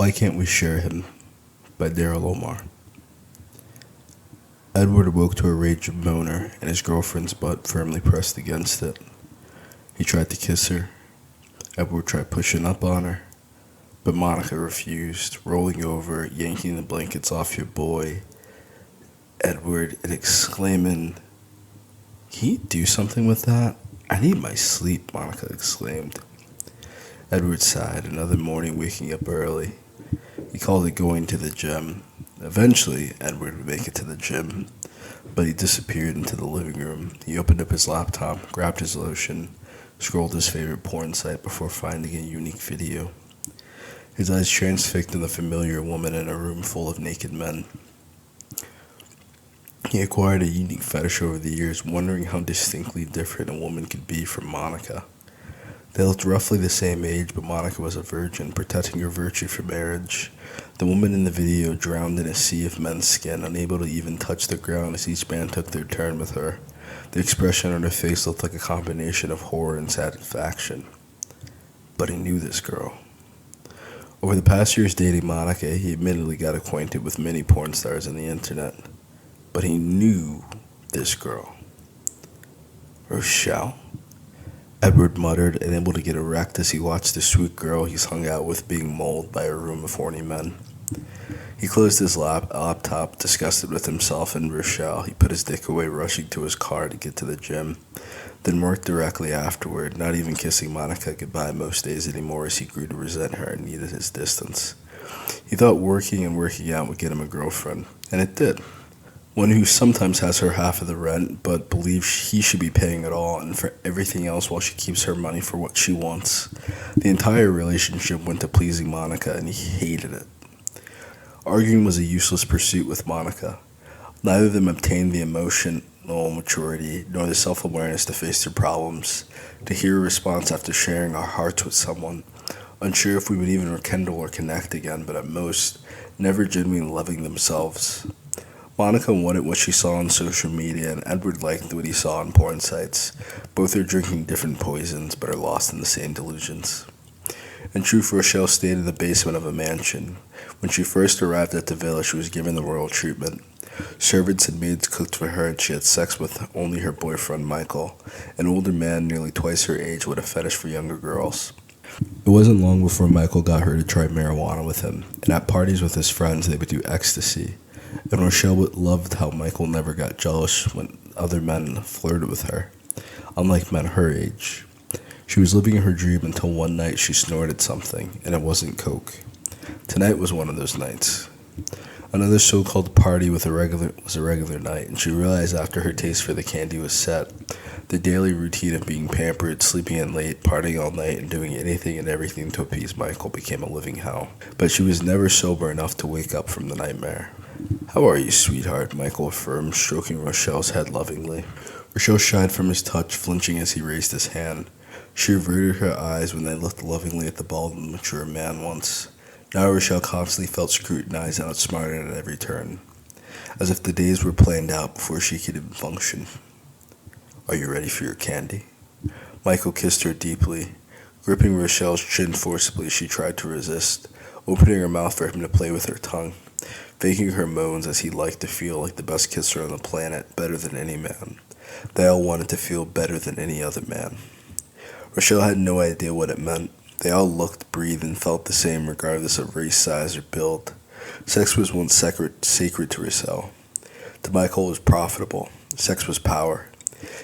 Why Can't We Share Him? By Daryl Omar. Edward awoke to a raging boner and his girlfriend's butt firmly pressed against it. He tried to kiss her. Edward tried pushing up on her, but Monica refused, rolling over, yanking the blankets off your boy, Edward, and exclaiming, "Can you do something with that? I need my sleep," Monica exclaimed. Edward sighed, another morning waking up early. He called it going to the gym. Eventually, Edward would make it to the gym, but he disappeared into the living room. He opened up his laptop, grabbed his lotion, scrolled his favorite porn site before finding a unique video. His eyes transfixed on the familiar woman in a room full of naked men. He acquired a unique fetish over the years, wondering how distinctly different a woman could be from Monica. They looked roughly the same age, but Monica was a virgin, protecting her virtue for marriage. The woman in the video drowned in a sea of men's skin, unable to even touch the ground as each man took their turn with her. The expression on her face looked like a combination of horror and satisfaction. But he knew this girl. Over the past years dating Monica, he admittedly got acquainted with many porn stars on the internet. But he knew this girl. Rochelle? Edward muttered, unable to get erect as he watched the sweet girl he's hung out with being mauled by a room of horny men. He closed his laptop, disgusted with himself and Rochelle. He put his dick away, rushing to his car to get to the gym, then worked directly afterward, not even kissing Monica goodbye most days anymore as he grew to resent her and needed his distance. He thought working and working out would get him a girlfriend, and it did. One who sometimes has her half of the rent, but believes he should be paying it all and for everything else while she keeps her money for what she wants. The entire relationship went to pleasing Monica, and he hated it. Arguing was a useless pursuit with Monica. Neither of them obtained the emotional maturity nor the self-awareness to face their problems, to hear a response after sharing our hearts with someone, unsure if we would even rekindle or connect again, but at most, never genuinely loving themselves. Monica wanted what she saw on social media, and Edward liked what he saw on porn sites. Both are drinking different poisons, but are lost in the same delusions. In truth, Rochelle stayed in the basement of a mansion. When she first arrived at the villa, she was given the royal treatment. Servants and maids cooked for her, and she had sex with only her boyfriend, Michael, an older man nearly twice her age with a fetish for younger girls. It wasn't long before Michael got her to try marijuana with him, and at parties with his friends, they would do ecstasy. And Rochelle loved how Michael never got jealous when other men flirted with her, unlike men her age. She was living her dream until one night she snorted something, and it wasn't coke. Tonight was one of those nights. Another so-called party was a regular night, and she realized after her taste for the candy was set, the daily routine of being pampered, sleeping in late, partying all night, and doing anything and everything to appease Michael became a living hell. But she was never sober enough to wake up from the nightmare. "How are you, sweetheart?" Michael affirmed, stroking Rochelle's head lovingly. Rochelle shied from his touch, flinching as he raised his hand. She averted her eyes when they looked lovingly at the bald and mature man once. Now Rochelle constantly felt scrutinized and outsmarted at every turn, as if the days were planned out before she could even function. "Are you ready for your candy?" Michael kissed her deeply. Gripping Rochelle's chin forcibly, she tried to resist, opening her mouth for him to play with her tongue, faking her moans as he liked to feel like the best kisser on the planet, better than any man. They all wanted to feel better than any other man. Rochelle had no idea what it meant. They all looked, breathed, and felt the same regardless of race, size, or build. Sex was once sacred to Rochelle. To Michael, it was profitable. Sex was power.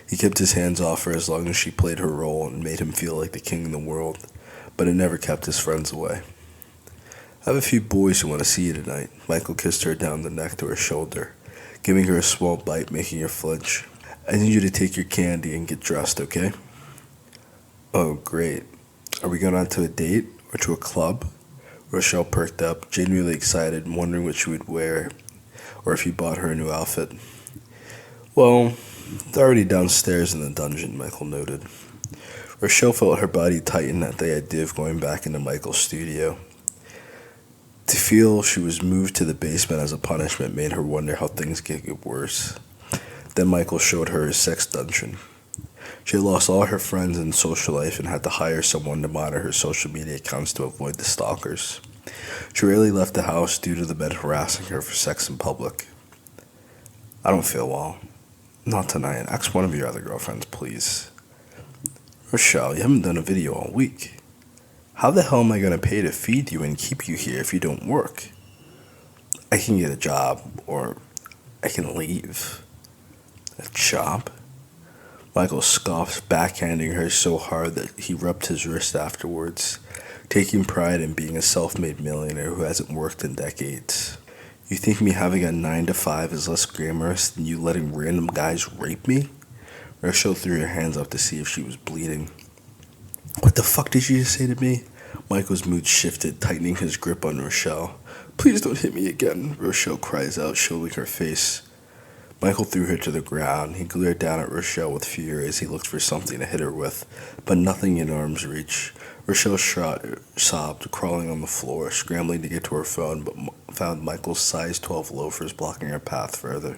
He kept his hands off her as long as she played her role and made him feel like the king of the world, but it never kept his friends away. "I have a few boys who want to see you tonight." Michael kissed her down the neck to her shoulder, giving her a small bite, making her flinch. "I need you to take your candy and get dressed, okay?" "Oh, great. Are we going out to a date or to a club?" Rochelle perked up, genuinely excited and wondering what she would wear, or if he bought her a new outfit. "Well, they're already downstairs in the dungeon," Michael noted. Rochelle felt her body tighten at the idea of going back into Michael's studio. To feel she was moved to the basement as a punishment made her wonder how things could get worse. Then Michael showed her his sex dungeon. She had lost all her friends and social life and had to hire someone to monitor her social media accounts to avoid the stalkers. She rarely left the house due to the men harassing her for sex in public. I don't feel well. Not tonight. Ask one of your other girlfriends, please. Rochelle, you haven't done a video all week. How the hell am I going to pay to feed you and keep you here if you don't work? I can get a job, or I can leave. A job? Michael scoffs, backhanding her so hard that he rubbed his wrist afterwards, taking pride in being a self-made millionaire who hasn't worked in decades. You think me having a 9 to 5 is less glamorous than you letting random guys rape me? Rochelle threw her hands up to see if she was bleeding. What the fuck did you just say to me? Michael's mood shifted, tightening his grip on Rochelle. Please don't hit me again, Rochelle cries out, showing her face. Michael threw her to the ground. He glared down at Rochelle with fear as he looked for something to hit her with, but nothing in arm's reach. Rochelle sobbed, crawling on the floor, scrambling to get to her phone, but found Michael's size 12 loafers blocking her path further.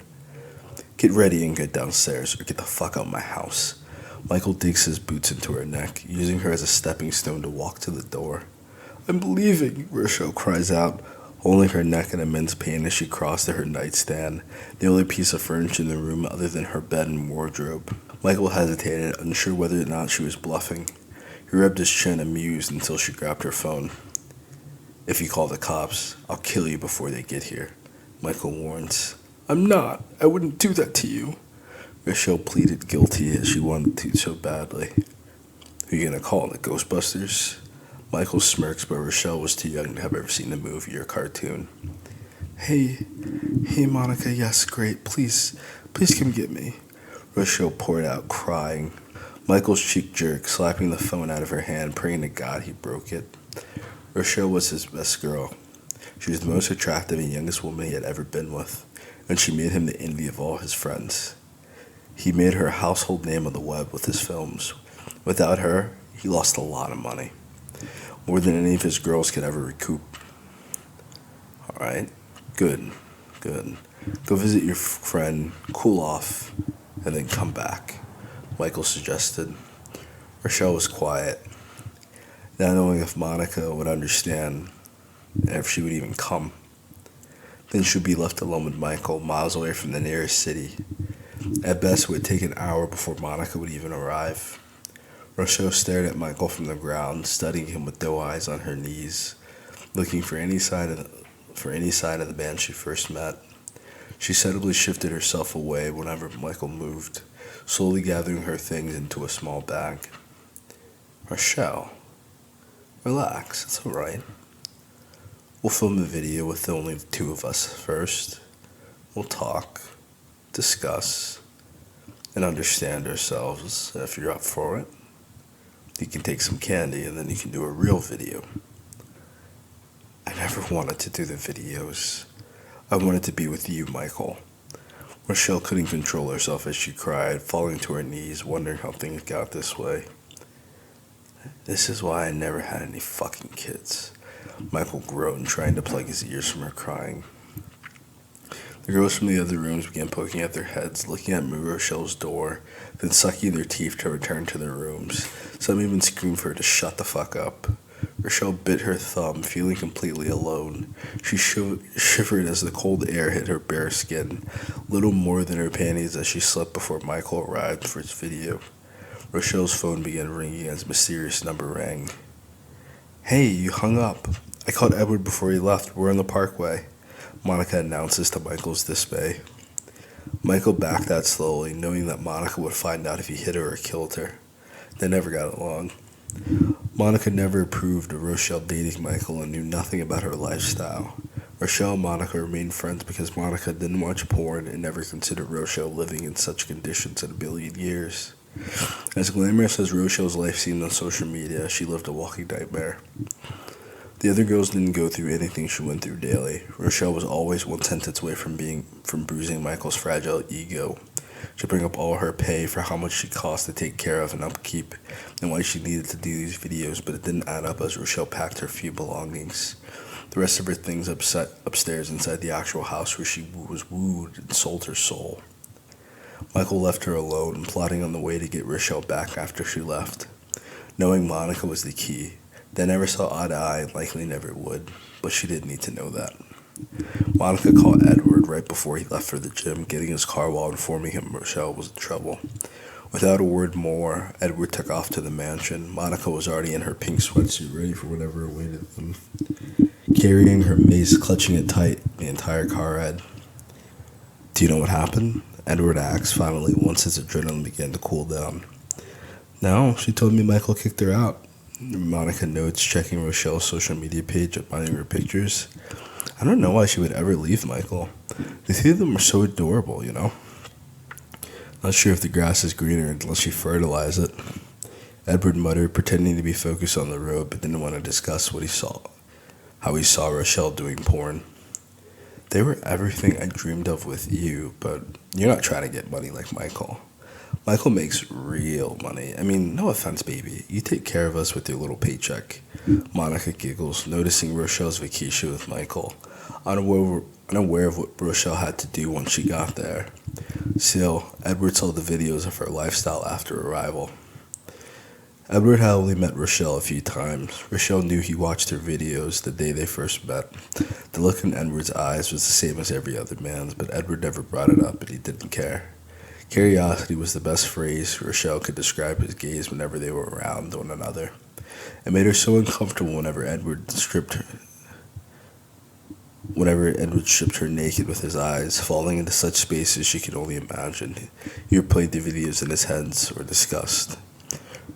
Get ready and get downstairs, or get the fuck out of my house. Michael digs his boots into her neck, using her as a stepping stone to walk to the door. I'm leaving, Rochelle cries out, holding her neck in immense pain as she crossed to her nightstand, the only piece of furniture in the room other than her bed and wardrobe. Michael hesitated, unsure whether or not she was bluffing. He rubbed his chin, amused, until she grabbed her phone. If you call the cops, I'll kill you before they get here, Michael warns. I'm not. I wouldn't do that to you. Rochelle pleaded guilty as she wanted to so badly. Who are you gonna call, the Ghostbusters? Michael smirks, but Rochelle was too young to have ever seen the movie or cartoon. Hey, Monica, yes, great, please come get me. Rochelle poured out, crying. Michael's cheek jerked, slapping the phone out of her hand, praying to God he broke it. Rochelle was his best girl. She was the most attractive and youngest woman he had ever been with, and she made him the envy of all his friends. He made her a household name on the web with his films. Without her, he lost a lot of money. More than any of his girls could ever recoup. Alright, good. Go visit your friend, cool off, and then come back, Michael suggested. Rochelle was quiet, not knowing if Monica would understand, and if she would even come. Then she would be left alone with Michael, miles away from the nearest city. At best, it would take an hour before Monica would even arrive. Rochelle stared at Michael from the ground, studying him with doe eyes on her knees, looking for any sign of the man she first met. She subtly shifted herself away whenever Michael moved, slowly gathering her things into a small bag. Rochelle, relax, it's all right. We'll film a video with only the two of us first. We'll talk, discuss, and understand ourselves. If you're up for it, you can take some candy and then you can do a real video. I never wanted to do the videos. I wanted to be with you, Michael. Rochelle couldn't control herself as she cried, falling to her knees, wondering how things got this way. This is why I never had any fucking kids. Michael groaned, trying to plug his ears from her crying. The girls from the other rooms began poking at their heads, looking at Rochelle's door, then sucking their teeth to return to their rooms. Some even screamed for her to shut the fuck up. Rochelle bit her thumb, feeling completely alone. She shivered as the cold air hit her bare skin, little more than her panties as she slept before Michael arrived for his video. Rochelle's phone began ringing as a mysterious number rang. Hey, you hung up. I called Edward before he left. We're on the parkway, Monica announces to Michael's dismay. Michael backed out slowly, knowing that Monica would find out if he hit her or killed her. They never got along. Monica never approved of Rochelle dating Michael and knew nothing about her lifestyle. Rochelle and Monica remained friends because Monica didn't watch porn and never considered Rochelle living in such conditions in a billion years. As glamorous as Rochelle's life seemed on social media, she lived a walking nightmare. The other girls didn't go through anything she went through daily. Rochelle was always one sentence away from bruising Michael's fragile ego. She'd bring up all her pay for how much she cost to take care of and upkeep, and why she needed to do these videos, but it didn't add up as Rochelle packed her few belongings. The rest of her things upstairs inside the actual house where she was wooed and sold her soul. Michael left her alone, plotting on the way to get Rochelle back after she left. Knowing Monica was the key, They never saw eye to eye and likely never would, but she didn't need to know that. Monica called Edward right before he left for the gym, getting his car while informing him Rochelle was in trouble. Without a word more, Edward took off to the mansion. Monica was already in her pink sweatsuit, ready for whatever awaited them. Carrying her mace, clutching it tight the entire car ride. Do you know what happened? Edward asked, finally, once his adrenaline began to cool down. No, she told me Michael kicked her out. Monica notes, checking Rochelle's social media page, admiring her pictures. I don't know why she would ever leave Michael. The three of them are so adorable, you know? Not sure if the grass is greener unless you fertilize it. Edward muttered, pretending to be focused on the road, but didn't want to discuss what he saw. How he saw Rochelle doing porn. They were everything I dreamed of with you, but you're not trying to get money like Michael. Michael makes real money. I mean, no offense, baby. You take care of us with your little paycheck. Monica giggles, noticing Rochelle's vacation with Michael, unaware of what Rochelle had to do once she got there. Still, Edward saw the videos of her lifestyle after arrival. Edward had only met Rochelle a few times. Rochelle knew he watched her videos the day they first met. The look in Edward's eyes was the same as every other man's, but Edward never brought it up and he didn't care. Curiosity was the best phrase Rochelle could describe his gaze whenever they were around one another. It made her so uncomfortable whenever Edward stripped her naked with his eyes, falling into such spaces she could only imagine. He replayed the videos in his head or disgust.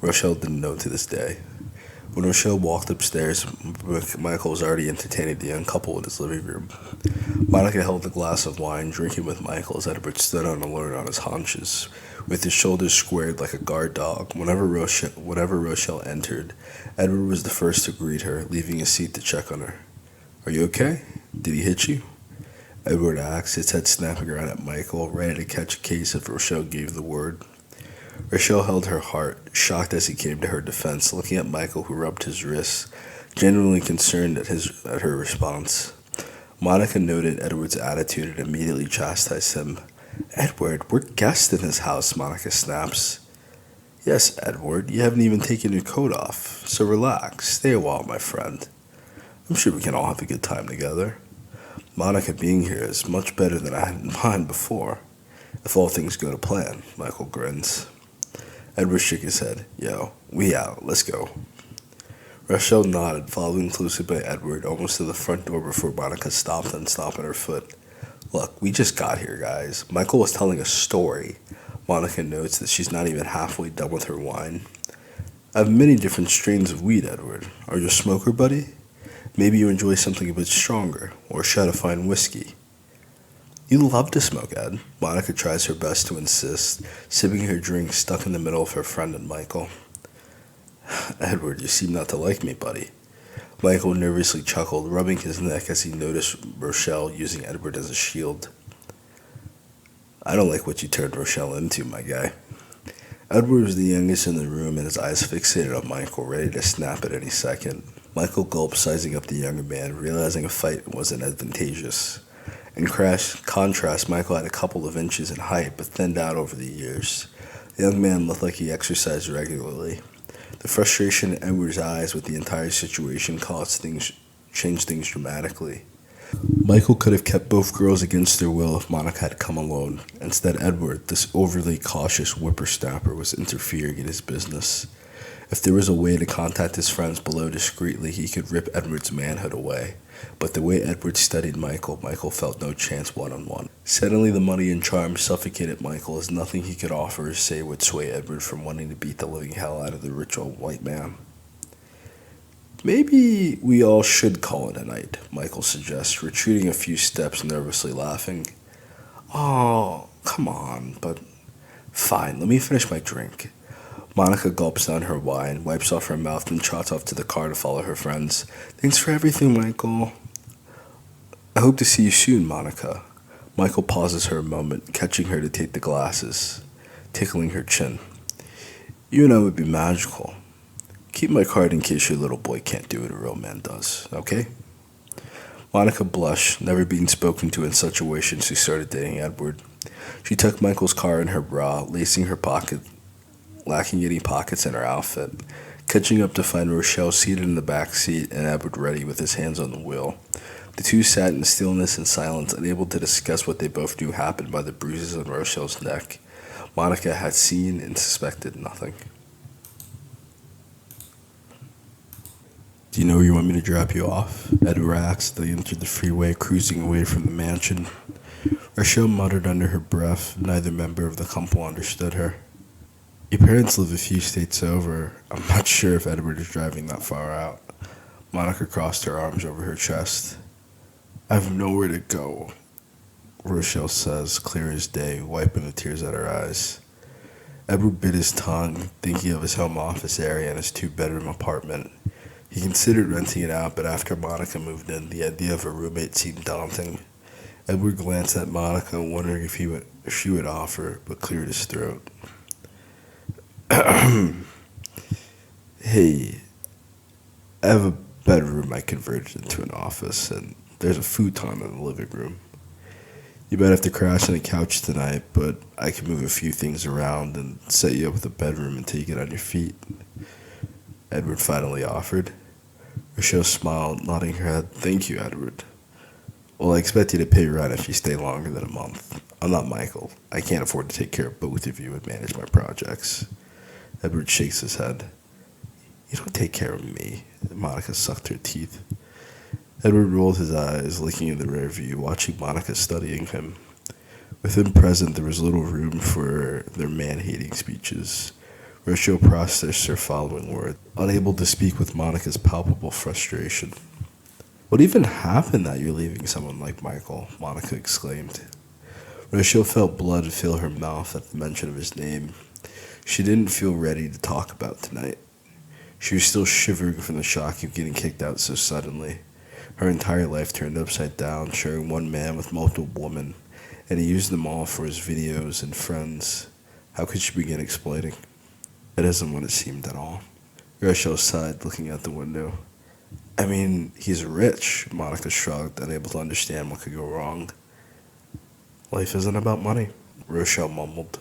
Rochelle didn't know to this day. When Rochelle walked upstairs, Michael was already entertaining the young couple in his living room. Monica held a glass of wine, drinking with Michael as Edward stood on alert on his haunches, with his shoulders squared like a guard dog. Whenever Rochelle entered, Edward was the first to greet her, leaving his seat to check on her. Are you okay? Did he hit you? Edward asked, his head snapping around at Michael, ready to catch a case if Rochelle gave the word. Rochelle held her heart, shocked as he came to her defense, looking at Michael, who rubbed his wrists, genuinely concerned at her response. Monica noted Edward's attitude and immediately chastised him. Edward, we're guests in his house, Monica snaps. Yes, Edward, you haven't even taken your coat off, so relax, stay a while, my friend. I'm sure we can all have a good time together. Monica being here is much better than I had in mind before. If all things go to plan, Michael grins. Edward shook his head. Yo, we out, let's go. Rochelle nodded, following closely by Edward, almost to the front door before Monica stopped and stomped her foot. Look, we just got here, guys. Michael was telling a story. Monica notes that she's not even halfway done with her wine. I have many different strains of weed, Edward. Are you a smoker, buddy? Maybe you enjoy something a bit stronger, or a shot of fine whiskey. You love to smoke, Ed. Monica tries her best to insist, sipping her drink stuck in the middle of her friend and Michael. Edward, you seem not to like me, buddy. Michael nervously chuckled, rubbing his neck as he noticed Rochelle using Edward as a shield. I don't like what you turned Rochelle into, my guy. Edward was the youngest in the room and his eyes fixated on Michael, ready to snap at any second. Michael gulped, sizing up the younger man, realizing a fight wasn't advantageous. In contrast, Michael had a couple of inches in height, but thinned out over the years. The young man looked like he exercised regularly. The frustration in Edward's eyes with the entire situation changed things dramatically. Michael could have kept both girls against their will if Monica had come alone. Instead, Edward, this overly cautious whippersnapper, was interfering in his business. If there was a way to contact his friends below discreetly, he could rip Edward's manhood away. But the way Edward studied Michael felt no chance one-on-one. Suddenly, the money and charm suffocated Michael, as nothing he could offer or say would sway Edward from wanting to beat the living hell out of the rich old white man. Maybe we all should call it a night, Michael suggests, retreating a few steps, nervously laughing. Oh, come on, but fine, let me finish my drink. Monica gulps down her wine, wipes off her mouth, and trots off to the car to follow her friends. Thanks for everything, Michael. I hope to see you soon, Monica. Michael pauses her a moment, catching her to take the glasses, tickling her chin. You and I would be magical. Keep my card in case your little boy can't do what a real man does, okay? Monica blushed, never being spoken to in such a way since she started dating Edward. She tucked Michael's car in her bra, lacking any pockets in her outfit, catching up to find Rochelle seated in the back seat and Edward ready with his hands on the wheel. The two sat in stillness and silence, unable to discuss what they both knew happened by the bruises on Rochelle's neck. Monica had seen and suspected nothing. "Do you know where you want me to drop you off?" Edward asked. They entered the freeway, cruising away from the mansion. Rochelle muttered under her breath. Neither member of the couple understood her. "Your parents live a few states over. I'm not sure if Edward is driving that far out." Monica crossed her arms over her chest. "I've nowhere to go," Rochelle says, clear as day, wiping the tears out her eyes. Edward bit his tongue, thinking of his home office area and his two-bedroom apartment. He considered renting it out, but after Monica moved in, the idea of a roommate seemed daunting. Edward glanced at Monica, wondering if she would offer, but cleared his throat. "Hey, I have a bedroom I converted into an office, and there's a futon in the living room. You might have to crash on the couch tonight, but I can move a few things around and set you up with a bedroom until you get on your feet," Edward finally offered. Rochelle smiled, nodding her head. "Thank you, Edward. Well, I expect you to pay rent if you stay longer than a month. I'm not Michael. I can't afford to take care of both of you and manage my projects." Edward shakes his head. "You don't take care of me." Monica sucked her teeth. Edward rolled his eyes, looking in the rear view, watching Monica studying him. With him present, there was little room for their man-hating speeches. Rochelle processed her following words, unable to speak with Monica's palpable frustration. "What even happened that you're leaving someone like Michael?" Monica exclaimed. Rochelle felt blood fill her mouth at the mention of his name. She didn't feel ready to talk about tonight. She was still shivering from the shock of getting kicked out so suddenly. Her entire life turned upside down, sharing one man with multiple women, and he used them all for his videos and friends. How could she begin explaining? It isn't what it seemed at all. Rochelle sighed, looking out the window. "I mean, he's rich," Monica shrugged, unable to understand what could go wrong. "Life isn't about money," Rochelle mumbled.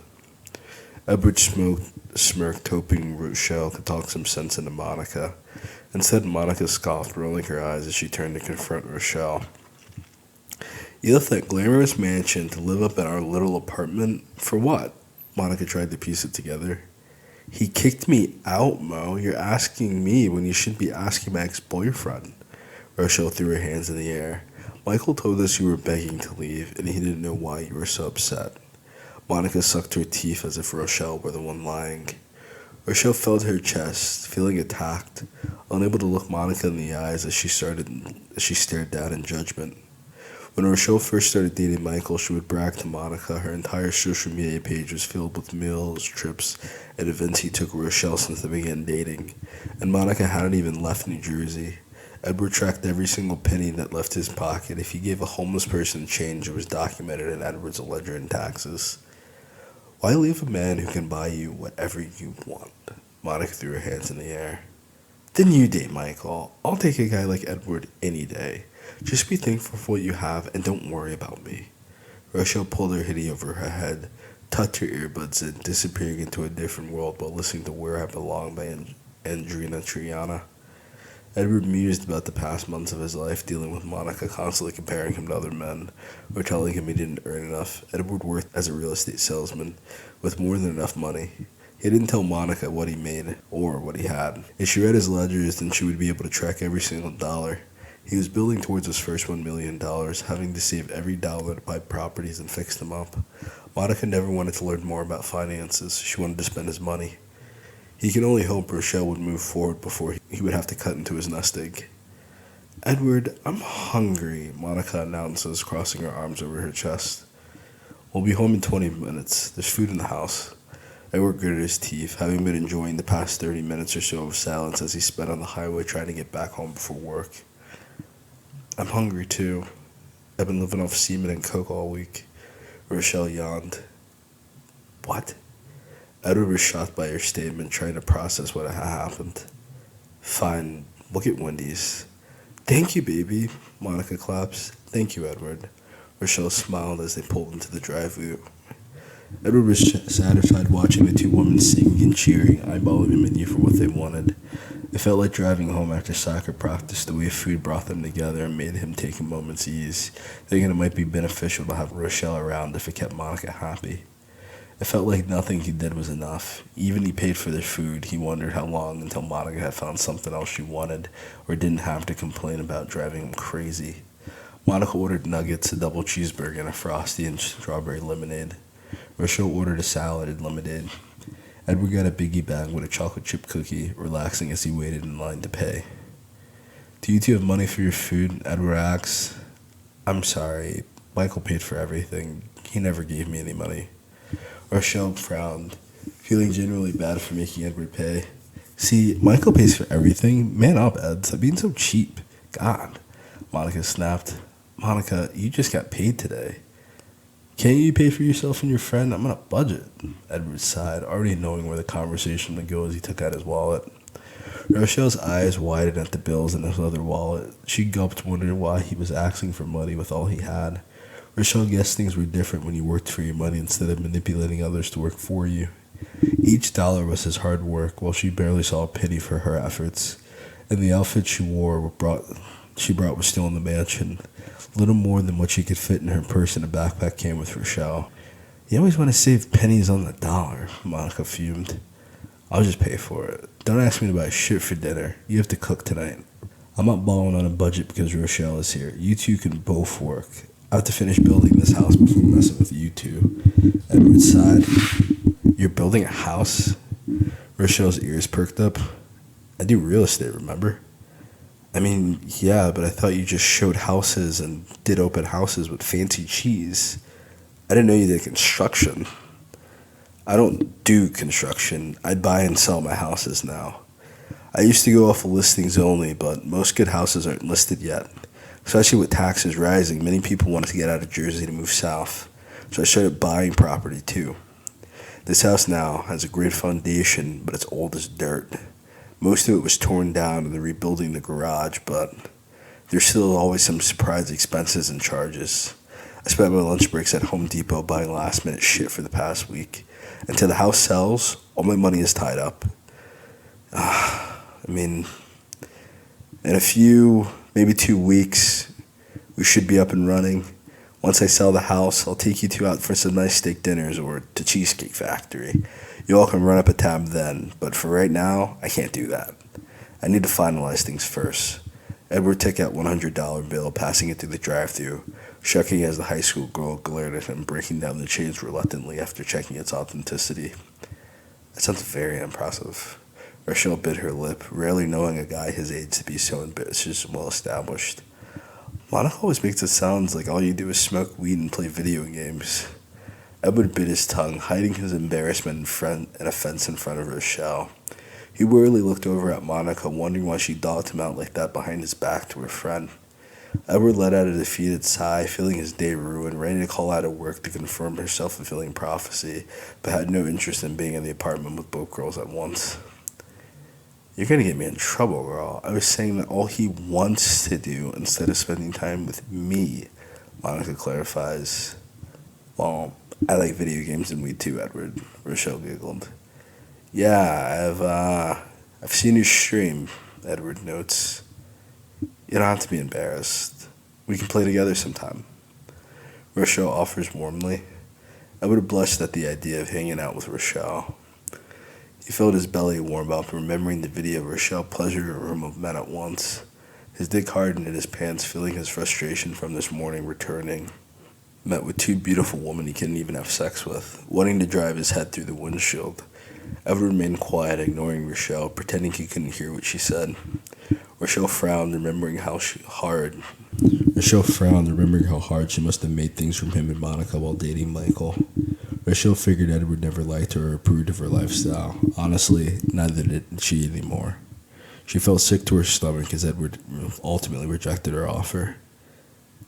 Edward smirked, hoping Rochelle could talk some sense into Monica. Instead, Monica scoffed, rolling her eyes as she turned to confront Rochelle. "You left that glamorous mansion to live up in our little apartment? For what?" Monica tried to piece it together. "He kicked me out, Mo. You're asking me when you should be asking my ex-boyfriend." Rochelle threw her hands in the air. "Michael told us you were begging to leave, and he didn't know why you were so upset." Monica sucked her teeth as if Rochelle were the one lying. Rochelle felt her chest, feeling attacked, unable to look Monica in the eyes as she stared down in judgment. When Rochelle first started dating Michael, she would brag to Monica her entire social media page was filled with meals, trips, and events he took Rochelle since they began dating, and Monica hadn't even left New Jersey. Edward tracked every single penny that left his pocket. If he gave a homeless person change, it was documented in Edward's ledger and taxes. "Why leave a man who can buy you whatever you want?" Monica threw her hands in the air. "Then you date Michael. I'll take a guy like Edward any day. Just be thankful for what you have and don't worry about me." Rochelle pulled her hoodie over her head, tucked her earbuds in, disappearing into a different world while listening to Where I Belong by Andrina Triana. Edward mused about the past months of his life, dealing with Monica constantly comparing him to other men, or telling him he didn't earn enough. Edward worked as a real estate salesman, with more than enough money. He didn't tell Monica what he made, or what he had. If she read his ledgers, then she would be able to track every single dollar. He was building towards his first $1 million, having to save every dollar to buy properties and fix them up. Monica never wanted to learn more about finances. She wanted to spend his money. He could only hope Rochelle would move forward before he would have to cut into his nest egg. "Edward, I'm hungry," Monica announces, crossing her arms over her chest. "We'll be home in 20 minutes. There's food in the house." Edward gritted his teeth, having been enjoying the past 30 minutes or so of silence as he sped on the highway trying to get back home before work. "I'm hungry too. I've been living off semen and coke all week." Rochelle yawned. "What?" Edward was shocked by her statement, trying to process what had happened. "Fine, we'll get Wendy's." "Thank you, baby," Monica claps. "Thank you, Edward." Rochelle smiled as they pulled into the driveway. Edward was satisfied watching the two women singing and cheering, eyeballing the menu for what they wanted. It felt like driving home after soccer practice, the way food brought them together and made him take a moment's ease, thinking it might be beneficial to have Rochelle around if it kept Monica happy. It felt like nothing he did was enough. Even he paid for their food, he wondered how long until Monica had found something else she wanted, or didn't have to complain about driving him crazy. Monica ordered nuggets, a double cheeseburger, and a frosty and strawberry lemonade. Rochelle ordered a salad and lemonade. Edward got a biggie bag with a chocolate chip cookie, relaxing as he waited in line to pay. "Do you two have money for your food?" Edward asked. "I'm sorry. Michael paid for everything. He never gave me any money." Rochelle frowned, feeling genuinely bad for making Edward pay. "See, Michael pays for everything. Man up, Ed. Stop being so cheap. God." Monica snapped. "Monica, you just got paid today. Can't you pay for yourself and your friend? I'm on a budget." Edward sighed, already knowing where the conversation would go as he took out his wallet. Rochelle's eyes widened at the bills in his other wallet. She gulped, wondering why he was asking for money with all he had. Rochelle guessed things were different when you worked for your money instead of manipulating others to work for you. Each dollar was his hard work, while she barely saw a penny for her efforts. And the outfit she brought was still in the mansion. Little more than what she could fit in her purse and a backpack came with Rochelle. "You always want to save pennies on the dollar," Monica fumed. "I'll just pay for it. Don't ask me to buy shit for dinner. You have to cook tonight. I'm not balling on a budget because Rochelle is here. You two can both work. I have to finish building this house before messing with you two." Edward sighed. "You're building a house?" Rochelle's ears perked up. "I do real estate, remember?" "I mean, yeah, but I thought you just showed houses and did open houses with fancy cheese. I didn't know you did construction." "I don't do construction. I buy and sell my houses now. I used to go off of listings only, but most good houses aren't listed yet. Especially with taxes rising, many people wanted to get out of Jersey to move south, so I started buying property too. This house now has a great foundation, but it's old as dirt. Most of it was torn down and they're rebuilding the garage, but there's still always some surprise expenses and charges. I spent my lunch breaks at Home Depot buying last-minute shit for the past week. Until the house sells, all my money is tied up. In a few, maybe 2 weeks, we should be up and running. Once I sell the house, I'll take you two out for some nice steak dinners or to Cheesecake Factory. You all can run up a tab then, but for right now, I can't do that. I need to finalize things first." Edward took out $100 bill, passing it through the drive-thru, shucking as the high school girl glared at him, breaking down the change reluctantly after checking its authenticity. "That sounds very impressive." Rochelle bit her lip, rarely knowing a guy his age to be so ambitious and well-established. "Monica always makes it sound like all you do is smoke weed and play video games." Edward bit his tongue, hiding his embarrassment and offense in front of Rochelle. He wearily looked over at Monica, wondering why she dogged him out like that behind his back to her friend. Edward let out a defeated sigh, feeling his day ruined, ready to call out of work to confirm her self-fulfilling prophecy, but had no interest in being in the apartment with both girls at once. "You're gonna get me in trouble, girl. I was saying that all he wants to do instead of spending time with me," Monica clarifies. "Well, I like video games and weed too, Edward," Rochelle giggled. "Yeah, I've seen your stream," Edward notes. "You don't have to be embarrassed. We can play together sometime," Rochelle offers warmly. Edward blushed at the idea of hanging out with Rochelle. He felt his belly warm up, remembering the video of Rochelle pleasuring a room of men at once. His dick hardened in his pants, feeling his frustration from this morning returning. Met with two beautiful women he couldn't even have sex with, wanting to drive his head through the windshield. Edward remained quiet, ignoring Rochelle, pretending he couldn't hear what she said. Rochelle frowned, remembering how hard she must have made things from him and Monica while dating Michael. Rochelle figured Edward never liked her or approved of her lifestyle. Honestly, neither did she anymore. She felt sick to her stomach as Edward ultimately rejected her offer.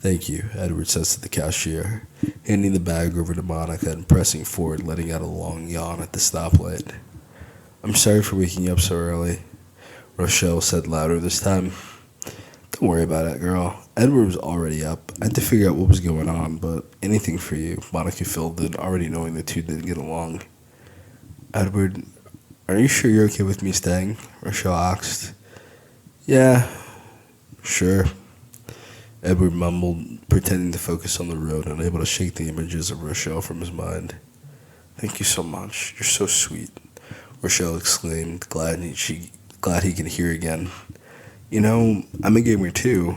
"Thank you," Edward says to the cashier, handing the bag over to Monica and pressing forward, letting out a long yawn at the stoplight. "I'm sorry for waking you up so early," Rochelle said louder this time. Don't worry about it, girl. Edward was already up. I had to figure out what was going on, but anything for you, Monica filled in, already knowing the two didn't get along. Edward, are you sure you're okay with me staying? Rochelle asked. Yeah, sure. Edward mumbled, pretending to focus on the road, unable to shake the images of Rochelle from his mind. Thank you so much. You're so sweet, Rochelle exclaimed, glad he can hear again. You know, I'm a gamer too.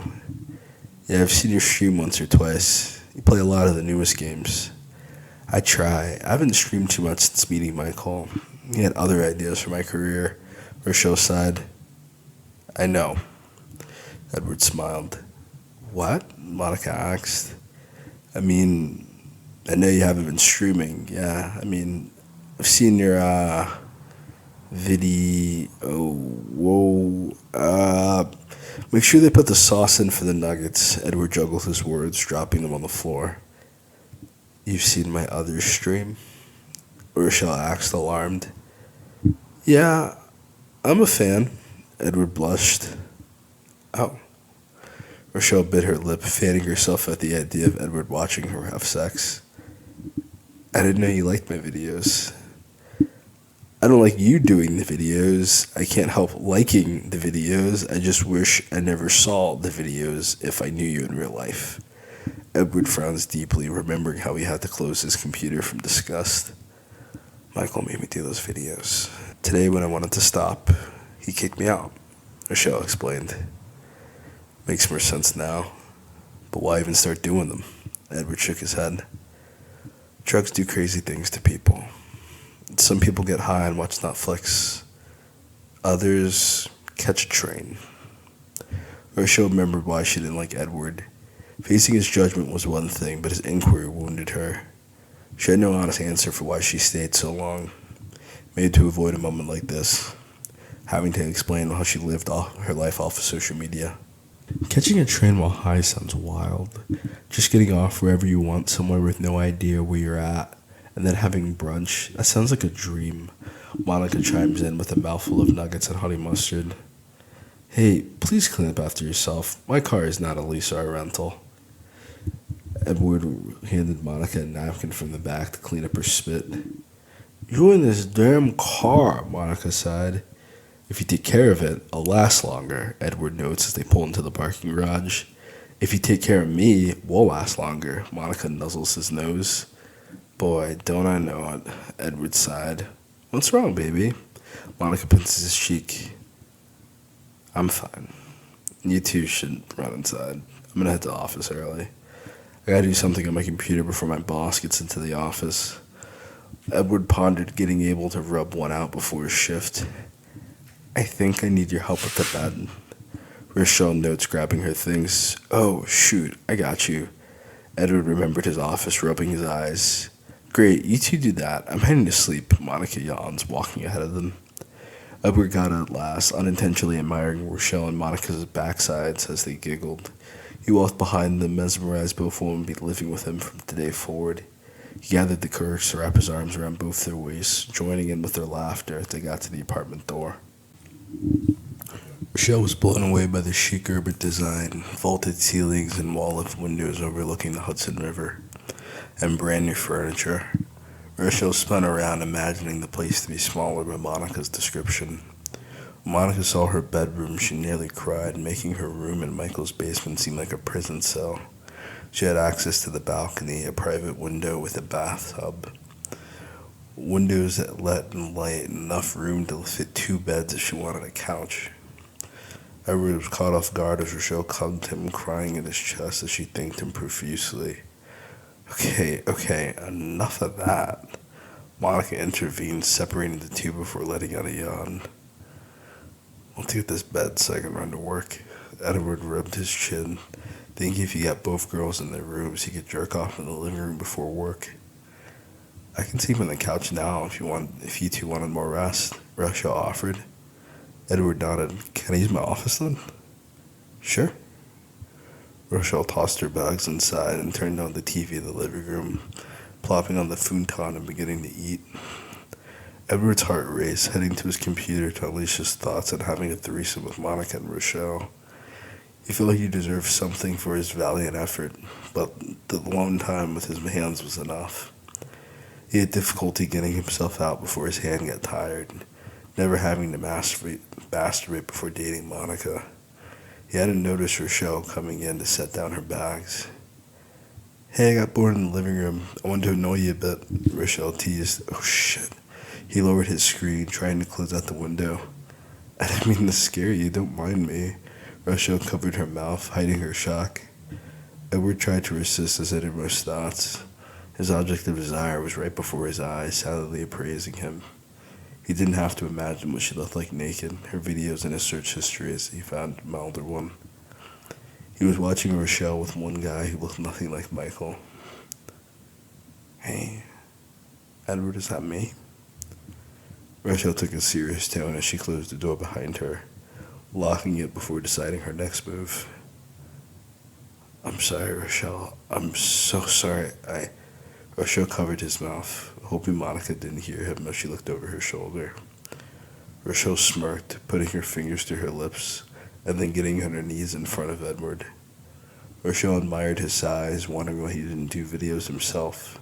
Yeah, I've seen your stream once or twice. You play a lot of the newest games. I try. I haven't streamed too much since meeting Michael. He had other ideas for my career, Rochelle sighed. I know. Edward smiled. What? Monica asked. I mean, I know you haven't been streaming. Yeah, I mean, I've seen your video. Whoa. Make sure they put the sauce in for the nuggets. Edward juggled his words, dropping them on the floor. You've seen my other stream? Rochelle asked, alarmed. Yeah, I'm a fan. Edward blushed. Oh. Rochelle bit her lip, fanning herself at the idea of Edward watching her have sex. I didn't know you liked my videos. I don't like you doing the videos. I can't help liking the videos. I just wish I never saw the videos if I knew you in real life. Edward frowns deeply, remembering how he had to close his computer from disgust. Michael made me do those videos. Today, when I wanted to stop, he kicked me out, Rochelle explained. Makes more sense now. But why even start doing them? Edward shook his head. Drugs do crazy things to people. Some people get high and watch Netflix. Others catch a train. Rochelle remembered why she didn't like Edward. Facing his judgment was one thing, but his inquiry wounded her. She had no honest answer for why she stayed so long. Maybe to avoid a moment like this, having to explain how she lived all her life off of social media. Catching a train while high sounds wild. Just getting off wherever you want, somewhere with no idea where you're at, and then having brunch. That sounds like a dream. Monica chimes in with a mouthful of nuggets and honey mustard. Hey, please clean up after yourself. My car is not a lease or a rental. Edward handed Monica a napkin from the back to clean up her spit. You in this damn car, Monica sighed. If you take care of it, I'll last longer, Edward notes as they pull into the parking garage. If you take care of me, we'll last longer, Monica nuzzles his nose. Boy, don't I know it, Edward sighed. What's wrong, baby? Monica pinches his cheek. I'm fine. You two should run inside. I'm gonna head to the office early. I gotta do something on my computer before my boss gets into the office. Edward pondered getting able to rub one out before his shift. I think I need your help with the bed. Rochelle notes, grabbing her things. Oh, shoot, I got you. Edward remembered his office, rubbing his eyes. Great, you two do that. I'm heading to sleep, Monica yawns, walking ahead of them. Edward got out at last, unintentionally admiring Rochelle and Monica's backsides as they giggled. He walked behind them, mesmerized both women would be living with him from today forward. He gathered the courage to wrap his arms around both their waists, joining in with their laughter as they got to the apartment door. Rochelle was blown away by the chic urban design, vaulted ceilings and wall-up windows overlooking the Hudson River, and brand new furniture. Rochelle spun around, imagining the place to be smaller by Monica's description. When Monica saw her bedroom, she nearly cried, making her room in Michael's basement seem like a prison cell. She had access to the balcony, a private window with a bathtub. Windows that let in light, and enough room to fit 2 beds if she wanted a couch. Edward was caught off guard as Rochelle clung to him, crying in his chest as she thanked him profusely. Okay, enough of that. Monica intervened, separating the two before letting out a yawn. I'll take this bed so I can run to work. Edward rubbed his chin, thinking if he got both girls in their rooms, he could jerk off in the living room before work. I can sleep on the couch now if you two wanted more rest, Rochelle offered. Edward nodded. Can I use my office then? Sure. Rochelle tossed her bags inside and turned on the TV in the living room, plopping on the futon and beginning to eat. Edward's heart raced, heading to his computer to unleash his thoughts on having a threesome with Monica and Rochelle. He felt he deserved something for his valiant effort, but the alone time with his hands was enough. He had difficulty getting himself out before his hand got tired, never having to masturbate before dating Monica. He hadn't noticed Rochelle coming in to set down her bags. "Hey, I got bored in the living room. I wanted to annoy you a bit," Rochelle teased. "Oh, shit." He lowered his screen, trying to close out the window. "I didn't mean to scare you. Don't mind me." Rochelle covered her mouth, hiding her shock. Edward tried to resist his innermost thoughts. His object of desire was right before his eyes, silently appraising him. He didn't have to imagine what she looked like naked, her videos in his search history as he found a milder one. He was watching Rochelle with one guy who looked nothing like Michael. "Hey, Edward, is that me?" Rochelle took a serious tone as she closed the door behind her, locking it before deciding her next move. "I'm sorry, Rochelle. I'm so sorry. Rochelle covered his mouth, hoping Monica didn't hear him as she looked over her shoulder. Rochelle smirked, putting her fingers to her lips, and then getting on her knees in front of Edward. Rochelle admired his size, wondering why he didn't do videos himself,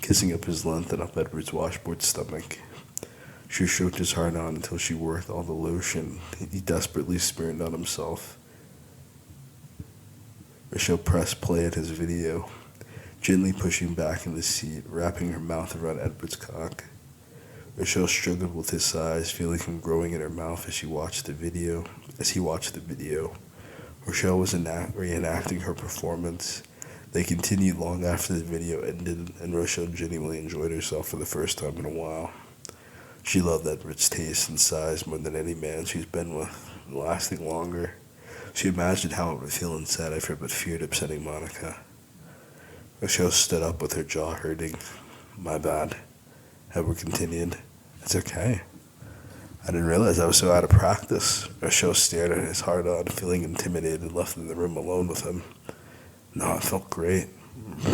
kissing up his length and up Edward's washboard stomach. She stroked his heart on until she worked all the lotion he desperately smeared on himself. Rochelle pressed play at his video, gently pushing back in the seat, wrapping her mouth around Edward's cock. Rochelle struggled with his size, feeling him growing in her mouth as he watched the video. Rochelle was reenacting her performance. They continued long after the video ended, and Rochelle genuinely enjoyed herself for the first time in a while. She loved Edward's taste and size more than any man she's been with, lasting longer. She imagined how it would feel inside of her, but feared upsetting Monica. Rochelle stood up with her jaw hurting. "My bad," Edward continued. "It's okay. I didn't realize I was so out of practice." Rochelle stared at his hard on, feeling intimidated, and left in the room alone with him. "No, it felt great,"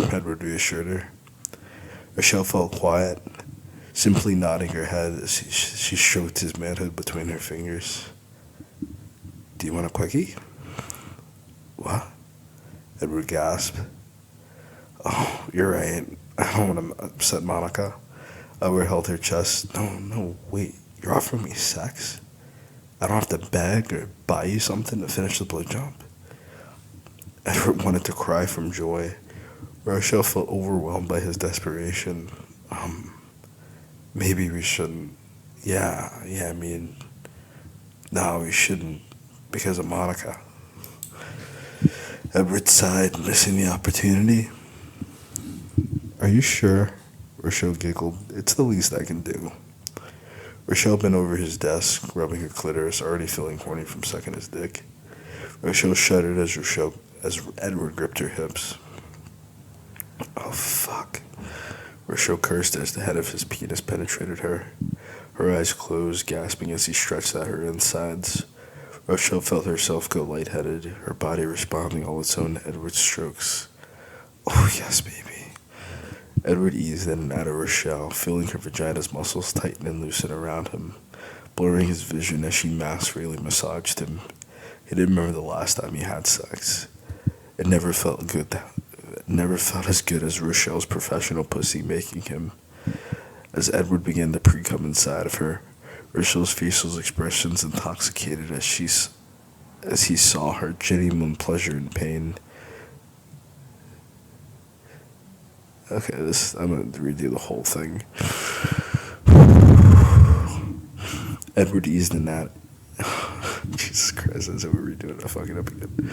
Edward reassured her. Rochelle felt quiet, simply nodding her head as she stroked his manhood between her fingers. "Do you want a quickie?" "What?" Edward gasped. "Oh, you're right. I don't want to upset Monica." Edward held her chest. No, wait. You're offering me sex? I don't have to beg or buy you something to finish the blowjob?" Edward wanted to cry from joy. Rochelle felt overwhelmed by his desperation. Maybe we shouldn't. No, we shouldn't because of Monica." Edward sighed, missing the opportunity. "Are you sure?" Rochelle giggled. "It's the least I can do." Rochelle bent over his desk, rubbing her clitoris, already feeling horny from sucking his dick. Rochelle shuddered as Edward gripped her hips. "Oh, fuck." Rochelle cursed as the head of his penis penetrated her. Her eyes closed, gasping as he stretched at her insides. Rochelle felt herself go lightheaded, her body responding all its own to Edward's strokes. "Oh, yes, baby." Edward eased in and out of Rochelle, feeling her vagina's muscles tighten and loosen around him, blurring his vision as she masterfully massaged him. He didn't remember the last time he had sex. It never felt as good as Rochelle's professional pussy making him. As Edward began to pre-cum inside of her, Rochelle's facial expressions intoxicated as he saw her genuine pleasure and pain. Okay, I'm going to redo the whole thing. Edward eased in that. Jesus Christ, that's how we're redoing it. I'll fuck it up again.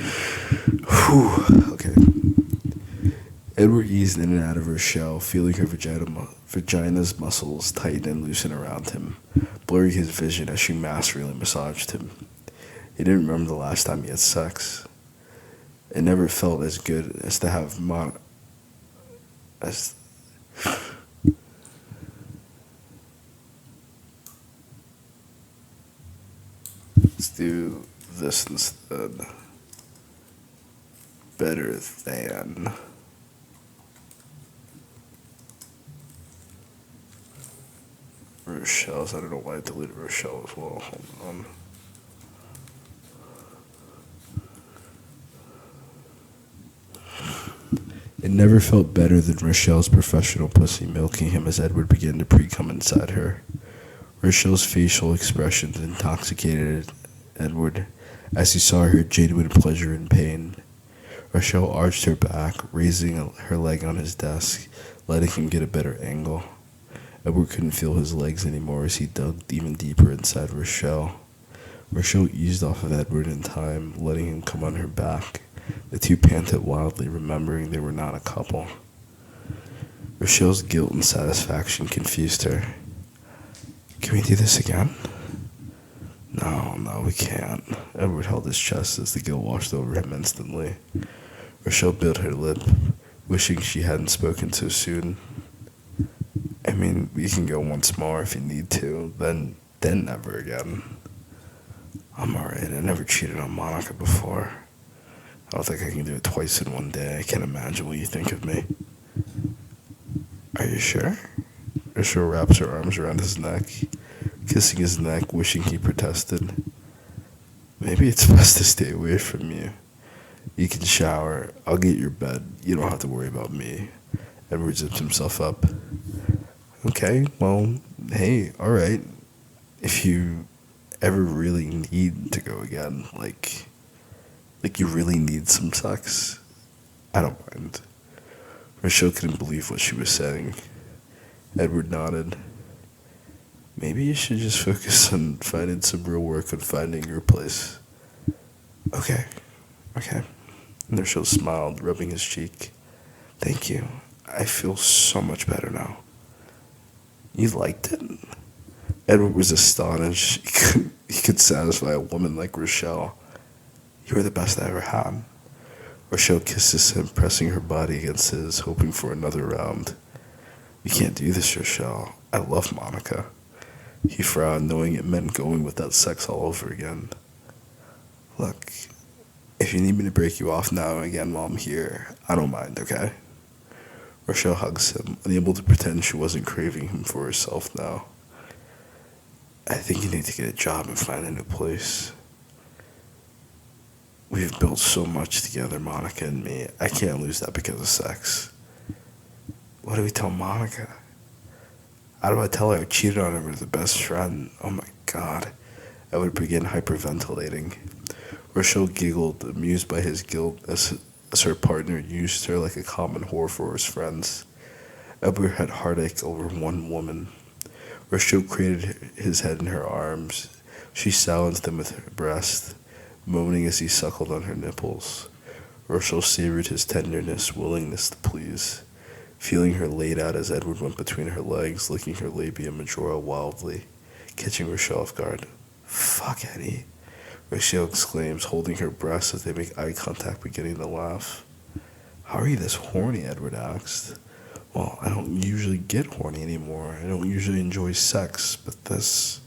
Okay. Edward eased in and out of Rochelle, feeling her vagina's muscles tighten and loosen around him, blurring his vision as she masterfully massaged him. He didn't remember the last time he had sex. It never felt as good as to have Let's do this instead. Better than. Rochelle's. I don't know why I deleted Rochelle as well. Hold on. It never felt better than Rochelle's professional pussy milking him as Edward began to pre-cum inside her. Rochelle's facial expressions intoxicated Edward as he saw her genuine pleasure and pain. Rochelle arched her back, raising her leg on his desk, letting him get a better angle. Edward couldn't feel his legs anymore as he dug even deeper inside Rochelle. Rochelle eased off of Edward in time, letting him come on her back. The two panted wildly, remembering they were not a couple. Rochelle's guilt and satisfaction confused her. Can we do this again? No, we can't. Edward held his chest as the guilt washed over him instantly. Rochelle bit her lip, wishing she hadn't spoken so soon. I mean, we can go once more if you need to, then never again. I'm alright, I never cheated on Monica before. I don't think I can do it twice in one day. I can't imagine what you think of me. Are you sure? Rochelle wraps her arms around his neck, kissing his neck, wishing he protested. Maybe it's best to stay away from you. You can shower. I'll get your bed. You don't have to worry about me. Edward zipped himself up. Okay, well, hey, alright. If you ever really need to go again, like you really need some sex, I don't mind. Rochelle couldn't believe what she was saying. Edward nodded. Maybe you should just focus on finding some real work on finding your place. Okay. And Rochelle smiled, rubbing his cheek. Thank you. I feel so much better now. You liked it? Edward was astonished. He could satisfy a woman like Rochelle. You were the best I ever had. Rochelle kisses him, pressing her body against his, hoping for another round. You can't do this, Rochelle. I love Monica. He frowned, knowing it meant going without sex all over again. Look, if you need me to break you off now and again while I'm here, I don't mind, okay? Rochelle hugs him, unable to pretend she wasn't craving him for herself now. I think you need to get a job and find a new place. We've built so much together, Monica and me. I can't lose that because of sex. What do we tell Monica? How do I tell her I cheated on her with the best friend? Oh my God. I would begin hyperventilating. Rochelle giggled, amused by his guilt as her partner used her like a common whore for his friends. Edward had heartache over one woman. Rochelle cradled his head in her arms. She silenced him with her breast, moaning as he suckled on her nipples. Rochelle savored his tenderness, willingness to please, feeling her laid out as Edward went between her legs, licking her labia majora wildly, catching Rochelle off guard. Fuck, Eddie, Rochelle exclaims, holding her breast as they make eye contact, beginning to laugh. How are you this horny? Edward asked. Well, I don't usually get horny anymore. I don't usually enjoy sex, but this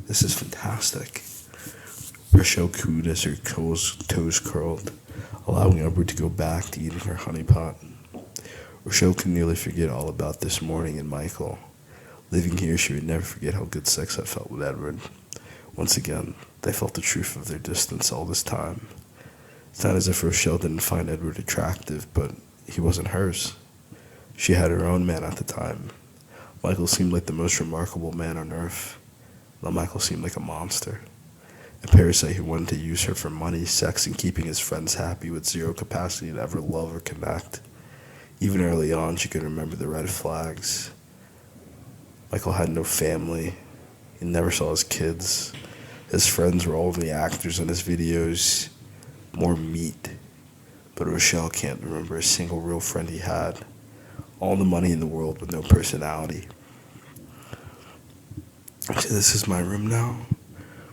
is fantastic. Rochelle cooed as her toes curled, allowing Edward to go back to eating her honey pot. Rochelle could nearly forget all about this morning and Michael. Living here, she would never forget how good sex had felt with Edward. Once again, they felt the truth of their distance all this time. It's not as if Rochelle didn't find Edward attractive, but he wasn't hers. She had her own man at the time. Michael seemed like the most remarkable man on earth. Now Michael seemed like a monster. A parasite who wanted to use her for money, sex, and keeping his friends happy with zero capacity to ever love or connect. Even early on, she could remember the red flags. Michael had no family. He never saw his kids. His friends were all of the actors in his videos. More meat. But Rochelle can't remember a single real friend he had. All the money in the world with no personality. So this is my room now?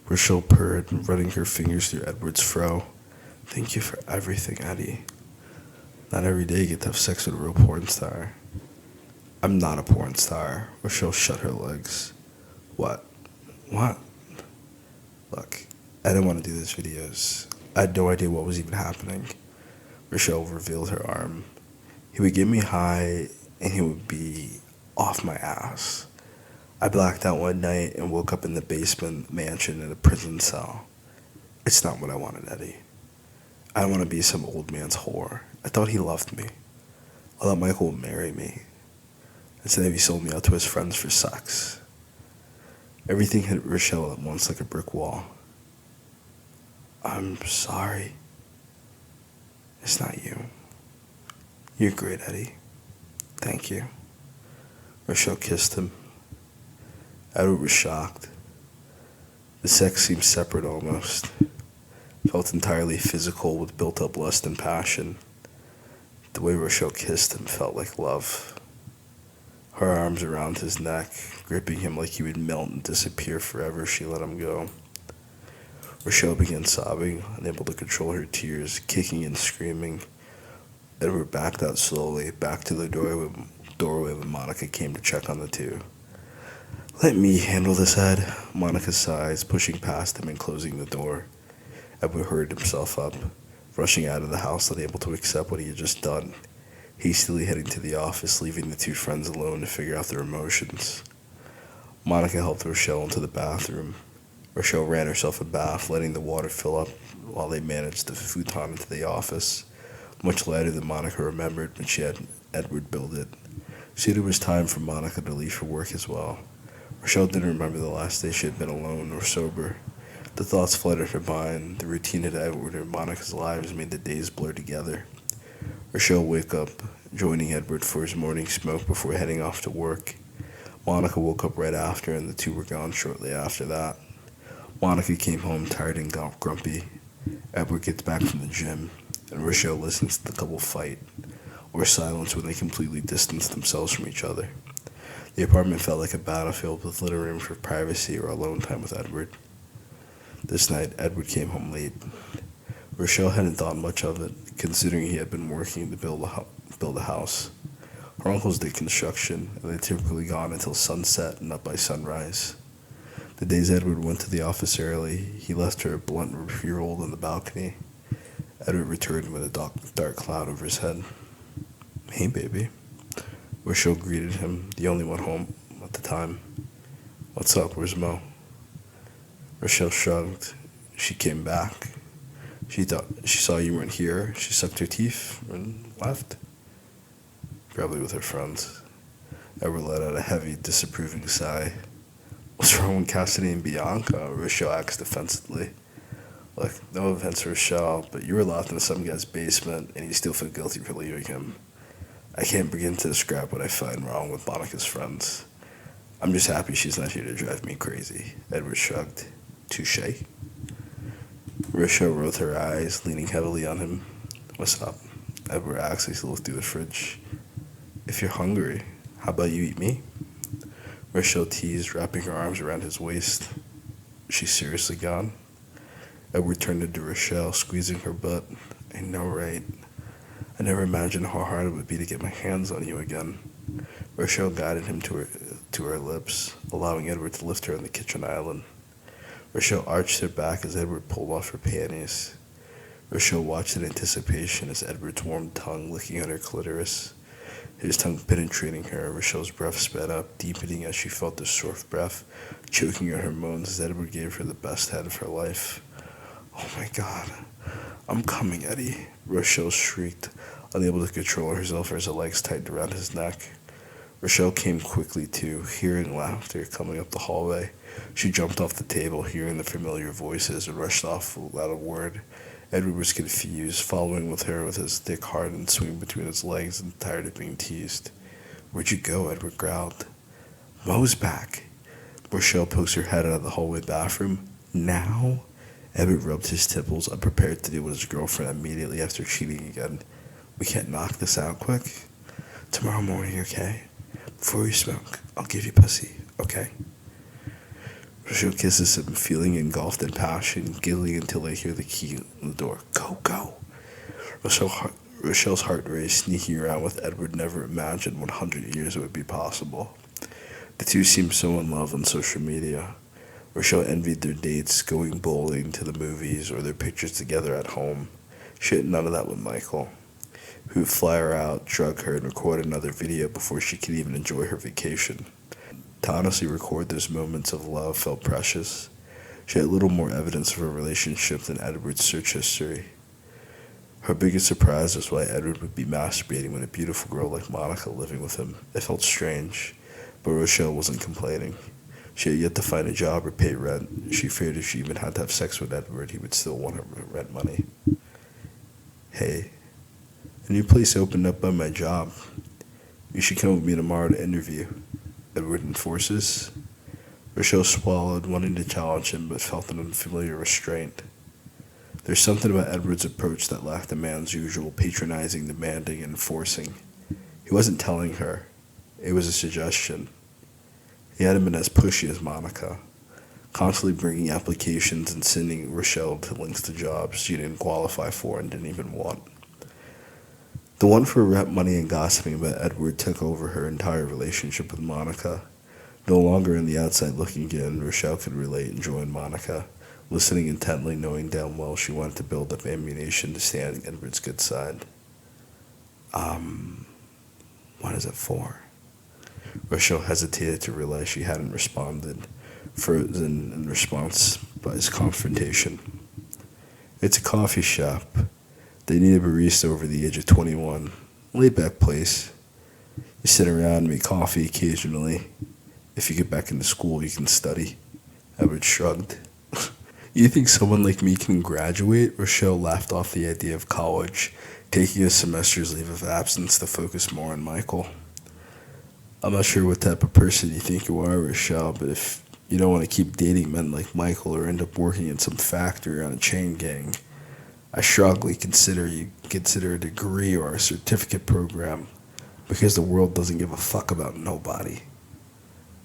Rochelle purred, running her fingers through Edward's fro. Thank you for everything, Eddie. Not every day you get to have sex with a real porn star. I'm not a porn star. Rochelle shut her legs. What? Look, I didn't want to do these videos. I had no idea what was even happening. Rochelle revealed her arm. He would get me high, and he would be off my ass. I blacked out one night and woke up in the basement mansion in a prison cell. It's not what I wanted, Eddie. I don't want to be some old man's whore. I thought he loved me. I thought Michael would marry me. Instead, he sold me out to his friends for sex. Everything hit Rochelle at once like a brick wall. I'm sorry. It's not you. You're great, Eddie. Thank you. Rochelle kissed him. Edward was shocked. The sex seemed separate almost. Felt entirely physical with built-up lust and passion. The way Rochelle kissed him felt like love. Her arms around his neck, gripping him like he would melt and disappear forever if she let him go. Rochelle began sobbing, unable to control her tears, kicking and screaming. Edward backed out slowly, back to the doorway when Monica came to check on the two. Let me handle this, Ed, Monica sighs, pushing past him and closing the door. Edward hurried himself up, rushing out of the house, unable to accept what he had just done, hastily heading to the office, leaving the two friends alone to figure out their emotions. Monica helped Rochelle into the bathroom. Rochelle ran herself a bath, letting the water fill up while they managed the futon into the office, much lighter than Monica remembered when she had Edward build it. Soon it was time for Monica to leave for work as well. Rochelle didn't remember the last day she had been alone or sober. The thoughts flooded her mind. The routine of Edward and Monica's lives made the days blur together. Rochelle woke up, joining Edward for his morning smoke before heading off to work. Monica woke up right after, and the two were gone shortly after that. Monica came home tired and grumpy. Edward gets back from the gym, and Rochelle listens to the couple fight, or silence when they completely distance themselves from each other. The apartment felt like a battlefield with little room for privacy or alone time with Edward. This night, Edward came home late. Rochelle hadn't thought much of it, considering he had been working to build a house. Her uncles did construction, and they typically gone until sunset and up by sunrise. The days Edward went to the office early, he left her a blunt refuel on the balcony. Edward returned with a dark cloud over his head. Hey, baby. Rochelle greeted him, the only one home at the time. What's up? Where's Mo? Rochelle shrugged. She came back. She saw you weren't here. She sucked her teeth and left. Probably with her friends. Edward let out a heavy, disapproving sigh. What's wrong with Cassidy and Bianca? Rochelle asked defensively. Look, no offense, Rochelle, but you were locked in some guy's basement, and you still feel guilty for leaving him. I can't begin to describe what I find wrong with Monica's friends. I'm just happy she's not here to drive me crazy. Edward shrugged. Touché. Rochelle rolled her eyes, leaning heavily on him. What's up? Edward asked as he looked through the fridge. If you're hungry, how about you eat me? Rochelle teased, wrapping her arms around his waist. She's seriously gone? Edward turned to Rochelle, squeezing her butt. I know, right? I never imagined how hard it would be to get my hands on you again. Rochelle guided him to her lips, allowing Edward to lift her on the kitchen island. Rochelle arched her back as Edward pulled off her panties. Rochelle watched in anticipation as Edward's warm tongue licking on her clitoris. His tongue penetrating her, Rochelle's breath sped up, deepening as she felt the soft breath choking on her moans as Edward gave her the best head of her life. Oh my God, I'm coming, Eddie, Rochelle shrieked, unable to control herself as her legs tightened around his neck. Rochelle came quickly to, hearing laughter coming up the hallway. She jumped off the table, hearing the familiar voices, and rushed off without a word. Edward was confused, following with her with his dick hard and swinging between his legs and tired of being teased. Where'd you go? Edward growled. Mo's back. Rochelle poked her head out of the hallway bathroom. Now? Edward rubbed his temples, unprepared to deal with his girlfriend immediately after cheating again. We can't knock this out quick? Tomorrow morning, okay? Before we smoke, I'll give you pussy, okay? Rochelle kisses him, feeling engulfed in passion, giggling until they hear the key on the door. Go, go! Rochelle's heart raced, sneaking around with Edward never imagined 100 years it would be possible. The two seemed so in love on social media. Rochelle envied their dates, going bowling, to the movies, or their pictures together at home. She had none of that with Michael, who would fly her out, drug her, and record another video before she could even enjoy her vacation. To honestly record those moments of love felt precious. She had little more evidence of a relationship than Edward's search history. Her biggest surprise was why Edward would be masturbating with a beautiful girl like Monica living with him. It felt strange, but Rochelle wasn't complaining. She had yet to find a job or pay rent. She feared if she even had to have sex with Edward, he would still want her rent money. Hey, a new place opened up by my job. You should come with me tomorrow to interview. Edward enforces. Rochelle swallowed, wanting to challenge him, but felt an unfamiliar restraint. There's something about Edward's approach that lacked the man's usual patronizing, demanding, and enforcing. He wasn't telling her. It was a suggestion. He hadn't been as pushy as Monica, constantly bringing applications and sending Rochelle to links to jobs she didn't qualify for and didn't even want. The one for rent money and gossiping about Edward took over her entire relationship with Monica. No longer on the outside looking in, Rochelle could relate and join Monica, listening intently, knowing damn well she wanted to build up ammunition to stand on Edward's good side. What is it for? Rochelle hesitated to realize she hadn't responded, frozen in response by his confrontation. It's a coffee shop. They need a barista over the age of 21. Laid-back place. You sit around and make coffee occasionally. If you get back into school, you can study. Edward shrugged. You think someone like me can graduate? Rochelle laughed off the idea of college, taking a semester's leave of absence to focus more on Michael. I'm not sure what type of person you think you are, Rochelle, but if you don't want to keep dating men like Michael or end up working in some factory on a chain gang, I strongly consider you consider a degree or a certificate program, because the world doesn't give a fuck about nobody.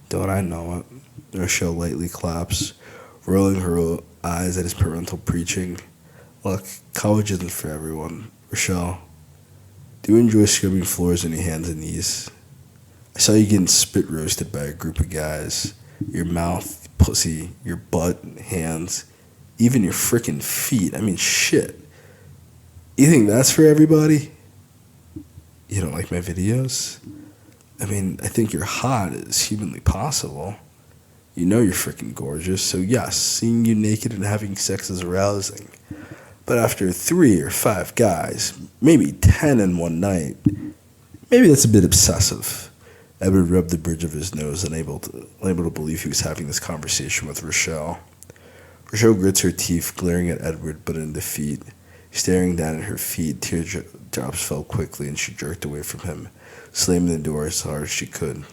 Don't I know it? Rochelle lightly claps, rolling her eyes at his parental preaching. Look, college isn't for everyone. Rochelle, do you enjoy scrubbing floors on your hands and knees? I saw you getting spit roasted by a group of guys. Your mouth, pussy, your butt, hands, even your frickin' feet. I mean, shit. You think that's for everybody? You don't like my videos? I mean, I think you're hot as humanly possible. You know you're freaking gorgeous, so yes, seeing you naked and having sex is arousing. But after 3 or 5 guys, maybe 10 in one night, maybe that's a bit obsessive. Edward rubbed the bridge of his nose, unable to believe he was having this conversation with Rochelle. Rochelle grits her teeth, glaring at Edward, but in defeat. Staring down at her feet, teardrops fell quickly, and she jerked away from him, slamming the door as hard as she could.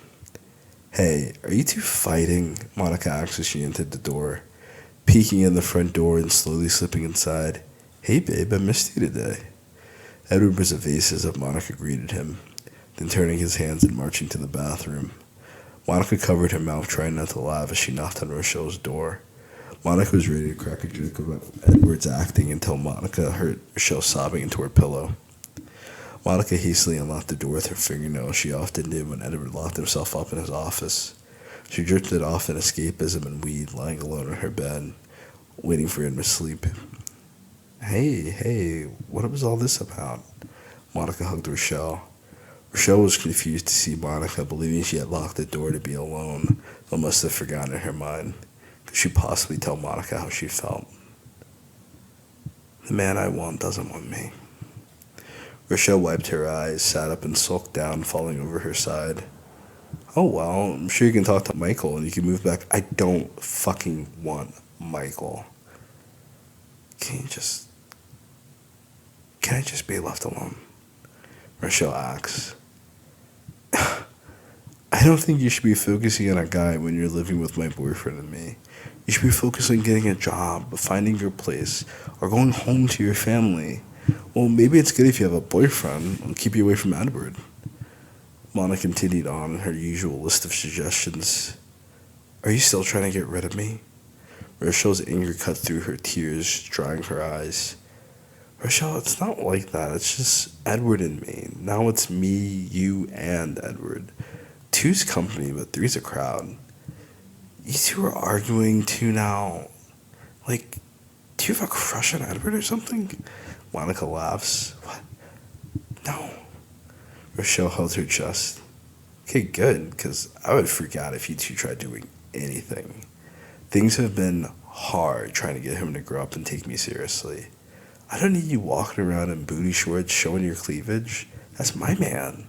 Hey, are you two fighting? Monica asked as she entered the door, peeking in the front door and slowly slipping inside. Hey, babe, I missed you today. Edward was evasive as Monica greeted him, then turning his hands and marching to the bathroom. Monica covered her mouth, trying not to laugh as she knocked on Rochelle's door. Monica was ready to crack a joke about Edward's acting until Monica heard Rochelle sobbing into her pillow. Monica hastily unlocked the door with her fingernails, she often did when Edward locked himself up in his office. She drifted off in escapism and weed, lying alone in her bed, waiting for him to sleep. Hey, what was all this about? Monica hugged Rochelle. Rochelle was confused to see Monica, believing she had locked the door to be alone, but must have forgotten in her mind. Could she possibly tell Monica how she felt? The man I want doesn't want me. Rochelle wiped her eyes, sat up and sulked down, falling over her side. Oh well, I'm sure you can talk to Michael and you can move back. I don't fucking want Michael. Can I just be left alone? Rochelle asks. I don't think you should be focusing on a guy when you're living with my boyfriend and me. You should be focused on getting a job, finding your place, or going home to your family. Well, maybe it's good if you have a boyfriend. It'll keep you away from Edward. Monica continued on in her usual list of suggestions. Are you still trying to get rid of me? Rochelle's anger cut through her tears, drying her eyes. Rochelle, it's not like that. It's just Edward and me. Now it's me, you, and Edward. 2's company, but 3's a crowd. You 2 are arguing too now. Like, do you have a crush on Edward or something? Monica laughs. What? No. Rochelle held her chest. Okay, good, because I would freak out if you 2 tried doing anything. Things have been hard trying to get him to grow up and take me seriously. I don't need you walking around in booty shorts showing your cleavage. That's my man.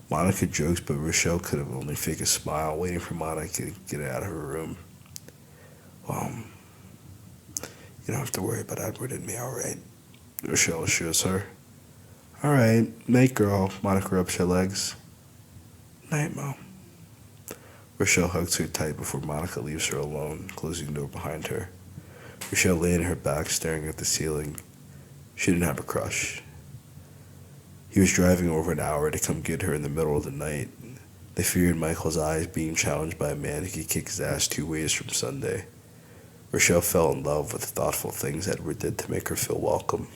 Monica jokes, but Rochelle could have only faked a smile, waiting for Monica to get out of her room. Well, you don't have to worry about Edward and me, alright? Rochelle assures her. Alright, night girl. Monica rubs her legs. Night, Mo. Rochelle hugs her tight before Monica leaves her alone, closing the door behind her. Rochelle lay on her back, staring at the ceiling. She didn't have a crush. He was driving over an hour to come get her in the middle of the night. They feared Michael's eyes being challenged by a man who could kick his ass 2 ways from Sunday. Rochelle fell in love with the thoughtful things Edward did to make her feel welcome.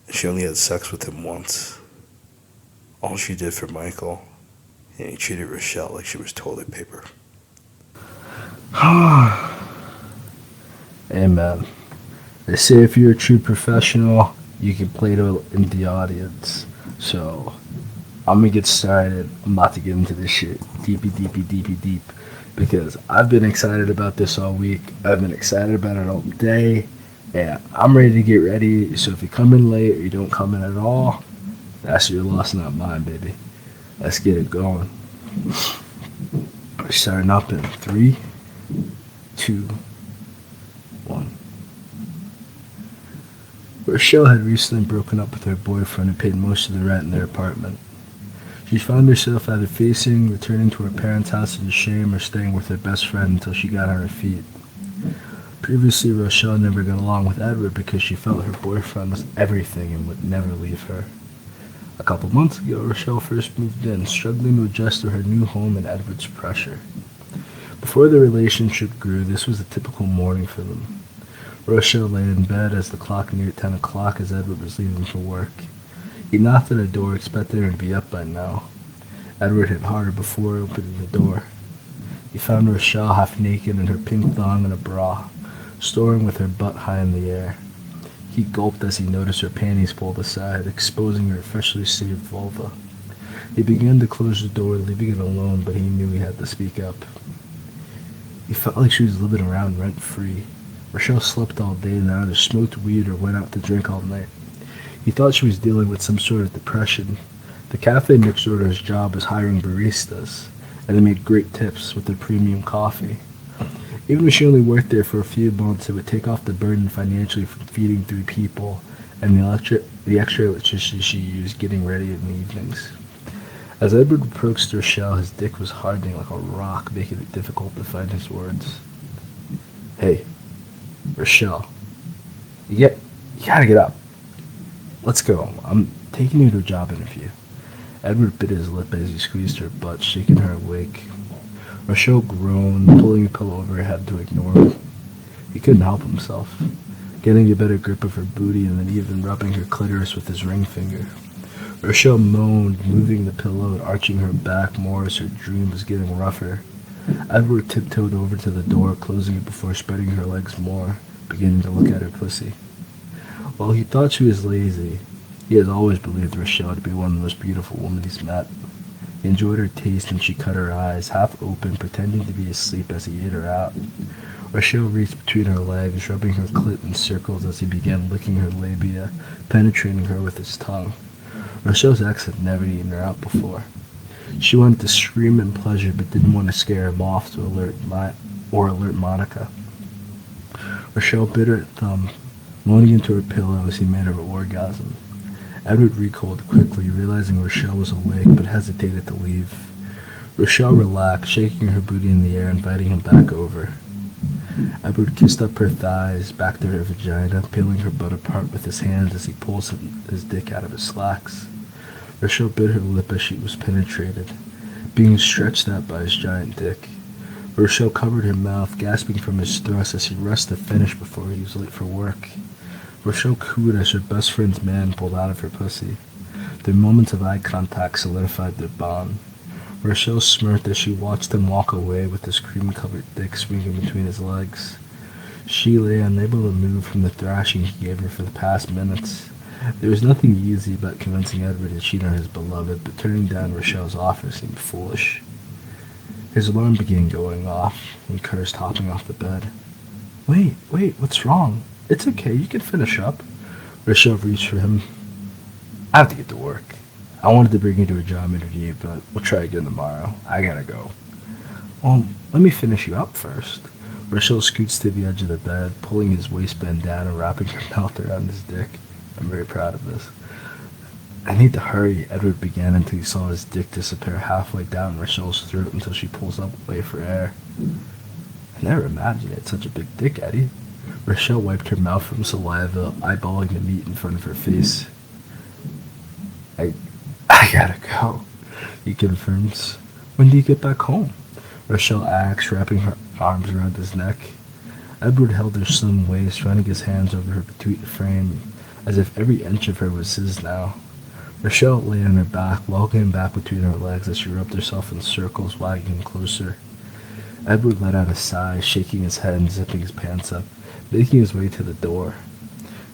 And she only had sex with him once. All she did for Michael, and he treated Rochelle like she was toilet paper. Amen. They say if you're a true professional, you can play to the audience. So, I'm gonna get started. I'm about to get into this shit deep. Because I've been excited about this all week. I've been excited about it all day. And I'm ready to get ready. So if you come in late or you don't come in at all, that's your loss, not mine, baby. Let's get it going. We're starting up in 3, 2, 1. Rochelle had recently broken up with her boyfriend who paid most of the rent in their apartment. She found herself either returning to her parents' house in shame, or staying with her best friend until she got on her feet. Previously, Rochelle never got along with Edward because she felt her boyfriend was everything and would never leave her. A couple months ago, Rochelle first moved in, struggling to adjust to her new home and Edward's pressure. Before the relationship grew, this was a typical morning for them. Rochelle lay in bed as the clock neared 10 o'clock as Edward was leaving for work. He knocked at her door, expecting her to be up by now. Edward hit harder before opening the door. He found Rochelle half naked in her pink thong and a bra, soaring with her butt high in the air. He gulped as he noticed her panties pulled aside, exposing her freshly shaved vulva. He began to close the door, leaving it alone, but he knew he had to speak up. He felt like she was living around rent-free. Rochelle slept all day and either smoked weed or went out to drink all night. He thought she was dealing with some sort of depression. The cafe next door to his job was hiring baristas, and they made great tips with their premium coffee. Even if she only worked there for a few months, it would take off the burden financially from feeding 3 people and the extra electricity she used getting ready in the evenings. As Edward approached Rochelle, his dick was hardening like a rock, making it difficult to find his words. Hey, Rochelle, you gotta get up. Let's go. I'm taking you to a job interview. Edward bit his lip as he squeezed her butt, shaking her awake. Rochelle groaned, pulling a pillow over her head to ignore him. He couldn't help himself, getting a better grip of her booty and then even rubbing her clitoris with his ring finger. Rochelle moaned, moving the pillow and arching her back more as her dream was getting rougher. Edward tiptoed over to the door, closing it before spreading her legs more, beginning to look at her pussy. While he thought she was lazy, he had always believed Rochelle to be one of the most beautiful women he's met. He enjoyed her taste and she cut her eyes, half open, pretending to be asleep as he ate her out. Rochelle reached between her legs, rubbing her clit in circles as he began licking her labia, penetrating her with his tongue. Rochelle's ex had never eaten her out before. She wanted to scream in pleasure but didn't want to scare him off to alert Monica. Rochelle bit her thumb, moaning into her pillow as he made her orgasm. Edward recoiled quickly, realizing Rochelle was awake, but hesitated to leave. Rochelle relaxed, shaking her booty in the air, inviting him back over. Edward kissed up her thighs, back to her vagina, peeling her butt apart with his hands as he pulls his dick out of his slacks. Rochelle bit her lip as she was penetrated, being stretched out by his giant dick. Rochelle covered her mouth, gasping from his thrust as he rushed to finish before he was late for work. Rochelle cooed as her best friend's man pulled out of her pussy. Their moments of eye contact solidified their bond. Rochelle smirked as she watched him walk away with his cream-covered dick swinging between his legs. She lay unable to move from the thrashing he gave her for the past minutes. There was nothing easy about convincing Edward to cheat on his beloved, but turning down Rochelle's offer seemed foolish. His alarm began going off, and he cursed, hopping off the bed. Wait, what's wrong? It's okay, you can finish up. Rochelle reached for him. I have to get to work. I wanted to bring you to a job interview, but we'll try again tomorrow. I gotta go. Well, let me finish you up first. Rochelle scoots to the edge of the bed, pulling his waistband down and wrapping her mouth around his dick. I'm very proud of this. I need to hurry, Edward began until he saw his dick disappear halfway down Rochelle's throat until she pulls up away for air. I never imagined it, such a big dick, Eddie. Rochelle wiped her mouth from saliva, eyeballing the meat in front of her face. I gotta go, he confirms. When do you get back home? Rochelle asks, wrapping her arms around his neck. Edward held her slim waist, running his hands over her petite frame, as if every inch of her was his now. Rochelle lay on her back, walking him back between her legs as she rubbed herself in circles, wagging him closer. Edward let out a sigh, shaking his head and zipping his pants up, making his way to the door.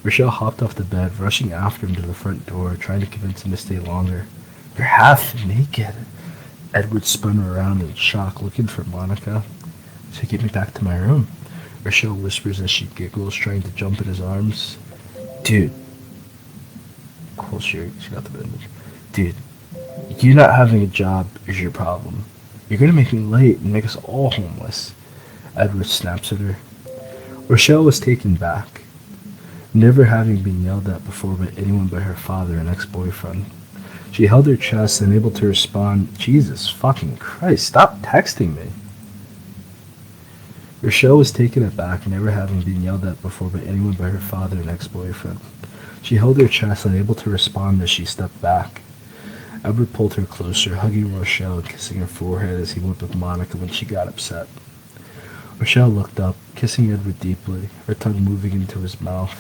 Rochelle hopped off the bed, rushing after him to the front door, trying to convince him to stay longer. You're half naked. Edward spun her around in shock, looking for Monica. So get me back to my room. Rochelle whispers as she giggles, trying to jump in his arms. Dude. Cool shirt. She got the bandage. Dude, you not having a job is your problem. You're gonna make me late and make us all homeless. Edward snaps at her. Rochelle was taken back, never having been yelled at before by anyone but her father and ex-boyfriend. She held her chest, unable to respond. Jesus fucking Christ, stop texting me. Rochelle was taken aback, never having been yelled at before by anyone but her father and ex-boyfriend. She held her chest, unable to respond as she stepped back. Edward pulled her closer, hugging Rochelle and kissing her forehead as he went with Monica when she got upset. Rochelle looked up, kissing Edward deeply, her tongue moving into his mouth.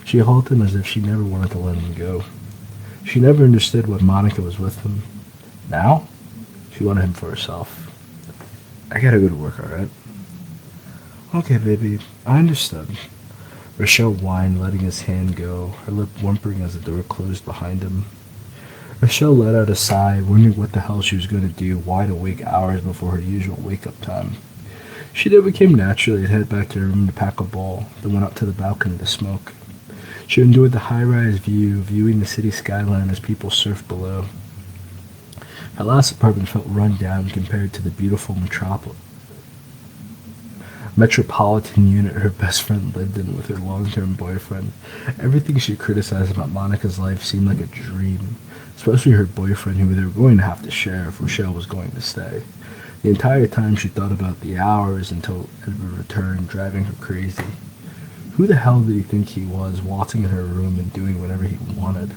She held him as if she never wanted to let him go. She never understood why Monica was with him. Now, she wanted him for herself. I gotta go to work, alright? Okay, baby, I understood. Rochelle whined, letting his hand go, her lip whimpering as the door closed behind him. Rochelle let out a sigh, wondering what the hell she was going to do wide awake hours before her usual wake-up time. She then became naturally and headed back to her room to pack a bowl, then went out to the balcony to smoke. She enjoyed the high-rise view, viewing the city skyline as people surfed below. Her last apartment felt run down compared to the beautiful metropolitan unit her best friend lived in with her long-term boyfriend. Everything she criticized about Monica's life seemed like a dream, especially her boyfriend who they were going to have to share if Rochelle was going to stay. The entire time she thought about the hours until Edward returned, driving her crazy. Who the hell did he think he was, waltzing in her room and doing whatever he wanted?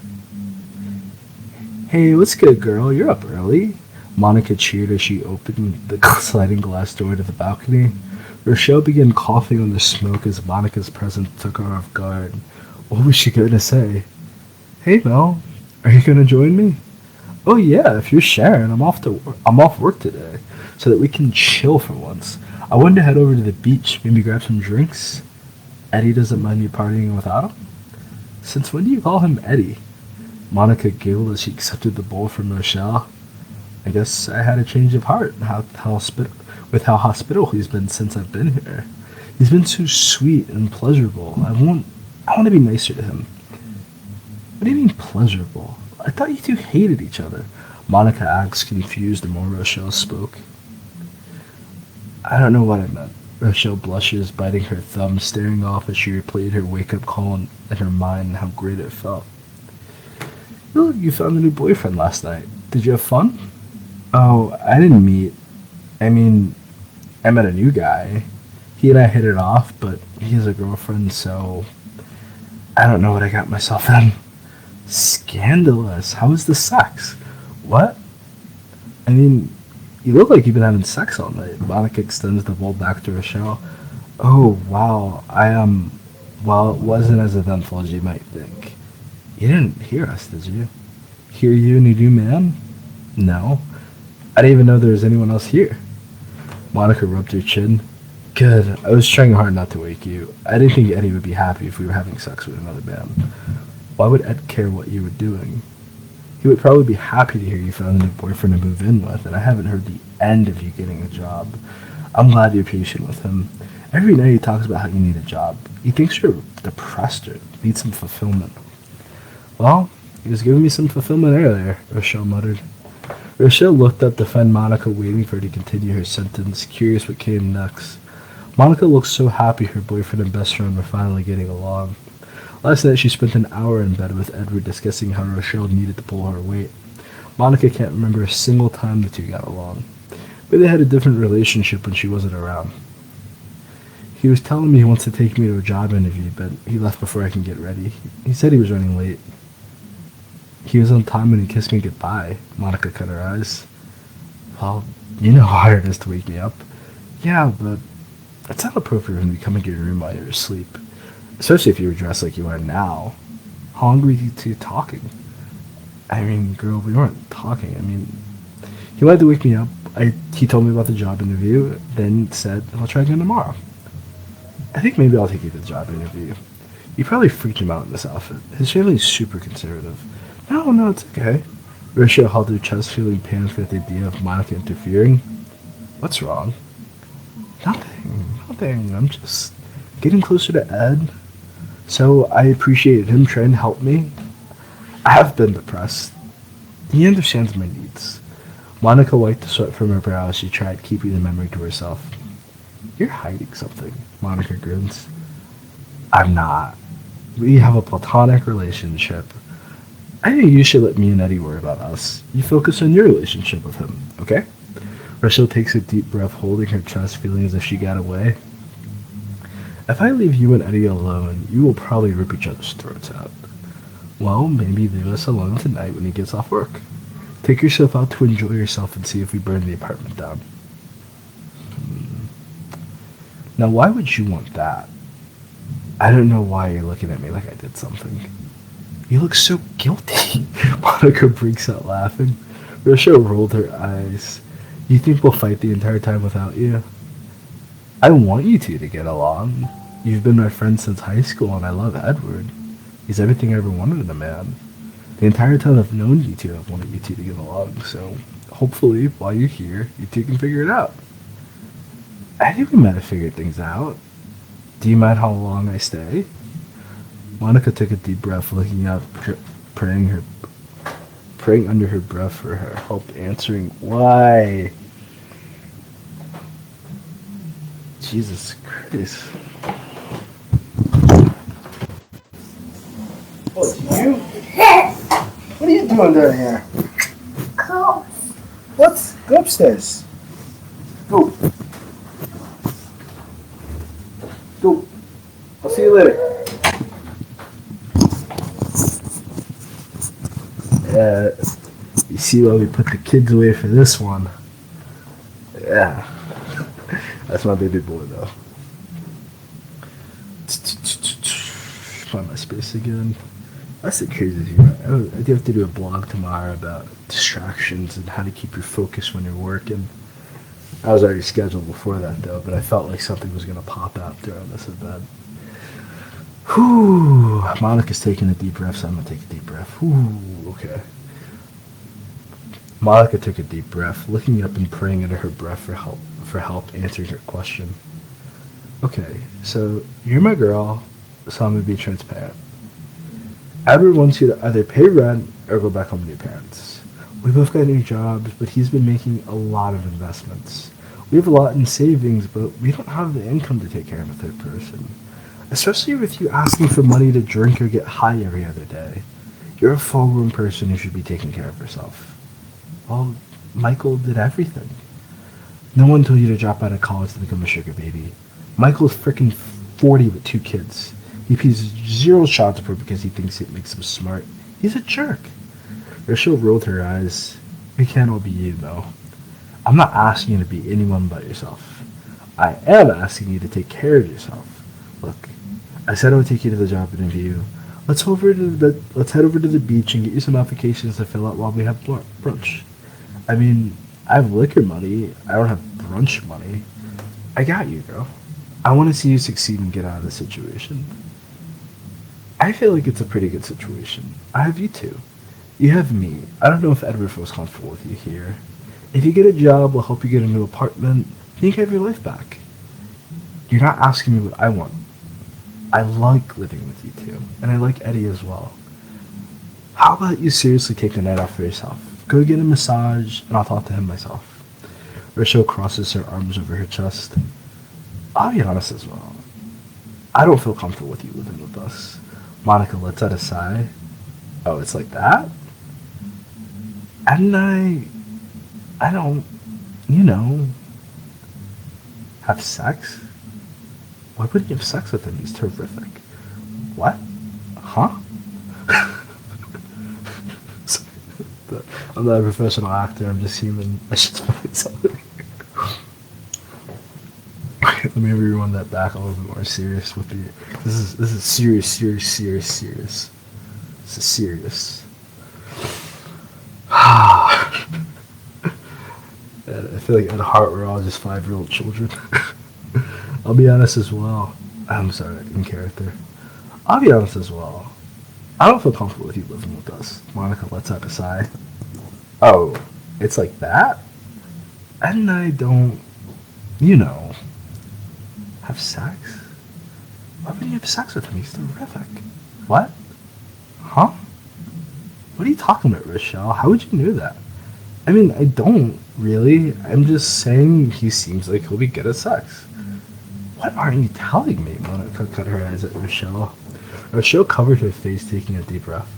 Hey, what's good, girl? You're up early. Monica cheered as she opened the sliding glass door to the balcony. Rochelle began coughing on the smoke as Monica's presence took her off guard. What was she going to say? Hey, Mel, are you going to join me? Oh yeah, if you're Sharon, I'm off work today, so that we can chill for once. I wanted to head over to the beach, maybe grab some drinks. Eddie doesn't mind me partying without him? Since when do you call him Eddie? Monica giggled as she accepted the bowl from Rochelle. I guess I had a change of heart with how hospitable he's been since I've been here. He's been so sweet and pleasurable. I want to be nicer to him. What do you mean pleasurable? I thought you two hated each other. Monica asked, confused the more Rochelle spoke. I don't know what I meant. Rochelle blushes, biting her thumb, staring off as she replayed her wake-up call in her mind and how great it felt. Look, you found a new boyfriend last night. Did you have fun? Oh, I didn't meet. I met a new guy. He and I hit it off, but he has a girlfriend, so I don't know what I got myself in. Scandalous. How was the sex? What? You look like you've been having sex all night. Monica extends the bowl back to Rochelle. Oh, wow. Well, it wasn't as eventful as you might think. You didn't hear us, did you? Hear you and your new man? No. I didn't even know there was anyone else here. Monica rubbed her chin. Good. I was trying hard not to wake you. I didn't think Eddie would be happy if we were having sex with another man. Why would Ed care what you were doing? He would probably be happy to hear you found a new boyfriend to move in with, and I haven't heard the end of you getting a job. I'm glad you're patient with him. Every night he talks about how you need a job. He thinks you're depressed or need some fulfillment. Well, he was giving me some fulfillment earlier, Rochelle muttered. Rochelle looked up to find Monica waiting for her to continue her sentence, curious what came next. Monica looked so happy her boyfriend and best friend were finally getting along. Last night she spent an hour in bed with Edward discussing how Rochelle needed to pull her weight. Monica can't remember a single time the two got along. But they had a different relationship when she wasn't around. He was telling me he wants to take me to a job interview, but he left before I can get ready. He said he was running late. He was on time when he kissed me goodbye. Monica cut her eyes. Well, you know how hard it is to wake me up. Yeah, but it's not appropriate for him to come into your room while you're asleep. Especially if you were dressed like you are now. How long were you two talking? I mean, girl, we weren't talking. I mean, he wanted to wake me up. He told me about the job interview, then said, I'll try again tomorrow. I think maybe I'll take you to the job interview. You probably freaked him out in this outfit. His family's super conservative. No, it's okay. Rochelle held her chest, feeling panicked at the idea of Monica interfering. What's wrong? Nothing. I'm just getting closer to Ed. So I appreciated him trying to help me. I have been depressed. He understands my needs. Monica wiped the sweat from her brow as she tried keeping the memory to herself. You're hiding something, Monica grins. I'm not. We have a platonic relationship. I think you should let me and Eddie worry about us. You focus on your relationship with him, okay? Rochelle takes a deep breath, holding her chest, feeling as if she got away. If I leave you and Eddie alone, you will probably rip each other's throats out. Well, maybe leave us alone tonight when he gets off work. Take yourself out to enjoy yourself and see if we burn the apartment down. Now, why would you want that? I don't know why you're looking at me like I did something. You look so guilty. Monica breaks out laughing. Rochelle rolled her eyes. You think we'll fight the entire time without you? I want you two to get along. You've been my friend since high school, and I love Edward. He's everything I ever wanted in a man. The entire time I've known you two, I've wanted you two to get along, so hopefully, while you're here, you two can figure it out. I think we might have figured things out. Do you mind how long I stay? Monica took a deep breath, looking up, praying under her breath for her help answering why. Jesus Christ. Oh, it's you? What are you doing down here? Go. What? Go upstairs. Go. Go. I'll see you later. You see why we put the kids away for this one. Yeah. That's my baby boy, though. Find my space again. That's the crazy thing. I do have to do a blog tomorrow about distractions and how to keep your focus when you're working. I was already scheduled before that, though, but I felt like something was going to pop out during this event. Whew. Monica's taking a deep breath, so I'm going to take a deep breath. Whew. Okay. Monica took a deep breath, looking up and praying under her breath for help answering her question. Okay, so you're my girl, so I'm going to be transparent. Edward wants you to either pay rent or go back home to your parents. We both got new jobs, but he's been making a lot of investments. We have a lot in savings, but we don't have the income to take care of a third person. Especially with you asking for money to drink or get high every other day. You're a full-grown person who should be taking care of yourself. Well, Michael did everything. No one told you to drop out of college to become a sugar baby. Michael's freaking 40 with 2 kids. He pays 0 child support because he thinks it makes him smart. He's a jerk. Rochelle rolled her eyes. We can't all be you, though. I'm not asking you to be anyone but yourself. I am asking you to take care of yourself. Look, I said I would take you to the job interview. Let's head over to the beach and get you some applications to fill out while we have brunch. I mean, I have liquor money. I don't have brunch money. I got you, girl. I want to see you succeed and get out of the situation. I feel like it's a pretty good situation. I have you two. You have me. I don't know if Edward feels comfortable with you here. If you get a job, we'll help you get a new apartment. Then you can have your life back. You're not asking me what I want. I like living with you two, and I like Eddie as well. How about you seriously take the night off for yourself? Go get a massage, and I'll talk to him myself. Rachel crosses her arms over her chest. I'll be honest as well. I don't feel comfortable with you living with us. Monica lets out a sigh. Oh, it's like that? And I don't, you know, have sex? Why wouldn't you have sex with him? He's terrific. What? Huh? I'm not a professional actor. I'm just human. I should find something. Let me rewind that back a little bit more serious with the. This is serious. This is serious. I feel like at heart we're all just 5-year-old children. I'll be honest as well. I'm sorry, in character. I'll be honest as well. I don't feel comfortable with you living with us. Monica lets out a sigh. Oh, it's like that? And I don't, have sex? Why wouldn't you have sex with him? He's terrific. What? Huh? What are you talking about, Rochelle? How would you know that? I mean, I don't, really. I'm just saying he seems like he'll be good at sex. What aren't you telling me? Monica cut her eyes at Rochelle. Rochelle covered her face, taking a deep breath.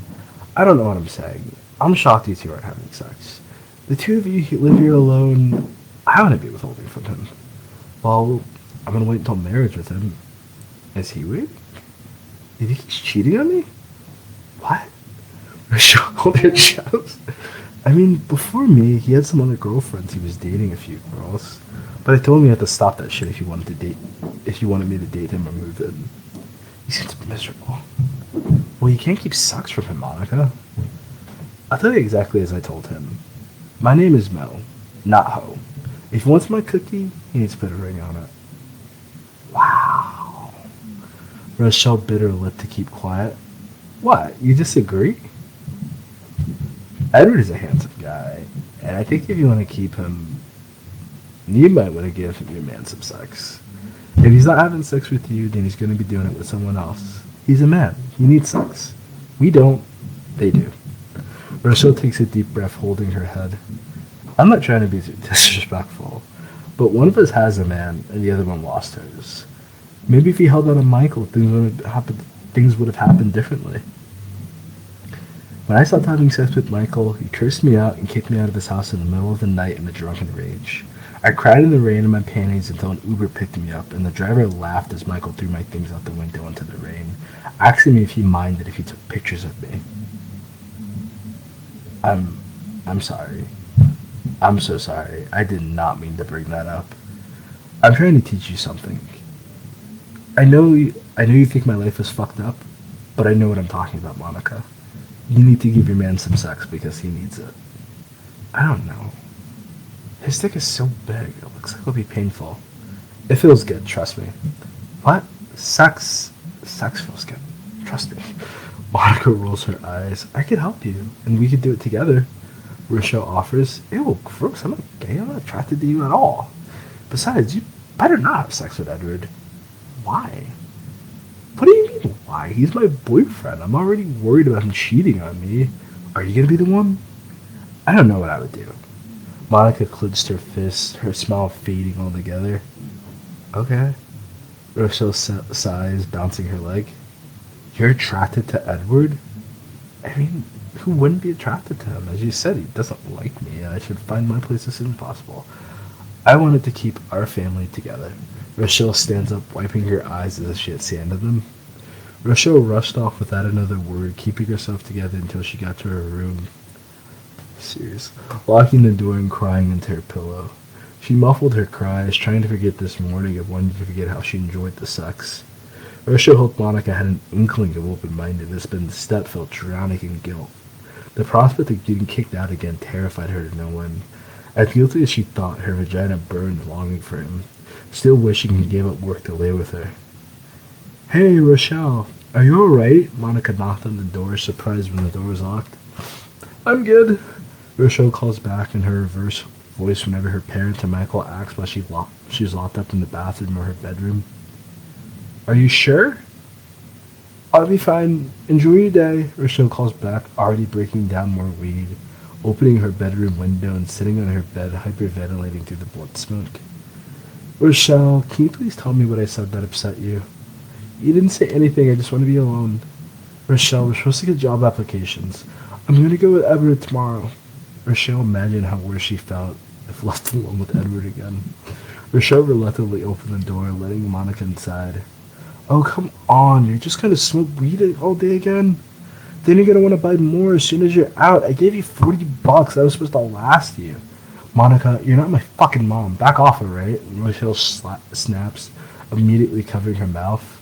I don't know what I'm saying. I'm shocked you two aren't having sex. The two of you live here alone. I want to be withholding from him. Well, I'm going to wait until marriage with him. Is he weird? You think he's cheating on me? What? Rochelle held her chest. I mean, before me, he had some other girlfriends. He was dating a few girls. But I told him he had to stop that shit if he wanted me to date him or move in. He seems miserable. Well, you can't keep sex from him, Monica. I'll tell you exactly as I told him. My name is Mel, not Ho. If he wants my cookie, he needs to put a ring on it. Wow. Rochelle bit her lip to keep quiet. What, you disagree? Edward is a handsome guy, and I think if you want to keep him, you might want to give your man some sex. If he's not having sex with you, then he's going to be doing it with someone else. He's a man. He needs sex. We don't. They do. Rochelle takes a deep breath, holding her head. I'm not trying to be disrespectful, but one of us has a man, and the other one lost hers. Maybe if he held on to Michael, things would have happened differently. When I stopped having sex with Michael, he cursed me out and kicked me out of his house in the middle of the night in a drunken rage. I cried in the rain in my panties until an Uber picked me up, and the driver laughed as Michael threw my things out the window into the rain, asking me if he minded if he took pictures of me. I'm sorry. I'm so sorry. I did not mean to bring that up. I'm trying to teach you something. I know you think my life is fucked up, but I know what I'm talking about, Monica. You need to give your man some sex because he needs it. I don't know. His dick is so big, it looks like it'll be painful. It feels good, trust me. What? Sex feels good. Trust me. Monica rolls her eyes. I could help you, and we could do it together. Rochelle offers. Ew, gross, I'm not gay, I'm not attracted to you at all. Besides, you better not have sex with Edward. Why? What do you mean, why? He's my boyfriend. I'm already worried about him cheating on me. Are you gonna be the one? I don't know what I would do. Monica clenched her fists, her smile fading altogether. Okay. Rochelle sighs, bouncing her leg. You're attracted to Edward? I mean, who wouldn't be attracted to him? As you said, he doesn't like me, and I should find my place as soon as possible. I wanted to keep our family together. Rochelle stands up, wiping her eyes as if she had sand in them. Rochelle rushed off without another word, keeping herself together until she got to her room. Serious. Locking the door and crying into her pillow. She muffled her cries, trying to forget this morning and wanting to forget how she enjoyed the sex. Rochelle hoped Monica had an inkling of open-mindedness, but instead felt drowning in guilt. The prospect of getting kicked out again terrified her to no end. As guilty as she thought, her vagina burned longing for him, still wishing he gave up work to lay with her. Hey, Rochelle, are you alright? Monica knocked on the door, surprised when the door was locked. I'm good. Rochelle calls back in her reverse voice whenever her parents and Michael ask why she's locked up in the bathroom or her bedroom. Are you sure? I'll be fine. Enjoy your day, Rochelle calls back, already breaking down more weed, opening her bedroom window and sitting on her bed, hyperventilating through the blunt smoke. Rochelle, can you please tell me what I said that upset you? You didn't say anything, I just want to be alone. Rochelle, we're supposed to get job applications. I'm going to go with Edward tomorrow. Rochelle imagined how worse she felt if left alone with Edward again. Rochelle reluctantly opened the door, letting Monica inside. Oh, come on, you're just going to smoke weed all day again? Then you're going to want to buy more as soon as you're out. I gave you $40. That was supposed to last you. Monica, you're not my fucking mom. Back off, alright? Rochelle snaps, immediately covering her mouth.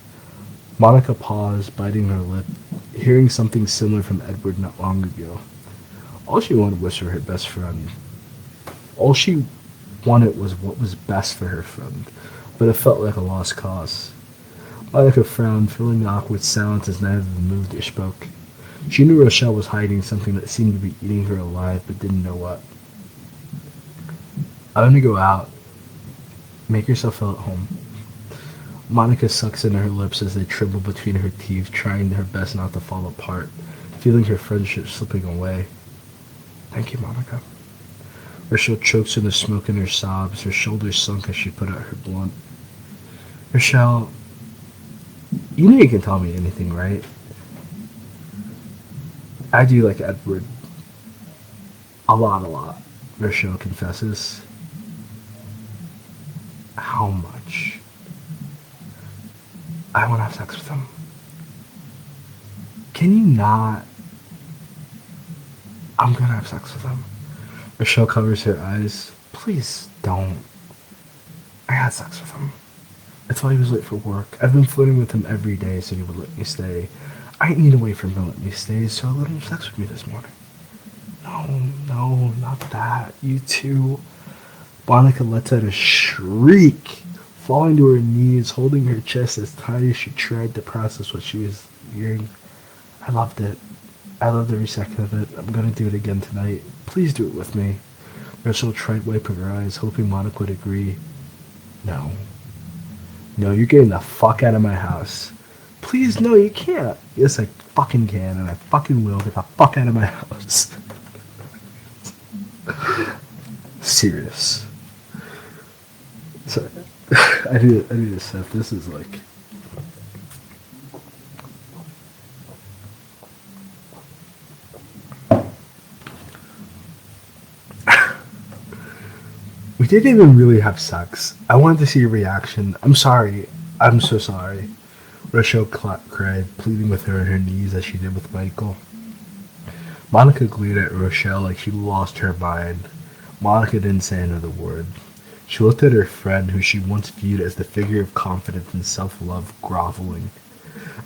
Monica paused, biting her lip, hearing something similar from Edward not long ago. All she wanted was for her best friend. All she wanted was what was best for her friend, but it felt like a lost cause. Monica frowned, filling the awkward silence as neither of them moved or spoke. She knew Rochelle was hiding something that seemed to be eating her alive, but didn't know what. I'm gonna go out. Make yourself feel at home. Monica sucks in her lips as they tremble between her teeth, trying her best not to fall apart, feeling her friendship slipping away. Thank you, Monica. Rochelle chokes in the smoke in her sobs, her shoulders sunk as she put out her blunt. Rochelle, you know you can tell me anything, right? I do like Edward. A lot. Rochelle confesses. How much? I want to have sex with him. Can you not? I'm gonna have sex with him. Rochelle covers her eyes. Please don't. I had sex with him. I thought he was late for work. I've been flirting with him every day so he would let me stay. I didn't need to wait for him to let me stay, so I let him have sex with me this morning. No, not that. You too. Monica lets out a shriek, falling to her knees, holding her chest as tight as she tried to process what she was hearing. I loved it. I loved every second of it. I'm gonna do it again tonight. Please do it with me. Rachel tried to wipe her eyes, hoping Monica would agree. No, you're getting the fuck out of my house. Please, no, you can't. Yes, I fucking can, and I fucking will get the fuck out of my house. Serious. So, I need to set. This is like... We didn't even really have sex. I wanted to see your reaction. I'm sorry. I'm so sorry. Rochelle cried, pleading with her on her knees as she did with Michael. Monica glared at Rochelle like she lost her mind. Monica didn't say another word. She looked at her friend, who she once viewed as the figure of confidence and self-love, groveling,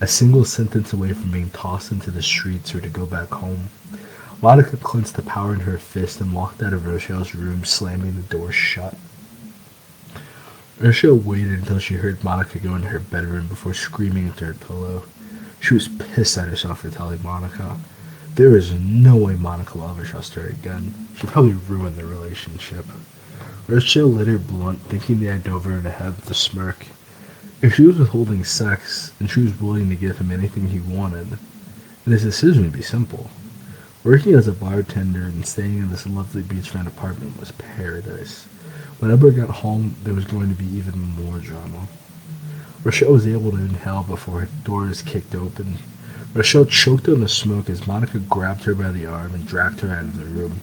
a single sentence away from being tossed into the streets or to go back home. Monica clenched the power in her fist and walked out of Rochelle's room, slamming the door shut. Rochelle waited until she heard Monica go into her bedroom before screaming into her pillow. She was pissed at herself for telling Monica. There is no way Monica will ever trust her again. She probably ruined their relationship. Rochelle lit her blunt, thinking the idea over in her head with a smirk. If she was withholding sex, and she was willing to give him anything he wanted, then his decision would be simple. Working as a bartender and staying in this lovely beachfront apartment was paradise. When Edward got home, there was going to be even more drama. Rochelle was able to inhale before her doors kicked open. Rochelle choked on the smoke as Monica grabbed her by the arm and dragged her out of the room.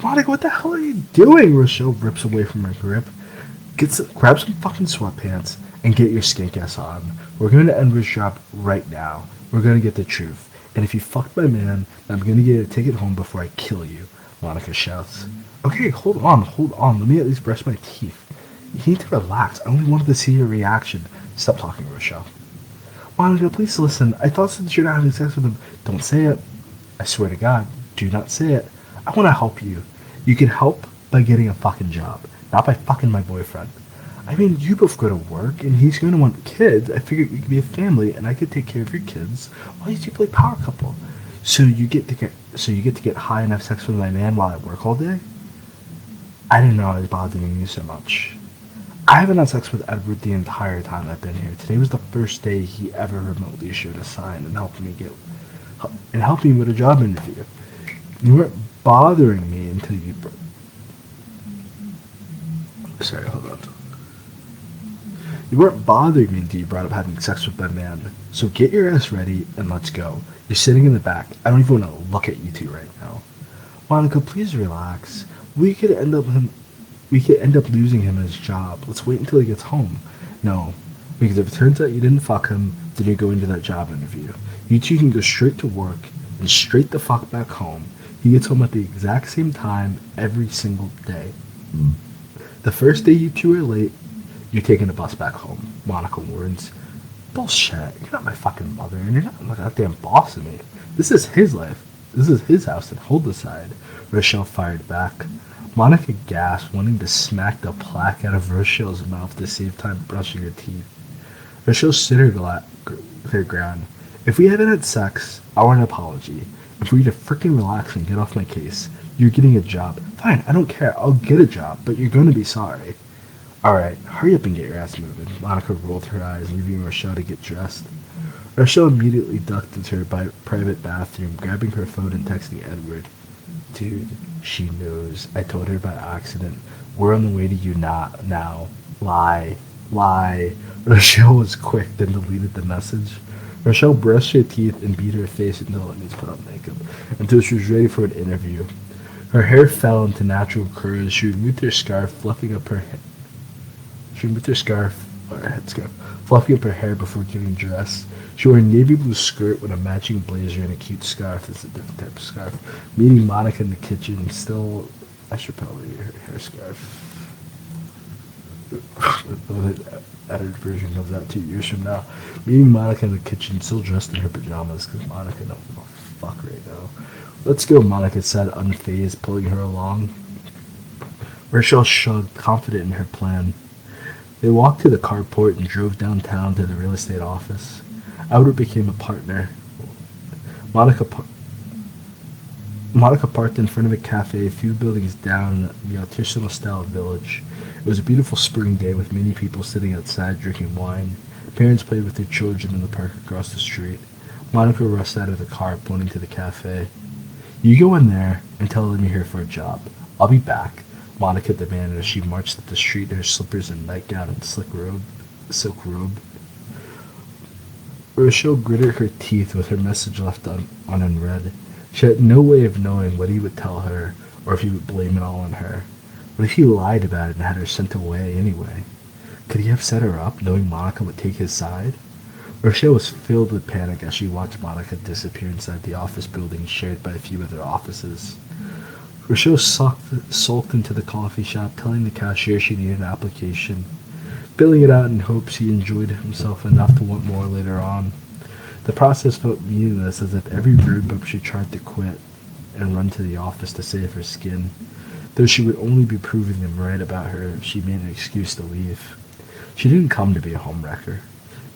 Monica, what the hell are you doing? Rochelle rips away from her grip. Grab some fucking sweatpants and get your skink ass on. We're going to end this job right now. We're going to get the truth. And if you fucked my man, I'm going to get a ticket home before I kill you, Monica shouts. Okay, hold on. Let me at least brush my teeth. You need to relax. I only wanted to see your reaction. Stop talking, Rochelle. Monica, please listen. I thought since you're not having sex with him, don't say it. I swear to God, do not say it. I want to help you. You can help by getting a fucking job, not by fucking my boyfriend. I mean, you both go to work, and he's going to want kids. I figured you could be a family, and I could take care of your kids while you two play power couple. So you get to get high and have sex with my man while I work all day? I didn't know I was bothering you so much. I haven't had sex with Edward the entire time I've been here. Today was the first day he ever remotely showed a sign and helped me with a job interview. You weren't bothering me until you. Sorry, hold on. You weren't bothering me until you brought up having sex with my man. So get your ass ready and let's go. You're sitting in the back. I don't even want to look at you two right now. Monica, please relax. We could end up losing him his job. Let's wait until he gets home. No, because if it turns out you didn't fuck him, then you're going to that job interview. You two can go straight to work and straight the fuck back home. He gets home at the exact same time every single day. The first day you two are late, you're taking the bus back home. Monica warns. Bullshit. You're not my fucking mother, and you're not my goddamn boss of me. This is his life. This is his house, and hold aside. Rochelle fired back. Monica gasped, wanting to smack the plaque out of Rochelle's mouth at the same time brushing her teeth. Rochelle stood her ground. If we haven't had sex, I want an apology. And for you to frickin' relax and get off my case, you're getting a job. Fine, I don't care. I'll get a job, but you're going to be sorry. Alright, hurry up and get your ass moving. Monica rolled her eyes, leaving Rochelle to get dressed. Rochelle immediately ducked into her private bathroom, grabbing her phone and texting Edward. Dude, she knows. I told her by accident. We're on the way to you now. Lie. Rochelle was quick, then deleted the message. Rochelle brushed her teeth and beat her face until it needs to put on makeup, until she was ready for an interview. Her hair fell into natural curls. She removed her scarf, fluffing up her hair before getting dressed. She wore a navy blue skirt with a matching blazer and a cute scarf. That's a different type of scarf. Meeting Monica in the kitchen, I should probably wear her hair scarf. The edited version comes out 2 years from now. Meeting Monica in the kitchen, still dressed in her pajamas, because Monica don't give a fuck right now. Let's go, Monica said, unfazed, pulling her along. Rochelle shrugged, confident in her plan. They walked to the carport and drove downtown to the real estate office. Albert became a partner. Monica parked in front of a cafe a few buildings down in the artisanal style village. It was a beautiful spring day with many people sitting outside drinking wine. Parents played with their children in the park across the street. Monica rushed out of the car, pointing to the cafe. You go in there and tell them you're here for a job. I'll be back, Monica demanded as she marched up the street in her slippers and nightgown and silk robe. Rochelle gritted her teeth with her message left unread. She had no way of knowing what he would tell her, or if he would blame it all on her. What if he lied about it and had her sent away anyway? Could he have set her up, knowing Monica would take his side? Rochelle was filled with panic as she watched Monica disappear inside the office building shared by a few other offices. Rochelle sulked into the coffee shop, telling the cashier she needed an application, filling it out in hopes he enjoyed himself enough to want more later on. The process felt meaningless, as if every rhubarb she tried to quit and run to the office to save her skin, though she would only be proving them right about her if she made an excuse to leave. She didn't come to be a homewrecker.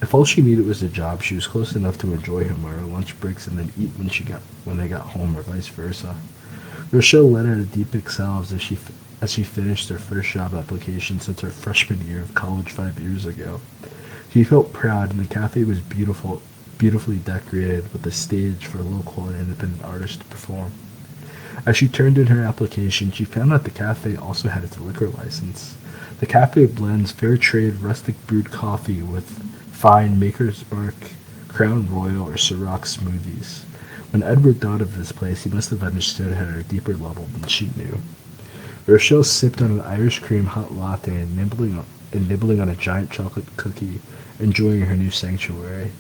If all she needed was a job, she was close enough to enjoy him on her lunch breaks and then eat when they got home, or vice versa. Rochelle let out a deep exhale as she finished her first job application since her freshman year of college 5 years ago. She felt proud, and the cafe was beautifully decorated with a stage for local and independent artists to perform. As she turned in her application, she found out the cafe also had its liquor license. The cafe blends fair trade rustic brewed coffee with fine Maker's Mark, Crown Royal, or Ciroc smoothies. When Edward thought of this place, he must have understood her at a deeper level than she knew. Rochelle sipped on an Irish cream hot latte and nibbling on a giant chocolate cookie, enjoying her new sanctuary.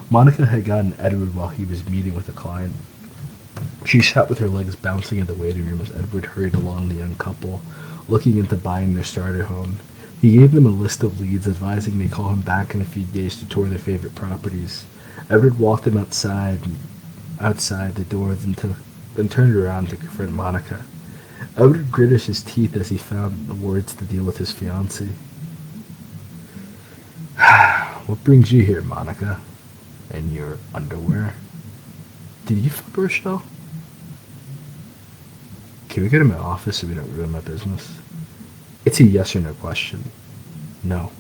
Monica had gotten Edward while he was meeting with a client. She sat with her legs bouncing in the waiting room as Edward hurried along the young couple, looking into buying their starter home. He gave them a list of leads, advising they call him back in a few days to tour their favorite properties. Edward walked them outside the door, then turned around to confront Monica. Edward gritted his teeth as he found the words to deal with his fiancée. What brings you here, Monica? In your underwear? Did you fuck Rochelle? Can we go to my office so we don't ruin my business? It's a yes or no question. No.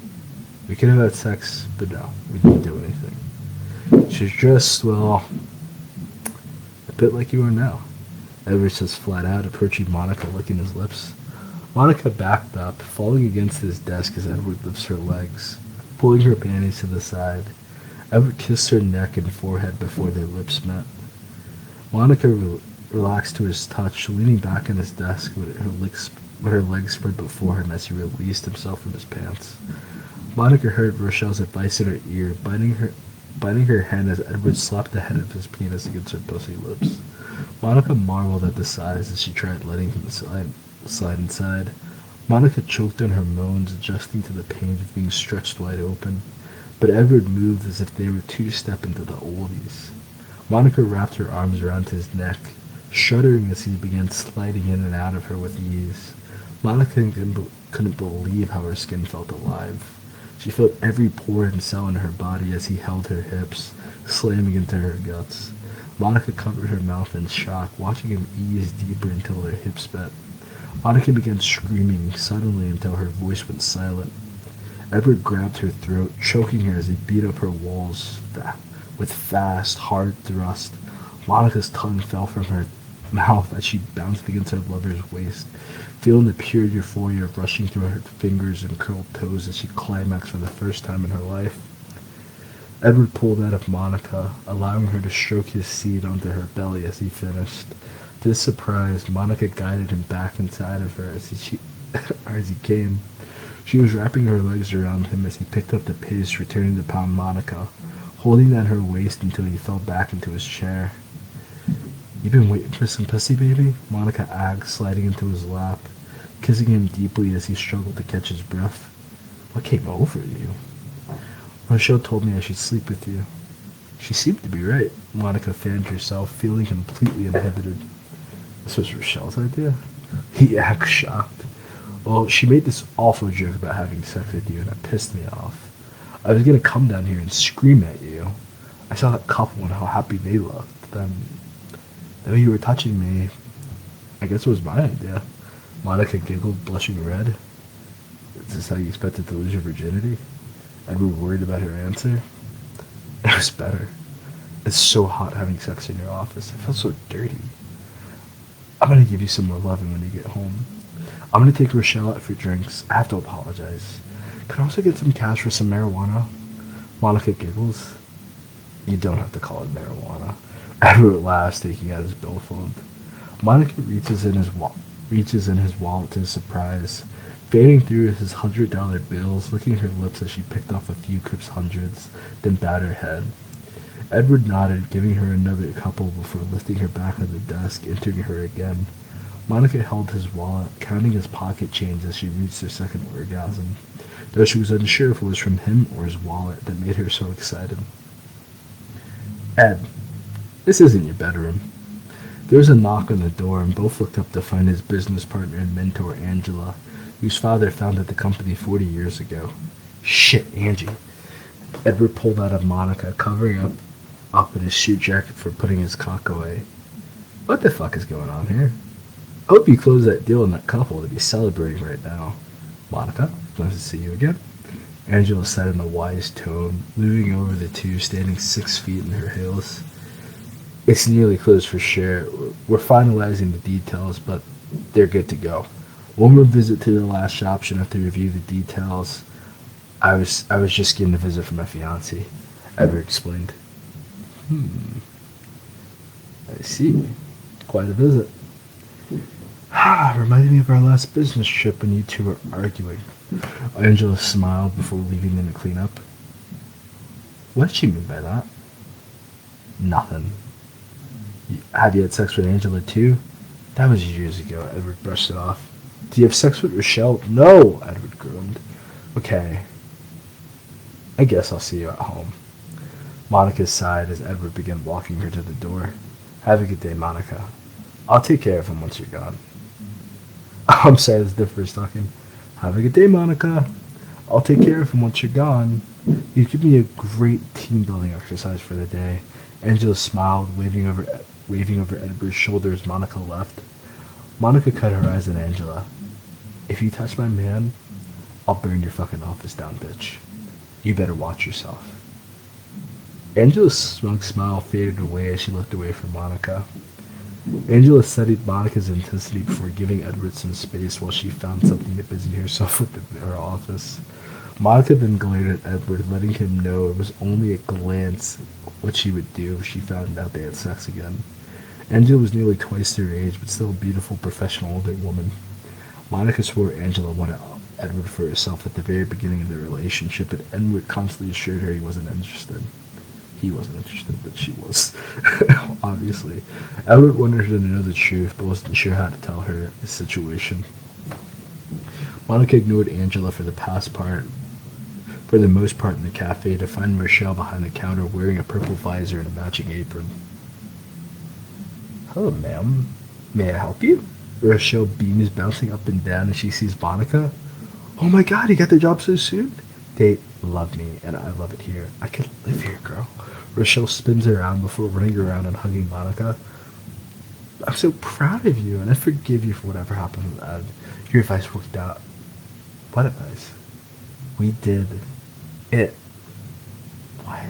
We could have had sex, but no, we didn't do anything. She was dressed, well, a bit like you are now. Edward says flat out, approaching Monica, licking his lips. Monica backed up, falling against his desk as Edward lifts her legs, pulling her panties to the side. Edward kissed her neck and forehead before their lips met. Monica relaxed to his touch, leaning back on his desk with her legs spread before him as he released himself from his pants. Monica heard Rochelle's advice in her ear, biting her hand as Edward slapped the head of his penis against her pussy lips. Monica marveled at the size as she tried letting him slide inside. Monica choked on her moans, adjusting to the pain of being stretched wide open, but Edward moved as if they were two-step into the oldies. Monica wrapped her arms around his neck, shuddering as he began sliding in and out of her with ease. Monica couldn't believe how her skin felt alive. She felt every pore and cell in her body as he held her hips, slamming into her guts. Monica covered her mouth in shock, watching him ease deeper until her hips met. Monica began screaming suddenly until her voice went silent. Edward grabbed her throat, choking her as he beat up her walls with fast, hard thrust. Monica's tongue fell from her mouth as she bounced against her lover's waist, feeling the pure euphoria rushing through her fingers and curled toes as she climaxed for the first time in her life. Edward pulled out of Monica, allowing her to stroke his seed onto her belly as he finished. To his surprise, Monica guided him back inside of her as he came. She was wrapping her legs around him as he picked up the pace, returning to pound Monica, holding at her waist until he fell back into his chair. "You been waiting for some pussy, baby?" Monica asked, sliding into his lap, kissing him deeply as he struggled to catch his breath. "What came over you?" "Rochelle told me I should sleep with you." She seemed to be right. Monica fanned herself, feeling completely inhibited. This was Rochelle's idea? He acted shocked. "Well, she made this awful joke about having sex with you, and it pissed me off. I was gonna come down here and scream at you. I saw that couple and how happy they looked. Then you were touching me. I guess it was my idea." Monica giggled, blushing red. "Is this how you expected to lose your virginity?" Edward worried about her answer. It was better. It's so hot having sex in your office. I feel so dirty. "I'm gonna give you some more loving when you get home. I'm gonna take Rochelle out for drinks. I have to apologize. Could I also get some cash for some marijuana?" Monica giggles. "You don't have to call it marijuana." Edward laughs, taking out his billfold. Monica reaches in his wallet to his surprise, fading through his $100 bills, licking her lips as she picked off a few Crips hundreds, then bowed her head. Edward nodded, giving her another couple before lifting her back on the desk, entering her again. Monica held his wallet, counting his pocket change as she reached her second orgasm, though she was unsure if it was from him or his wallet that made her so excited. "Ed, this isn't your bedroom." There was a knock on the door, and both looked up to find his business partner and mentor, Angela, whose father founded the company 40 years ago. "Shit, Angie." Edward pulled out of Monica, covering up in his suit jacket for putting his cock away. "What the fuck is going on here? I hope you closed that deal on that couple to be celebrating right now." "Monica, nice to see you again," Angela said in a wise tone, moving over the two, standing 6 feet in her heels. "It's nearly closed for sure. We're finalizing the details, but they're good to go. One more visit to the last option after review the details. I was just getting a visit from my fiancé," Edward explained. I see. Quite a visit. Reminded me of our last business trip when you two were arguing. Angela smiled before leaving them to clean up. What did she mean by that? Nothing. Have you had sex with Angela too? That was years ago. Edward brushed it off. Do you have sex with Rochelle? No, Edward groaned. Okay. I guess I'll see you at home. Monica sighed as Edward began walking her to the door. Have a good day, Monica. I'll take care of him once you're gone. I'm sorry, this is the first talking. Have a good day, Monica. I'll take care of him once you're gone. You give me a great team-building exercise for the day. Angela smiled, waving over Edward's shoulder as Monica left. Monica cut her eyes at Angela. If you touch my man, I'll burn your fucking office down, bitch. You better watch yourself. Angela's smug smile faded away as she looked away from Monica. Angela studied Monica's intensity before giving Edward some space while she found something to busy herself with in her office. Monica then glared at Edward, letting him know it was only a glance what she would do if she found out they had sex again. Angela was nearly twice their age, but still a beautiful, professional older woman. Monica swore Angela wanted Edward for herself at the very beginning of their relationship, but Edward constantly assured her he wasn't interested. He wasn't interested, but she was. Obviously. Edward wanted her to know the truth, but wasn't sure how to tell her his situation. Monica ignored Angela for the most part in the cafe to find Rochelle behind the counter wearing a purple visor and a matching apron. Hello, ma'am. May I help you? Rochelle beams bouncing up and down as she sees Monica. Oh my god, you got the job so soon? They love me, and I love it here. I could live here, girl. Rochelle spins around before running around and hugging Monica. I'm so proud of you, and I forgive you for whatever happened with Ed. Your advice worked out. What advice? We did it. What?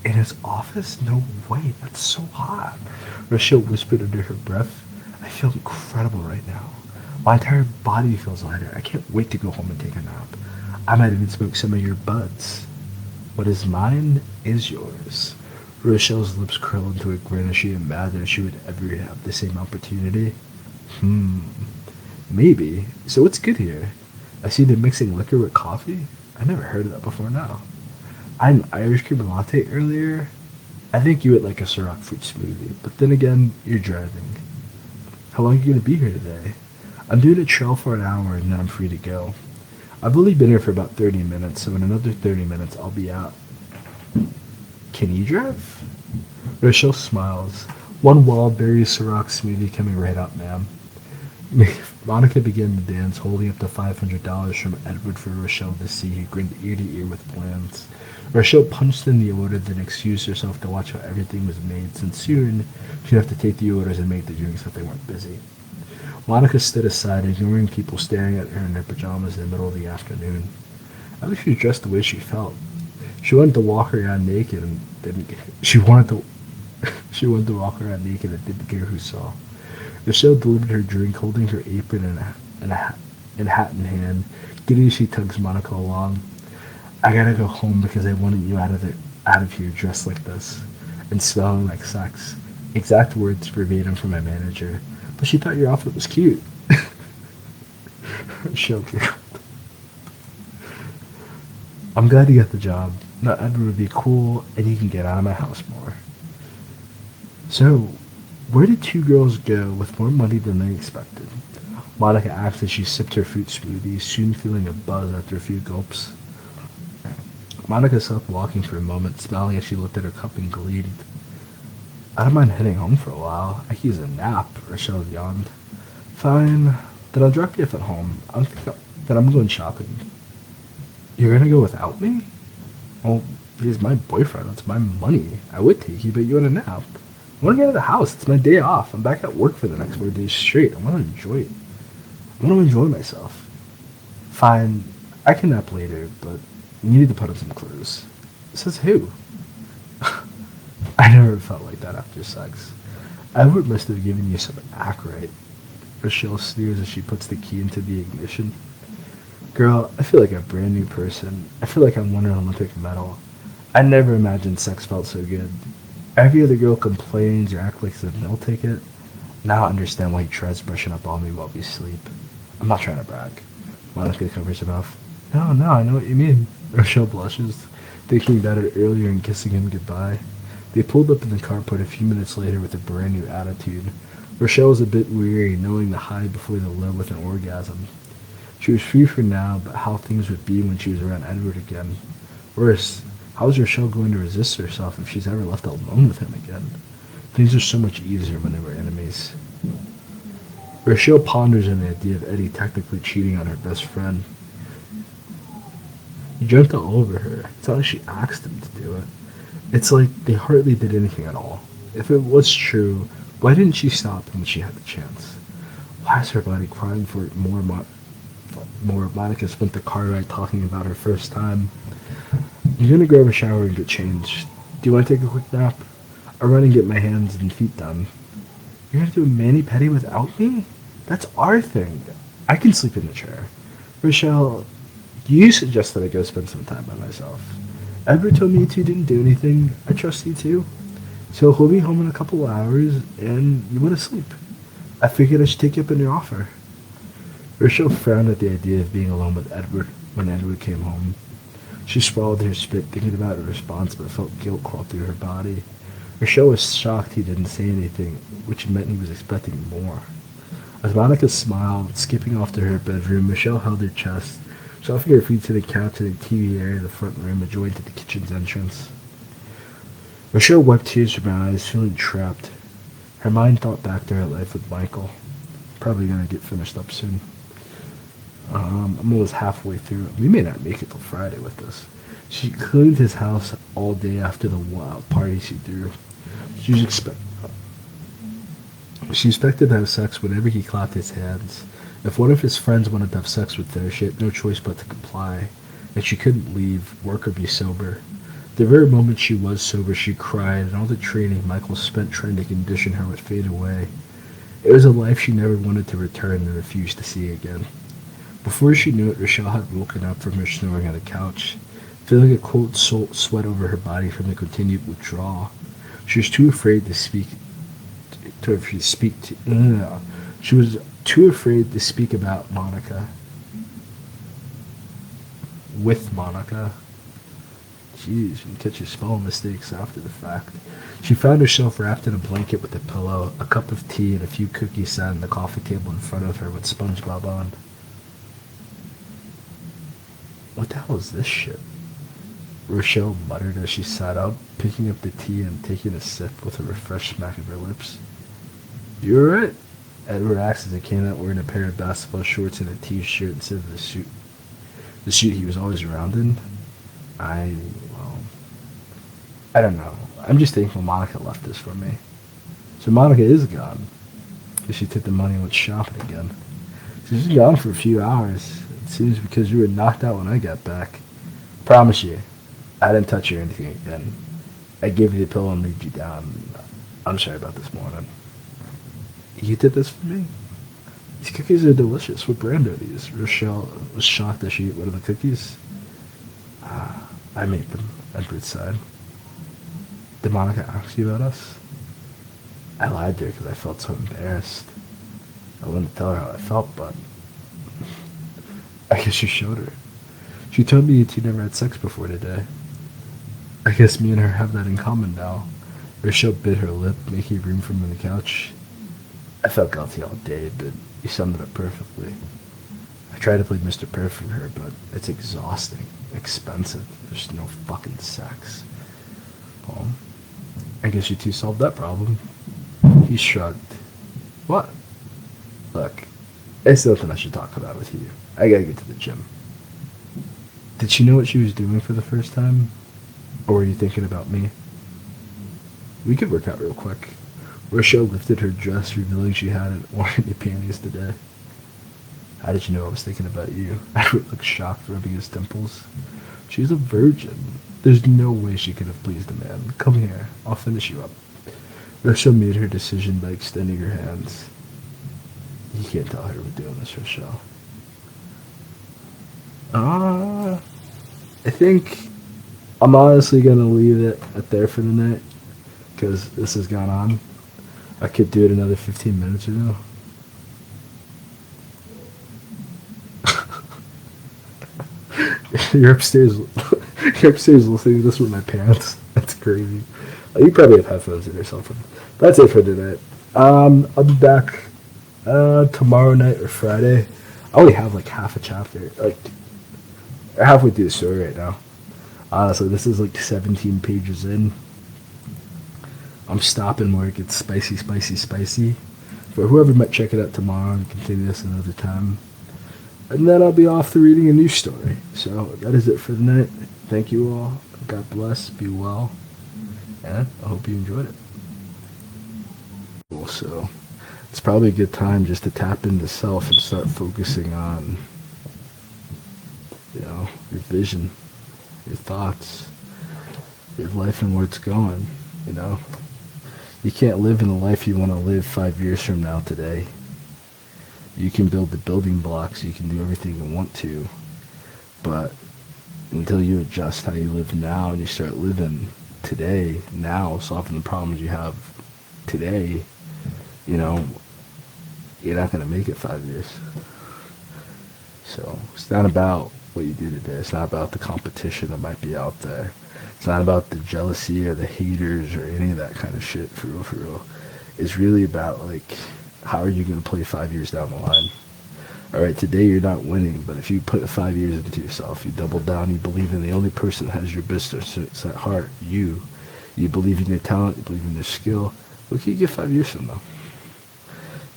In his office? No way, that's so hot. Rochelle whispered under her breath. I feel incredible right now. My entire body feels lighter. I can't wait to go home and take a nap. I might even smoke some of your buds. What is mine is yours. Rochelle's lips curled into a grin as she imagined she would ever have the same opportunity. Maybe. So what's good here? I see they're mixing liquor with coffee? I never heard of that before now. I had an Irish cream latte earlier. I think you would like a Ciroc fruit smoothie, but then again, you're driving. How long are you going to be here today? I'm doing a trail for an hour and then I'm free to go. I've only been here for about 30 minutes, so in another 30 minutes I'll be out. Can you drive? Rochelle smiles. One wild berry Ciroc smoothie coming right up, ma'am. Monica began to dance, holding up the $500 from Edward for Rochelle to see, who grinned ear to ear with plans. Rochelle punched in the order, then excused herself to watch how everything was made, since soon she'd have to take the orders and make the drinks if they weren't busy. Monica stood aside, ignoring people staring at her in their pajamas in the middle of the afternoon. I think she was dressed the way she felt. She wanted to walk around naked and didn't care. She wanted to walk around naked and didn't care who saw. Rochelle delivered her drink, holding her apron and hat in hand. Giddy, she tugs Monica along. I gotta go home because I wanted you out of here dressed like this and smelling like sex. Exact words verbatim from my manager. But she thought your outfit was cute. Rochelle giggled. I'm glad you got the job. Now Edward would be cool, and you can get out of my house more. So, where did two girls go with more money than they expected? Monica asked as she sipped her fruit smoothie, soon feeling a buzz after a few gulps. Monica stopped walking for a moment, smiling as she looked at her cup and gleamed. I don't mind heading home for a while. I could use a nap, Rochelle yawned. Fine, then I'll drop you off at home. I'm going shopping. You're gonna go without me? Well, he's my boyfriend. It's my money. I would take you, but you want a nap. I want to get out of the house. It's my day off. I'm back at work for the next 4 days straight. I want to enjoy it. I want to enjoy myself. Fine, I can nap later, but you need to put on some clothes. Says who? I never felt like that after sex. Edward must have given you some act right. Rochelle sneers as she puts the key into the ignition. Girl, I feel like a brand new person. I feel like I won an Olympic medal. I never imagined sex felt so good. Every other girl complains or acts like it's a meal ticket. Now I understand why he tries brushing up on me while we sleep. I'm not trying to brag. Monica covers her mouth. No, I know what you mean. Rochelle blushes, thinking about it earlier and kissing him goodbye. They pulled up in the carport a few minutes later with a brand new attitude. Rochelle was a bit weary, knowing the high before the low with an orgasm. She was free for now, but how things would be when she was around Edward again. Worse, how is Rochelle going to resist herself if she's ever left alone with him again? Things are so much easier when they were enemies. Rochelle ponders on the idea of Eddie technically cheating on her best friend. He jumped all over her. It's not like she asked him to do it. It's like they hardly did anything at all. If it was true, why didn't she stop when she had the chance? Why is her body crying for it more and more? more. Monica spent the car ride talking about her first time. "You're gonna grab a shower and get changed. Do you want to take a quick nap? I'll run and get my hands and feet done." "You're gonna do a mani-pedi without me? That's our thing. I can sleep in the chair." "Rochelle, you suggested I go spend some time by myself. Edward told me you two didn't do anything. I trust you too. So he'll be home in a couple hours, and you want to sleep. I figured I should take you up on your offer." Rochelle frowned at the idea of being alone with Edward when Edward came home. She swallowed her spit, thinking about her response, but felt guilt crawl through her body. Rochelle was shocked he didn't say anything, which meant he was expecting more. As Monica smiled, skipping off to her bedroom, Michelle held her chest, shoving her feet to the couch in the TV area of the front room adjoining to the kitchen's entrance. Rochelle wiped tears from her eyes, feeling trapped. Her mind thought back to her life with Michael. Probably gonna get finished up soon. I'm almost halfway through. We may not make it till Friday with this. She cleaned his house all day after the wild party she threw. She expected to have sex whenever he clapped his hands. If one of his friends wanted to have sex with her, she had no choice but to comply, and she couldn't leave, work, or be sober. The very moment she was sober, she cried, and all the training Michael spent trying to condition her would fade away. It was a life she never wanted to return and refused to see again. Before she knew it, Rochelle had woken up from her snoring on the couch, feeling a cold sweat over her body from the continued withdrawal. She was too afraid to speak. She was too afraid to speak about Monica. With Monica. Jeez, you catch your spelling mistakes after the fact. She found herself wrapped in a blanket with a pillow, a cup of tea, and a few cookies sat on the coffee table in front of her with SpongeBob on. "What the hell is this shit?" Rochelle muttered as she sat up, picking up the tea and taking a sip with a refreshed smack of her lips. "You alright?" Edward asked as he came out wearing a pair of basketball shorts and a t-shirt instead of the suit he was always around in. I don't know. I'm just thankful Monica left this for me. So Monica is gone. She took the money and went shopping again. She's been gone for a few hours. It seems because you were knocked out when I got back. Promise you, I didn't touch you or anything again. I gave you the pillow and laid you down. I'm sorry about this morning. You did this for me? These cookies are delicious. What brand are these? Rochelle was shocked as she ate one of the cookies. I made them, Edward sighed. Did Monica ask you about us? I lied to her because I felt so embarrassed. I wanted to tell her how I felt, but I guess you showed her. She told me you two never had sex before today. I guess me and her have that in common now. Rochelle bit her lip, making room for him on the couch. I felt guilty all day, but you summed it up perfectly. I tried to play Mr. Perfect for her, but it's exhausting, expensive. There's no fucking sex. Well, I guess you two solved that problem. He shrugged. What? Look, it's nothing I should talk about with you. I gotta get to the gym. Did she know what she was doing for the first time? Or were you thinking about me? We could work out real quick. Rochelle lifted her dress, revealing she hadn't worn any panties today. How did you know I was thinking about you? Edward looked shocked, rubbing his temples. She's a virgin. There's no way she could have pleased a man. Come here. I'll finish you up. Rochelle made her decision by extending her hands. You can't tell her we're doing this, Rochelle. I think I'm honestly going to leave it at there for the night, because this has gone on. I could do it another 15 minutes or so. You're upstairs listening to this with my parents. That's crazy. You probably have headphones in or something. That's it for tonight. I'll be back tomorrow night or Friday. I only have like half a chapter. Like, halfway through the story right now. Honestly, this is like 17 pages in. I'm stopping where it gets spicy. For whoever might check it out tomorrow and continue this another time. And then I'll be off to reading a new story. So that is it for the night. Thank you all. God bless. Be well. And I hope you enjoyed it. So it's probably a good time just to tap into self and start focusing on your vision, your thoughts, your life and where it's going, you know? You can't live in the life you want to live 5 years from now today. You can build the building blocks, you can do everything you want to, but until you adjust how you live now and you start living today, now, solving the problems you have today, you know, you're not going to make it 5 years. So it's not about what you do today. It's not about the competition that might be out there. It's not about the jealousy or the haters or any of that kind of shit, for real, for real. It's really about, like, how are you going to play 5 years down the line? All right, today you're not winning, but if you put 5 years into yourself, you double down, you believe in the only person that has your best interests at heart, you believe in your talent, you believe in your skill, what can you get 5 years from now?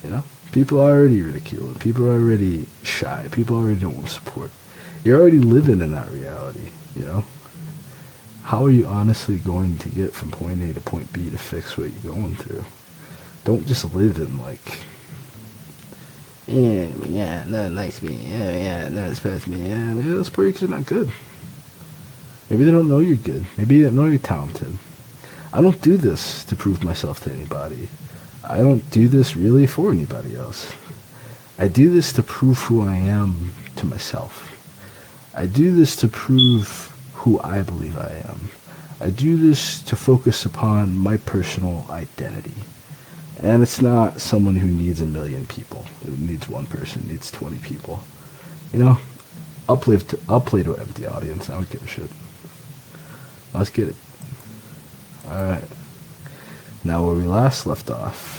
You know? People are already ridiculing. People are already shy. People already don't want support. You're already living in that reality, you know? How are you honestly going to get from point A to point B to fix what you're going through? Don't just live in, like, yeah, no one likes me. Yeah, no one respects me. Yeah, maybe those breaks are not good. Maybe they don't know you're good. Maybe they don't know you're talented. I don't do this to prove myself to anybody. I don't do this really for anybody else. I do this to prove who I am to myself. I do this to prove who I believe I am. I do this to focus upon my personal identity. And it's not someone who needs a million people. It needs one person, it needs 20 people. You know, I'll play to an empty audience. I don't give a shit. Let's get it. Alright. Now where we last left off.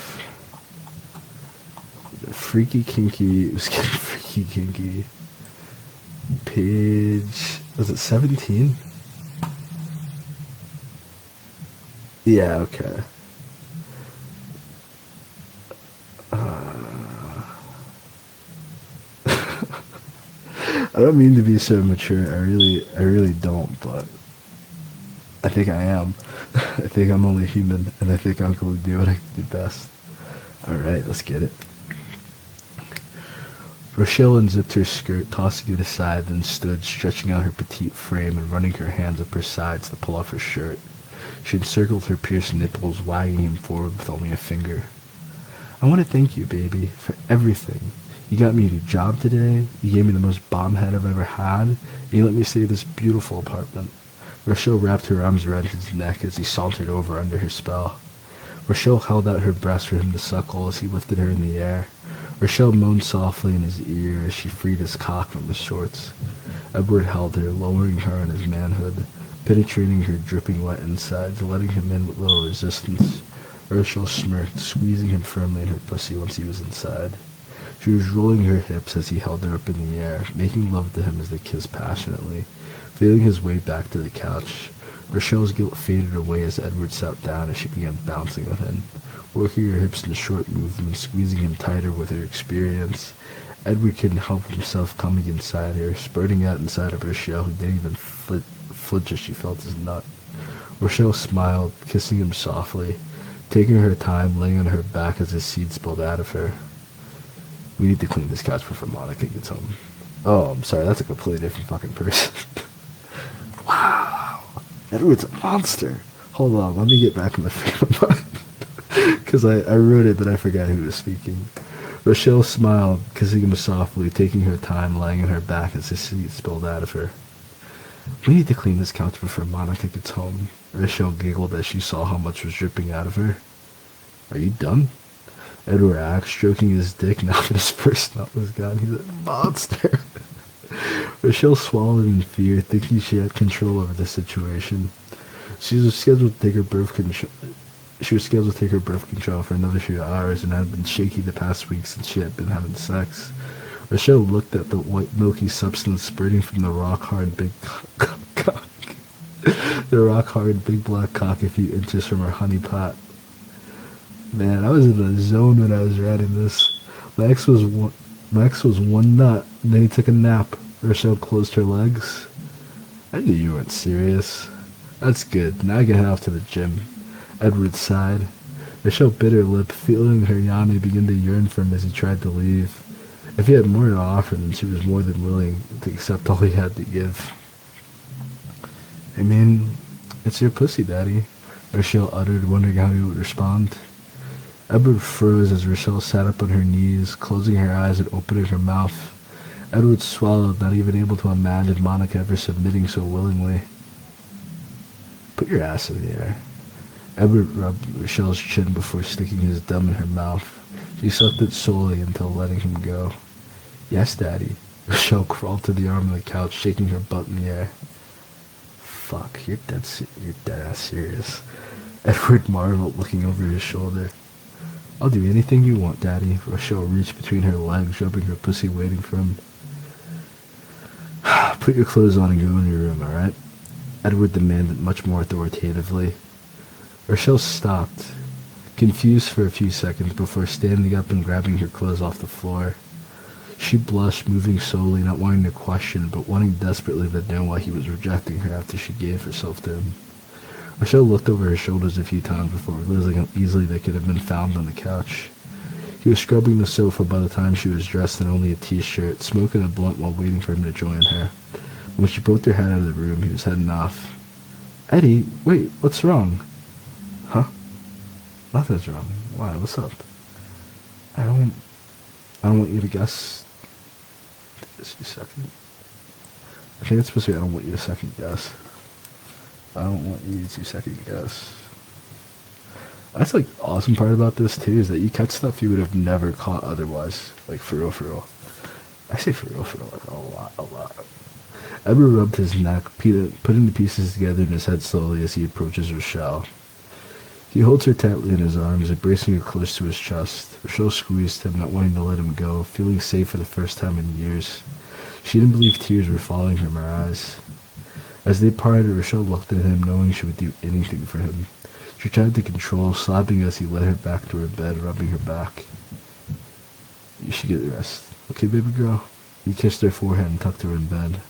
Freaky kinky. It was getting freaky kinky. Page, was it 17? Yeah, okay. I don't mean to be so mature. I really don't, but I think I am. I think I'm only human, and I think I'm going to do what I can do best. Alright, let's get it. Rochelle unzipped her skirt, tossing it aside, then stood, stretching out her petite frame and running her hands up her sides to pull off her shirt. She encircled her pierced nipples, wagging him forward with only a finger. I want to thank you, baby, for everything. You got me a new job today, you gave me the most bomb head I've ever had, and you let me stay in this beautiful apartment. Rochelle wrapped her arms around his neck as he sauntered over under her spell. Rochelle held out her breast for him to suckle as he lifted her in the air. Rochelle moaned softly in his ear as she freed his cock from his shorts. Edward held her, lowering her in his manhood, penetrating her dripping wet insides, letting him in with little resistance. Rochelle smirked, squeezing him firmly in her pussy once he was inside. She was rolling her hips as he held her up in the air, making love to him as they kissed passionately, feeling his way back to the couch. Rochelle's guilt faded away as Edward sat down as she began bouncing with him, working her hips in short movements, squeezing him tighter with her experience. Edward couldn't help himself coming inside her, spurting out inside of Rochelle, who didn't even flinch as she felt his nut. Rochelle smiled, kissing him softly, taking her time, laying on her back as his seed spilled out of her. We need to clean this couch before Monica gets home. Oh, I'm sorry, that's a completely different fucking person. Wow. Edward's a monster. Hold on, let me get back in the frame of mind. Because I wrote it, but I forgot who was speaking. Rochelle smiled, kissing him softly, taking her time, lying on her back as his seed spilled out of her. We need to clean this couch before Monica gets home. Rochelle giggled as she saw how much was dripping out of her. Are you done? Edward asked, stroking his dick now that his first nut was gone. He's a monster. Rochelle swallowed in fear, thinking she had control over the situation. She was scheduled to take her birth control for another few hours and had been shaky the past week since she had been having sex. Rochelle looked at the white milky substance spurting from the rock-hard big cock. The rock-hard big black cock a few inches from her honey pot. Man, I was in the zone when I was writing this. Max was one nut, and then he took a nap. Rochelle closed her legs. I knew you weren't serious. That's good. Now I can head off to the gym. Edward sighed. Rochelle bit her lip, feeling her yummy begin to yearn for him as he tried to leave. If he had more to offer, then she was more than willing to accept all he had to give. I mean, it's your pussy, Daddy, Rochelle uttered, wondering how he would respond. Edward froze as Rochelle sat up on her knees, closing her eyes and opening her mouth. Edward swallowed, not even able to imagine Monica ever submitting so willingly. Put your ass in the air. Edward rubbed Rochelle's chin before sticking his thumb in her mouth. She sucked it slowly until letting him go. Yes, Daddy. Rochelle crawled to the arm of the couch, shaking her butt in the air. Fuck, you're dead ass serious. Edward marveled, looking over his shoulder. I'll do anything you want, Daddy. Rochelle reached between her legs, rubbing her pussy, waiting for him. Put your clothes on and go in your room, alright? Edward demanded much more authoritatively. Rochelle stopped, confused for a few seconds before standing up and grabbing her clothes off the floor. She blushed, moving slowly, not wanting to question, but wanting desperately to know why he was rejecting her after she gave herself to him. Rochelle looked over her shoulders a few times before realizing how easily they could have been found on the couch. He was scrubbing the sofa by the time she was dressed in only a t-shirt, smoking a blunt while waiting for him to join her. When she poked her head out of the room, he was heading off. Eddie, wait, what's wrong? Huh? Nothing's wrong. Why? What's up? I don't want you to guess. Just a second. I think it's supposed to be I don't want you to second guess. I don't want you to second guess. That's like the awesome part about this too, is that you catch stuff you would have never caught otherwise. Like for real, for real. I say for real, like a lot. Edward rubbed his neck, putting the pieces together in his head slowly as he approaches Rochelle. He holds her tightly in his arms, embracing her close to his chest. Rochelle squeezed him, not wanting to let him go, feeling safe for the first time in years. She didn't believe tears were falling from her eyes. As they parted, Rochelle looked at him, knowing she would do anything for him. She tried to control, sobbing as he led her back to her bed, rubbing her back. You should get rest. Okay, baby girl? He kissed her forehead and tucked her in bed.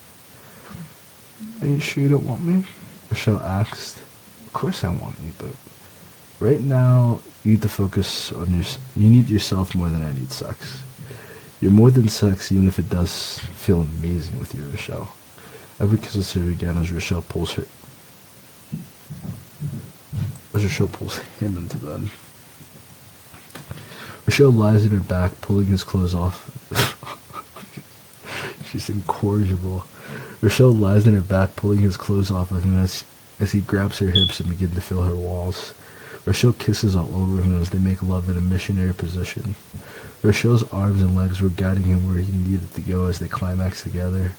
Are you sure you don't want me? Rochelle asked. Of course I want you, but right now you need to focus on you need yourself more than I need sex. You're more than sex, even if it does feel amazing with you, Rochelle. Edward kisses her again as Rochelle pulls him into bed. Rochelle lies in her back, pulling his clothes off. She's incorrigible. Rochelle lies in her back, pulling his clothes off of him as he grabs her hips and begins to feel her walls. Rochelle kisses all over him as they make love in a missionary position. Rochelle's arms and legs were guiding him where he needed to go as they climaxed together.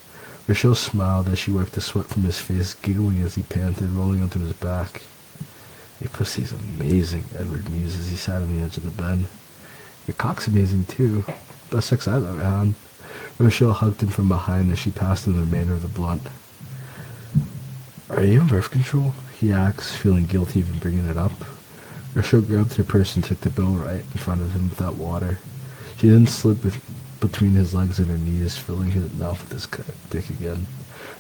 Rochelle smiled as she wiped the sweat from his face, giggling as he panted, rolling onto his back. Your pussy's amazing, Edward mused as he sat on the edge of the bed. Your cock's amazing, too. Best sex I've ever had. Rochelle hugged him from behind as she passed him the remainder of the blunt. Are you on birth control? He asked, feeling guilty even bringing it up. Rochelle grabbed her purse and took the bill right in front of him without water. She then slid between his legs and her knees, filling his mouth with his dick again.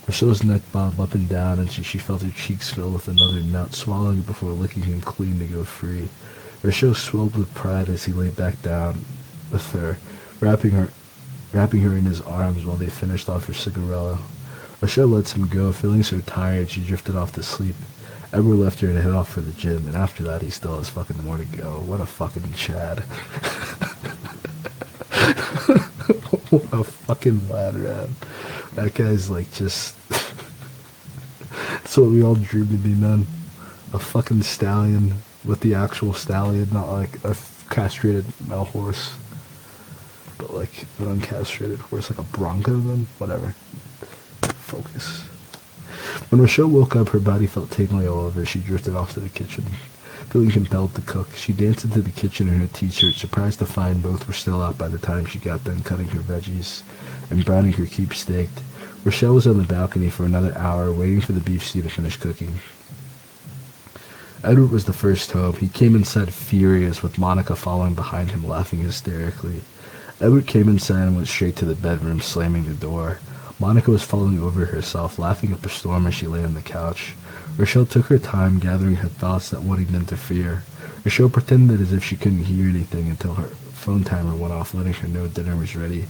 Rochelle's neck bobbed up and down, and she felt her cheeks fill with another nut, swallowing it before licking him clean to go free. Rochelle swelled with pride as he lay back down with her, wrapping her in his arms while they finished off her cigarette. Rochelle lets him go, feeling so tired she drifted off to sleep. Edward left her to head off for the gym, and after that he still has fucking more to go. What a fucking Chad. What a fucking lad, man. That guy's like just... That's what we all dream to be, man. A fucking stallion with the actual stallion, not like a castrated male horse. But like an uncastrated horse, like a bronco then? Whatever. Focus. When Rochelle woke up, her body felt tingly all over. She drifted off to the kitchen. Feeling compelled to cook, she danced into the kitchen in her t-shirt, surprised to find both were still out by the time she got done cutting her veggies and browning her keepsake. Rochelle was on the balcony for another hour, waiting for the beef stew to finish cooking. Edward was the first home. He came inside furious, with Monica following behind him, laughing hysterically. Edward came inside and went straight to the bedroom, slamming the door. Monica was falling over herself, laughing up a storm as she lay on the couch. Rochelle took her time, gathering her thoughts that wouldn't interfere. Rochelle pretended as if she couldn't hear anything until her phone timer went off, letting her know dinner was ready.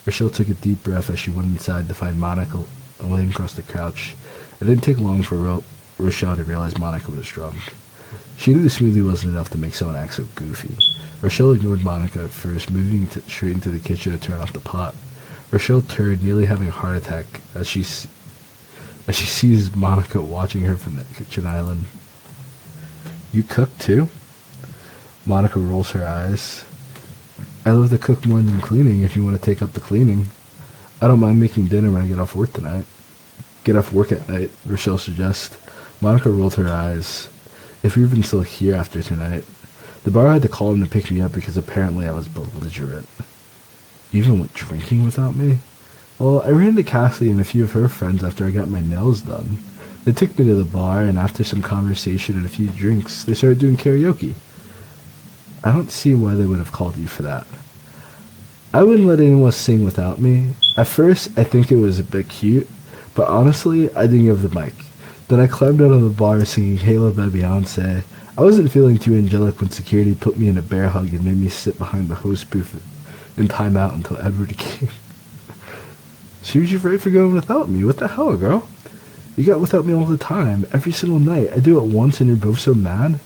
Rochelle took a deep breath as she went inside to find Monica laying across the couch. It didn't take long for Rochelle to realize Monica was drunk. She knew the smoothie wasn't enough to make someone act so goofy. Rochelle ignored Monica at first, moving straight into the kitchen to turn off the pot. Rochelle turned, nearly having a heart attack as she sees Monica watching her from the kitchen island. You cook too? Monica rolls her eyes. I love to cook more than cleaning if you want to take up the cleaning. I don't mind making dinner when I get off work tonight. Get off work at night, Rochelle suggests. Monica rolled her eyes. If you're even still here after tonight. The bar had to call him to pick me up because apparently I was belligerent. You even went drinking without me? Well, I ran into Cassie and a few of her friends after I got my nails done. They took me to the bar, and after some conversation and a few drinks, they started doing karaoke. I don't see why they would have called you for that. I wouldn't let anyone sing without me. At first, I think it was a bit cute, but honestly, I didn't give the mic. Then I climbed out of the bar singing Halo by Beyonce. I wasn't feeling too angelic when security put me in a bear hug and made me sit behind the host booth in timeout until Edward came. She was afraid for going without me. What the hell, girl? You got without me all the time, every single night. I do it once and you're both so mad?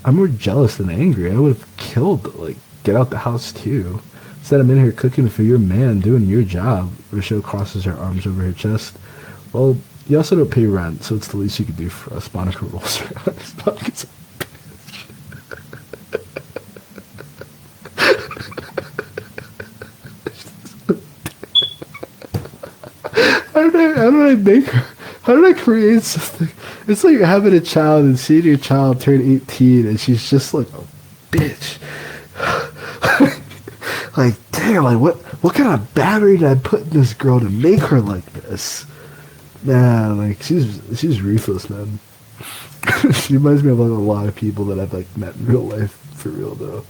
I'm more jealous than angry. I would have killed, get out the house too. Instead, I'm in here cooking for your man, doing your job. Rochelle crosses her arms over her chest. Well, you also don't pay rent, so it's the least you could do for us. Monica rolls her eyes. Monica's How did I make her? How did I create something? It's like having a child and seeing your child turn 18 and she's just like a bitch. Like, damn, what kind of battery did I put in this girl to make her like this? Man, she's ruthless, man. She reminds me of a lot of people that I've met in real life, for real though.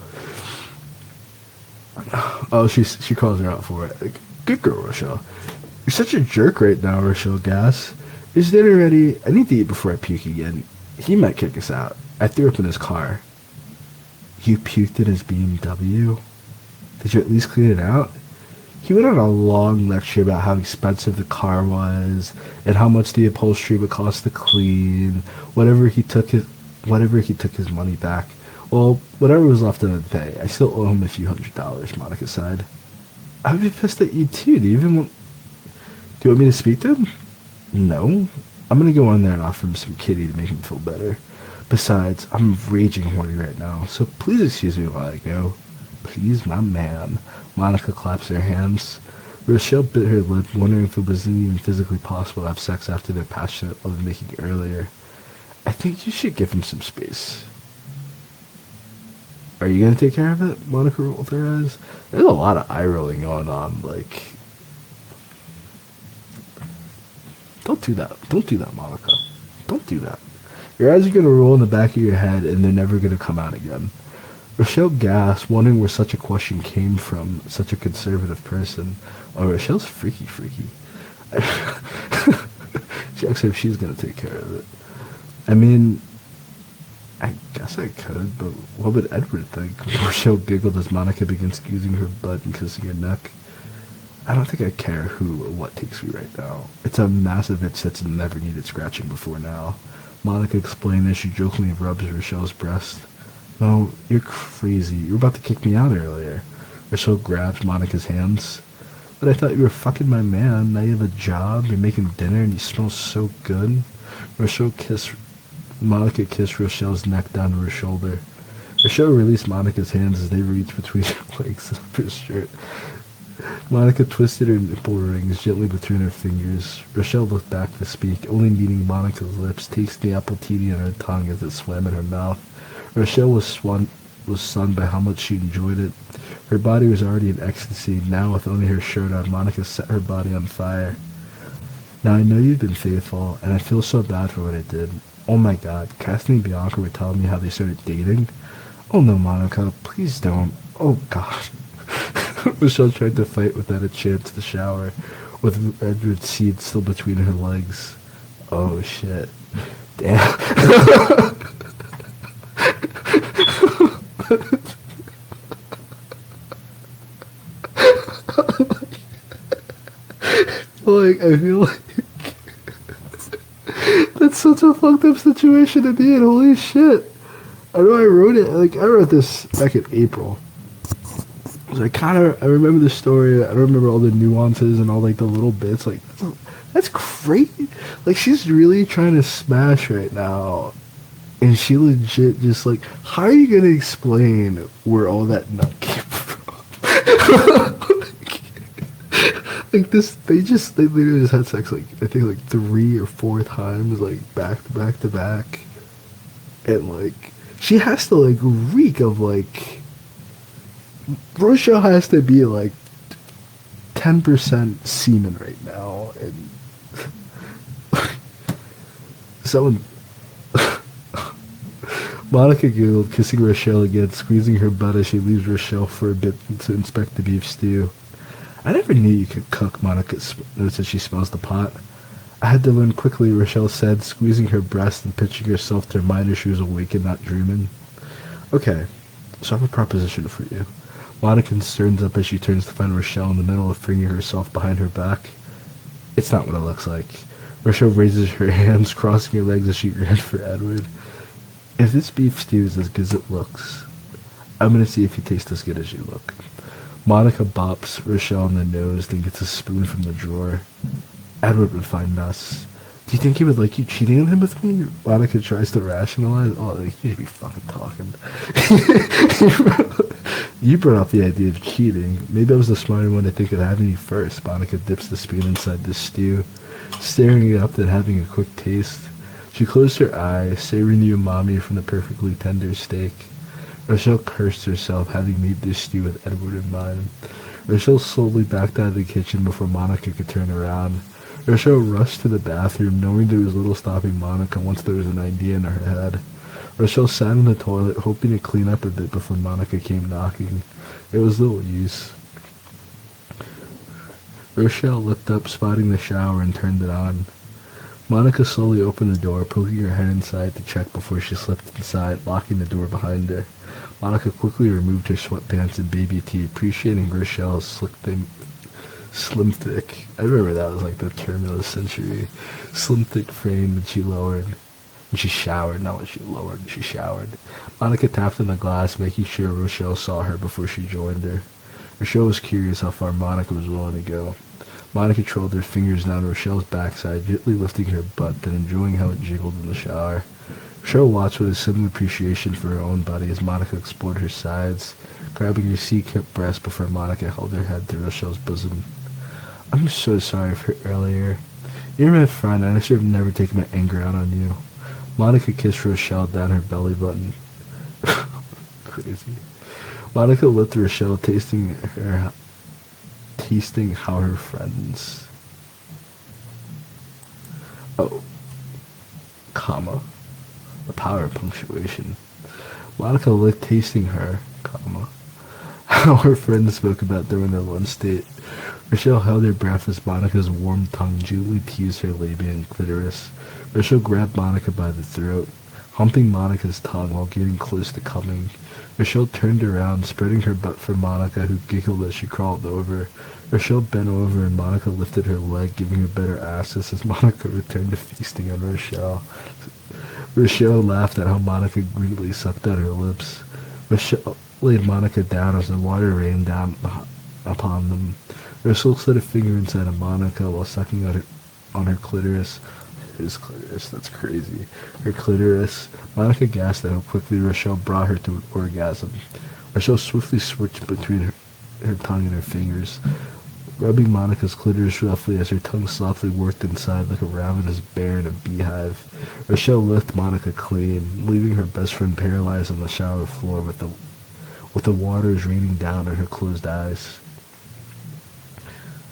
Oh, she calls her out for it. Good girl, Rochelle. You're such a jerk right now, Rochelle Gas. Is dinner ready? I need to eat before I puke again. He might kick us out. I threw up in his car. You puked in his BMW? Did you at least clean it out? He went on a long lecture about how expensive the car was and how much the upholstery would cost to clean. Whatever he took his money back. Well, whatever was left in the pay, I still owe him a few $100, Monica sighed. I'd be pissed at you too. Do you want me to speak to him? No. I'm gonna go in there and offer him some kitty to make him feel better. Besides, I'm raging horny right now, so please excuse me while I go. Please, my man. Monica claps her hands. Rochelle bit her lip, wondering if it wasn't even physically possible to have sex after their passionate lovemaking earlier. I think you should give him some space. Are you gonna take care of it? Monica rolled her eyes. There's a lot of eye rolling going on, Don't do that. Don't do that, Monica. Don't do that. Your eyes are going to roll in the back of your head and they're never going to come out again. Rochelle gasped, wondering where such a question came from, such a conservative person. Oh, Rochelle's freaky. She asked her if she's going to take care of it. I mean, I guess I could, but what would Edward think? Rochelle giggled as Monica began squeezing her butt and kissing her neck. I don't think I care who or what takes me right now. It's a massive itch that's never needed scratching before now. Monica explained as she jokingly rubs Rochelle's breast. No, you're crazy. You were about to kick me out earlier. Rochelle grabbed Monica's hands. But I thought you were fucking my man. Now you have a job, you're making dinner, and you smell so good. Monica kissed Rochelle's neck down to her shoulder. Rochelle released Monica's hands as they reached between her legs and up her shirt. Monica twisted her nipple rings gently between her fingers. Rochelle looked back to speak, only meeting Monica's lips, tasting the apple tea on her tongue as it swam in her mouth. Rochelle was stunned by how much she enjoyed it. Her body was already in ecstasy. Now, with only her shirt on, Monica set her body on fire. Now, I know you've been faithful, and I feel so bad for what I did. Oh my god, Cassie and Bianca were telling me how they started dating? Oh no, Monica, please don't. Oh god. Rochelle tried to fight without a chance to shower, with Edward's seed still between her legs. Oh shit. Damn. I feel like such a fucked up situation to be in. Holy shit. I know I wrote this back in April. So I remember the story. I don't remember all the nuances and all like the little bits. Like, that's great. Like, she's really trying to smash right now. And she legit just like, how are you going to explain where all that nut came from? Like this, they literally just had sex like, I think like 3 or 4 times, like back to back to back. And like, she has to like reek of like, Rochelle has to be like 10% semen right now, and someone. Monica giggled, kissing Rochelle again, squeezing her butt as she leaves Rochelle for a bit to inspect the beef stew. I never knew you could cook, Monica noticed as she smells the pot. I had to learn quickly, Rochelle said, squeezing her breast and pitching herself to remind her she was awake and not dreaming. Okay, so I have a proposition for you. Monica turns up as she turns to find Rochelle in the middle of flinging herself behind her back. It's not what it looks like. Rochelle raises her hands, crossing her legs as she ran for Edward. If this beef stew is as good as it looks, I'm going to see if you taste as good as you look. Monica bops Rochelle on the nose, then gets a spoon from the drawer. Edward would find us. Do you think he would like you cheating on him with me? Monica tries to rationalize. Oh, like, you should be fucking talking. You brought up the idea of cheating. Maybe I was the smarter one to think of having you first. Monica dips the spoon inside the stew, staring it up, then having a quick taste. She closed her eyes, savoring the umami from the perfectly tender steak. Rochelle cursed herself, having made this stew with Edward in mind. Rochelle slowly backed out of the kitchen before Monica could turn around. Rochelle rushed to the bathroom, knowing there was little stopping Monica once there was an idea in her head. Rochelle sat in the toilet, hoping to clean up a bit before Monica came knocking. It was little use. Rochelle looked up, spotting the shower, and turned it on. Monica slowly opened the door, poking her head inside to check before she slipped inside, locking the door behind her. Monica quickly removed her sweatpants and baby tee, appreciating Rochelle's slim thick. I remember that was like the term of the century. Slim thick frame when she lowered. When she showered, not when she lowered, when she showered. Monica tapped on the glass, making sure Rochelle saw her before she joined her. Rochelle was curious how far Monica was willing to go. Monica trailed her fingers down Rochelle's backside, gently lifting her butt, then enjoying how it jiggled in the shower. Rochelle watched with a sudden appreciation for her own body as Monica explored her sides, grabbing her sea-cup breast before Monica held her head to Rochelle's bosom. I'm so sorry for earlier. You're my friend, and I should have never taken my anger out on you. Monica kissed Rochelle down her belly button. Crazy. Monica lipped Rochelle, tasting how her friends. Oh, comma. The power of punctuation. Monica licked, tasting her, comma. How her friends spoke about during their lunch date. Rochelle held her breath as Monica's warm tongue gently teased her labia and clitoris. Rochelle grabbed Monica by the throat, humping Monica's tongue while getting close to coming. Rochelle turned around, spreading her butt for Monica, who giggled as she crawled over. Rochelle bent over and Monica lifted her leg, giving her better access as Monica returned to feasting on Rochelle. Rochelle laughed at how Monica greedily sucked out her lips. Rochelle laid Monica down as the water rained down upon them. Rochelle slid a finger inside of Monica while sucking on her clitoris. His clitoris, that's crazy. Her clitoris. Monica gasped at how quickly Rochelle brought her to an orgasm. Rochelle swiftly switched between her tongue and her fingers, rubbing Monica's clitoris roughly as her tongue softly worked inside like a ravenous bear in a beehive. Rochelle lifted Monica clean, leaving her best friend paralyzed on the shower floor with the waters raining down on her closed eyes.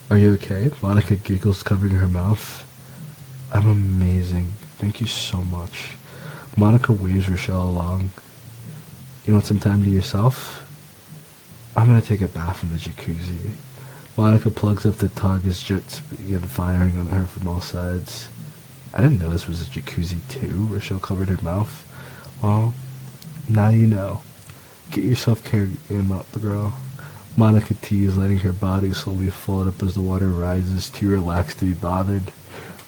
Are you okay? Monica giggles, covering her mouth. I'm amazing. Thank you so much. Monica waves Rochelle along. You want some time to yourself? I'm gonna take a bath in the jacuzzi. Monica plugs up the tug as jets begin firing on her from all sides. I didn't know this was a jacuzzi too. Rochelle covered her mouth. Well, now you know. Get your self-care game up, girl. Monica teased, letting her body slowly float up as the water rises, too relaxed to be bothered.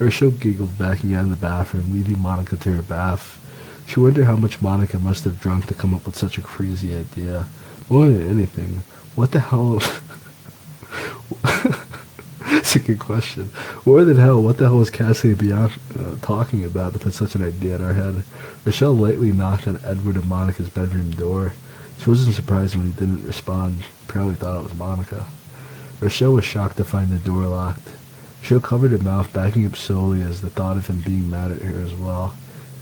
Rochelle giggled, backing out of the bathroom, leaving Monica to her bath. She wondered how much Monica must have drunk to come up with such a crazy idea. More than anything, what the hell... That's a good question. More than hell, what the hell was Cassie and Bianca talking about to put such an idea in our head? Rochelle lightly knocked on Edward and Monica's bedroom door. She wasn't surprised when he didn't respond. Probably thought it was Monica. Rochelle was shocked to find the door locked. Rochelle covered her mouth, backing up slowly as the thought of him being mad at her as well.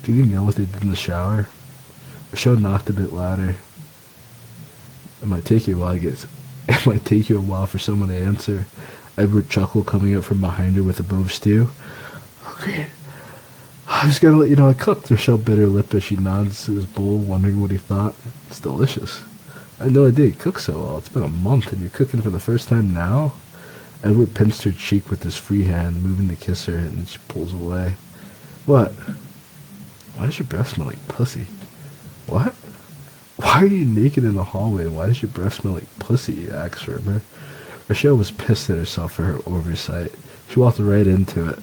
Did you know what they did in the shower? Rochelle knocked a bit louder. It might take you a while for someone to answer. Edward chuckled, coming out from behind her with a bowl of stew. Oh, great. I just gotta let you know I cooked. Rochelle bit her lip as she nodded to his bowl, wondering what he thought. It's delicious. I had no idea you cook so well. It's been a month and you're cooking for the first time now? Edward pinched her cheek with his free hand, moving to kiss her, and she pulls away. What? Why does your breath smell like pussy? What? Why are you naked in the hallway, and why does your breath smell like pussy? He asked her. Rochelle was pissed at herself for her oversight. She walked right into it.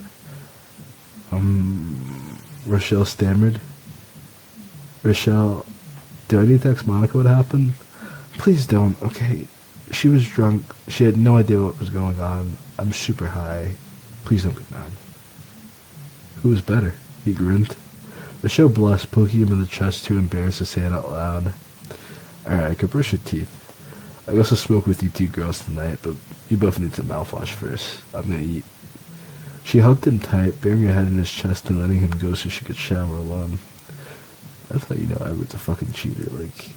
Rochelle stammered. Rochelle, do I need to text Monica what happened? Please don't, okay? She was drunk. She had no idea what was going on. I'm super high. Please don't be mad. Who was better? He grinned. Rochelle blushed, poking him in the chest, too embarrassed to say it out loud. Alright, go brush your teeth. I guess I'll smoke with you two girls tonight, but you both need some mouthwash first. I'm gonna eat. She hugged him tight, burying her head in his chest and letting him go so she could shower alone. That's how you know Edward's a fucking cheater. Like,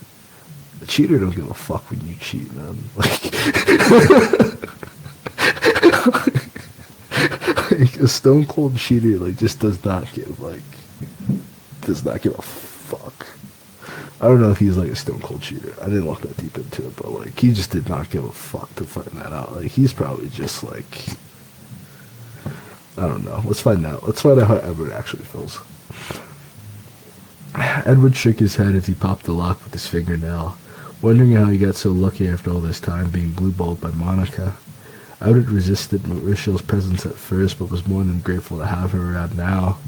a cheater don't give a fuck when you cheat, man. Like a stone cold cheater, like, just does not give a fuck. I don't know if he's like a stone cold cheater. I didn't look that deep into it, but like, he just did not give a fuck to find that out. Like, he's probably just like, I don't know. Let's find out. Let's find out how Edward actually feels. Edward shook his head as he popped the lock with his fingernail, wondering how he got so lucky after all this time being blue-balled by Monica. Edward resisted Rochelle's presence at first, but was more than grateful to have her around now.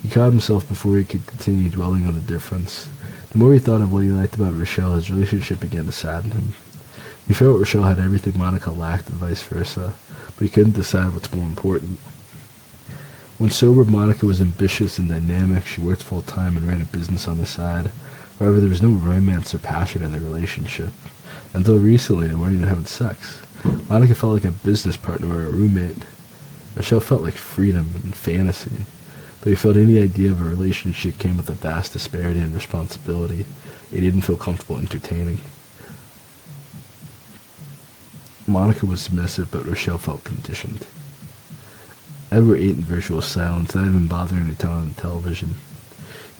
He caught himself before he could continue dwelling on the difference. The more he thought of what he liked about Rochelle, his relationship began to sadden him. He felt Rochelle had everything Monica lacked and vice versa, but he couldn't decide what's more important. When sober, Monica was ambitious and dynamic. She worked full-time and ran a business on the side. However, there was no romance or passion in their relationship. Until recently, they weren't even having sex. Monica felt like a business partner or a roommate. Rochelle felt like freedom and fantasy. Though he felt any idea of a relationship came with a vast disparity in responsibility, he didn't feel comfortable entertaining. Monica was submissive, but Rochelle felt conditioned. Edward ate in virtual silence, not even bothering to turn on the television.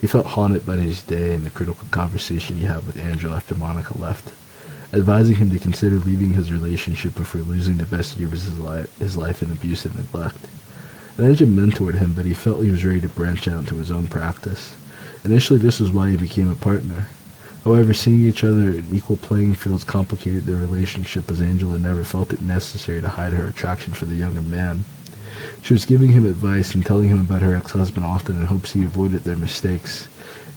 He felt haunted by his day and the critical conversation he had with Angela after Monica left, advising him to consider leaving his relationship before losing the best years of his life in abuse and neglect. Angela mentored him, but he felt he was ready to branch out into his own practice. Initially, this was why he became a partner. However, seeing each other in equal playing fields complicated their relationship, as Angela never felt it necessary to hide her attraction for the younger man. She was giving him advice and telling him about her ex-husband often in hopes he avoided their mistakes.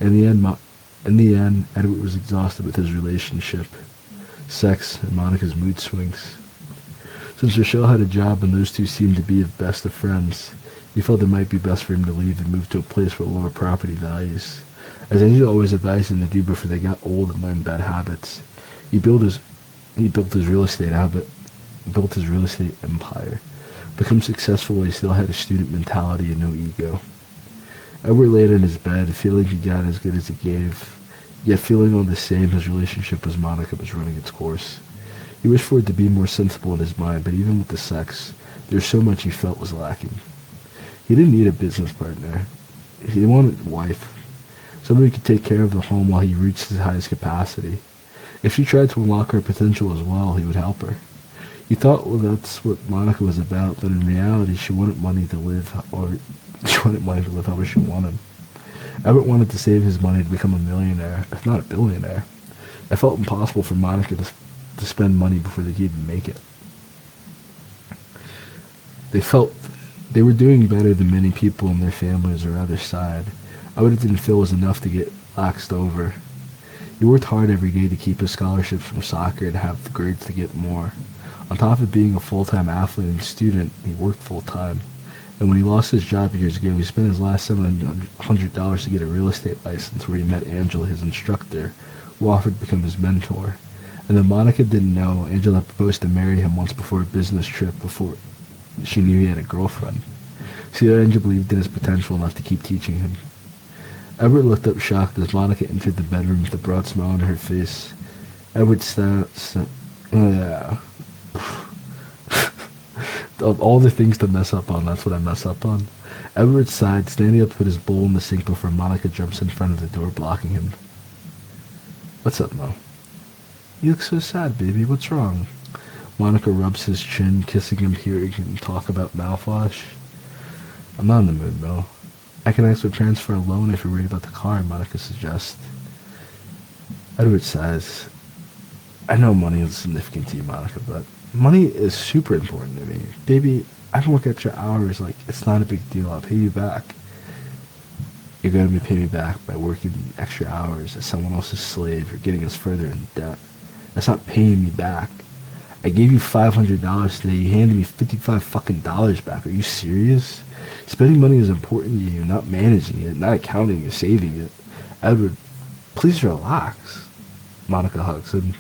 In the end, Edward was exhausted with his relationship, sex, and Monica's mood swings. Since Rochelle had a job and those two seemed to be the best of friends, he felt it might be best for him to leave and move to a place with lower property values. As Angela always advised him to do before they got old and learned bad habits, he built his real estate empire. Become successful while he still had a student mentality and no ego. Edward laid in his bed, feeling he got as good as he gave, yet feeling all the same his relationship with Monica was running its course. He wished for it to be more sensible in his mind, but even with the sex, there was so much he felt was lacking. He didn't need a business partner. He wanted a wife. Somebody who could take care of the home while he reached his highest capacity. If she tried to unlock her potential as well, he would help her. He thought, well, that's what Monica was about, but in reality, she wanted money to live however she wanted. Edward wanted to save his money to become a millionaire, if not a billionaire. It felt impossible for Monica to spend money before they could even make it. They felt They were doing better than many people in their families or other side. I would have didn't feel was enough to get laxed over. He worked hard every day to keep his scholarships from soccer and have the grades to get more. On top of being a full-time athlete and student, he worked full-time. And when he lost his job years ago, he spent his last $700 to get a real estate license where he met Angela, his instructor, who offered to become his mentor. And though Monica didn't know, Angela proposed to marry him once before a business trip before she knew he had a girlfriend. See, Angela believed in his potential enough to keep teaching him. Edward looked up shocked as Monica entered the bedroom with a broad smile on her face. Edward of all the things to mess up on, that's what I mess up on. Edward sighed, standing up to put his bowl in the sink before Monica jumps in front of the door, blocking him. What's up, Mo? You look so sad, baby. What's wrong? Monica rubs his chin, kissing him, hearing him talk about mouthwash. I'm not in the mood, Mo. I can ask for transfer a loan if you're worried about the car, Monica suggests. Edward says, I know money is significant to you, Monica, but money is super important to me. Baby, I can work extra hours, like, it's not a big deal. I'll pay you back. You're going to be paying me back by working extra hours as someone else's slave or getting us further in debt. That's not paying me back. I gave you $500 today. You handed me $55 fucking dollars back. Are you serious? Spending money is important to you, not managing it, not accounting it, saving it. Edward, please relax. Monica hugs him.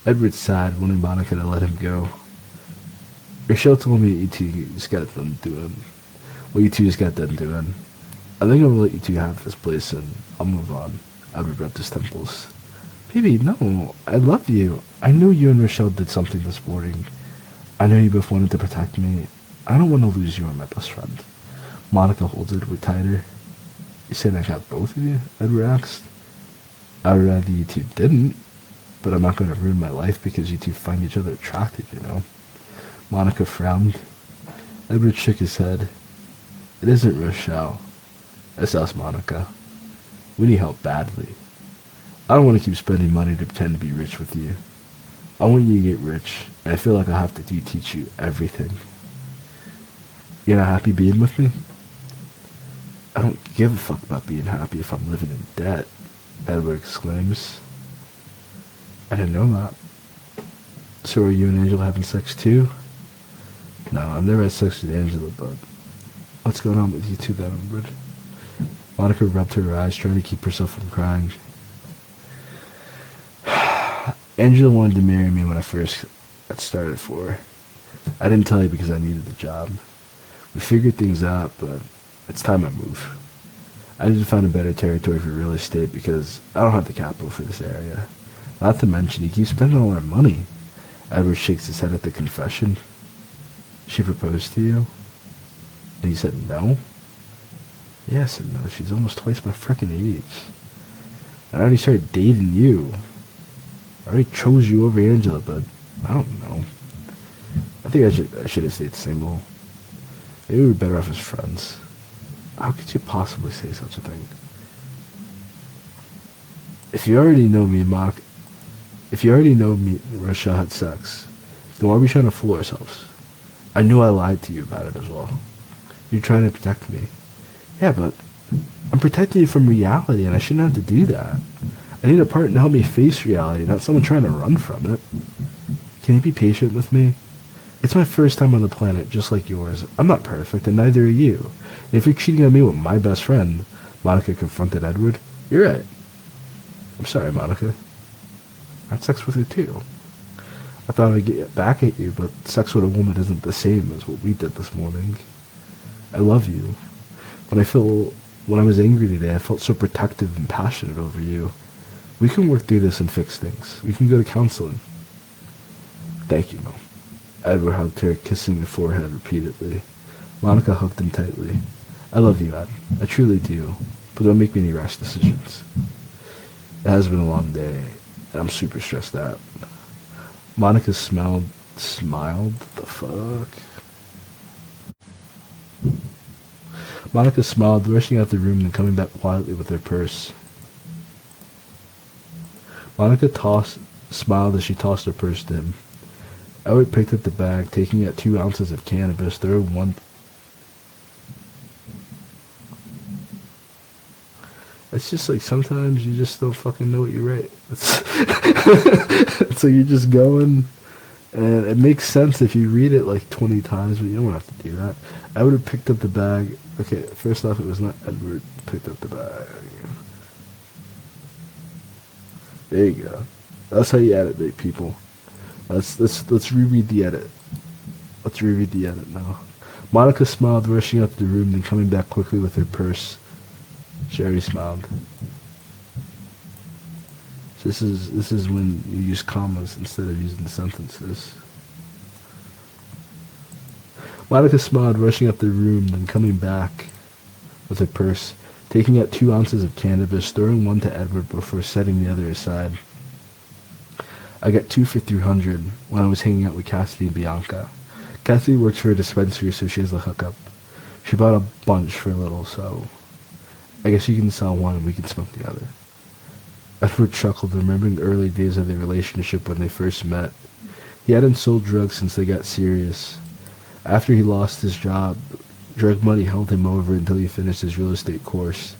Edward sighed, wanting Monica to let him go. Rochelle told me you two just got done doing what you two just got done doing. I think I'm gonna let you two have this place and I'll move on. Edward rubbed his temples. Baby, no, I love you. I know you and Rochelle did something this morning. I know you both wanted to protect me. I don't want to lose you or my best friend. Monica holds Edward tighter. You saying I got both of you? Edward asked. I would rather you two didn't, but I'm not going to ruin my life because you two find each other attractive, you know. Monica frowned. Edward shook his head. It isn't Rochelle. It's us, Monica. We need help badly. I don't want to keep spending money to pretend to be rich with you. I want you to get rich, and I feel like I have to teach you everything. You're not happy being with me? I don't give a fuck about being happy if I'm living in debt, Edward exclaims. I didn't know that. So are you and Angela having sex too? No, I've never had sex with Angela, but what's going on with you two then, Edward? Monica rubbed her eyes, trying to keep herself from crying. Angela wanted to marry me when I first got started for her. I didn't tell you because I needed the job. We figured things out, but it's time I move. I need to find a better territory for real estate because I don't have the capital for this area. Not to mention, he keeps spending all our money. Edward shakes his head at the confession. She proposed to you? And he said no? Yes and no. She's almost twice my frickin' age. I already started dating you. I already chose you over Angela, but I don't know. I think I should have stayed single. Maybe we were better off as friends. How could you possibly say such a thing? If you already know me and Rochelle had sex, then why are we trying to fool ourselves? I knew I lied to you about it as well. You're trying to protect me. Yeah, but I'm protecting you from reality, and I shouldn't have to do that. I need a partner to help me face reality, not someone trying to run from it. Can you be patient with me? It's my first time on the planet, just like yours. I'm not perfect, and neither are you. And if you're cheating on me with my best friend, Monica confronted Edward, you're right. I'm sorry, Monica. I had sex with her too. I thought I'd get back at you, but sex with a woman isn't the same as what we did this morning. I love you. When I was angry today, I felt so protective and passionate over you. We can work through this and fix things. We can go to counseling. Thank you, Mo. Edward hugged her, kissing the forehead repeatedly. Monica hugged him tightly. I love you, Ed. I truly do. But don't make me any rash decisions. It has been a long day, and I'm super stressed out. Monica smiled. The fuck? Monica smiled, rushing out the room and coming back quietly with her purse. Monica smiled as she tossed her purse to him. Edward picked up the bag, taking out 2 ounces of cannabis, throwing one It's just like sometimes you just don't fucking know what you write. It's like you're just going, and it makes sense if you read it like 20 times, but you don't have to do that. I would have picked up the bag. Okay, first off, it was not Edward picked up the bag. There you go. That's how you edit it, people. Let's reread the edit. Let's reread the edit now. Monica smiled, rushing out the room, then coming back quickly with her purse. Sherry smiled. So this is when you use commas instead of using sentences. Monica smiled, rushing up the room, then coming back with her purse, taking out 2 ounces of cannabis, throwing one to Edward before setting the other aside. I got 2 for $300 when I was hanging out with Cassidy and Bianca. Cassidy works for a dispensary, so she has a hookup. She bought a bunch for a little, so I guess you can sell one and we can smoke the other. Edward chuckled, remembering the early days of their relationship when they first met. He hadn't sold drugs since they got serious. After he lost his job, drug money held him over until he finished his real estate course.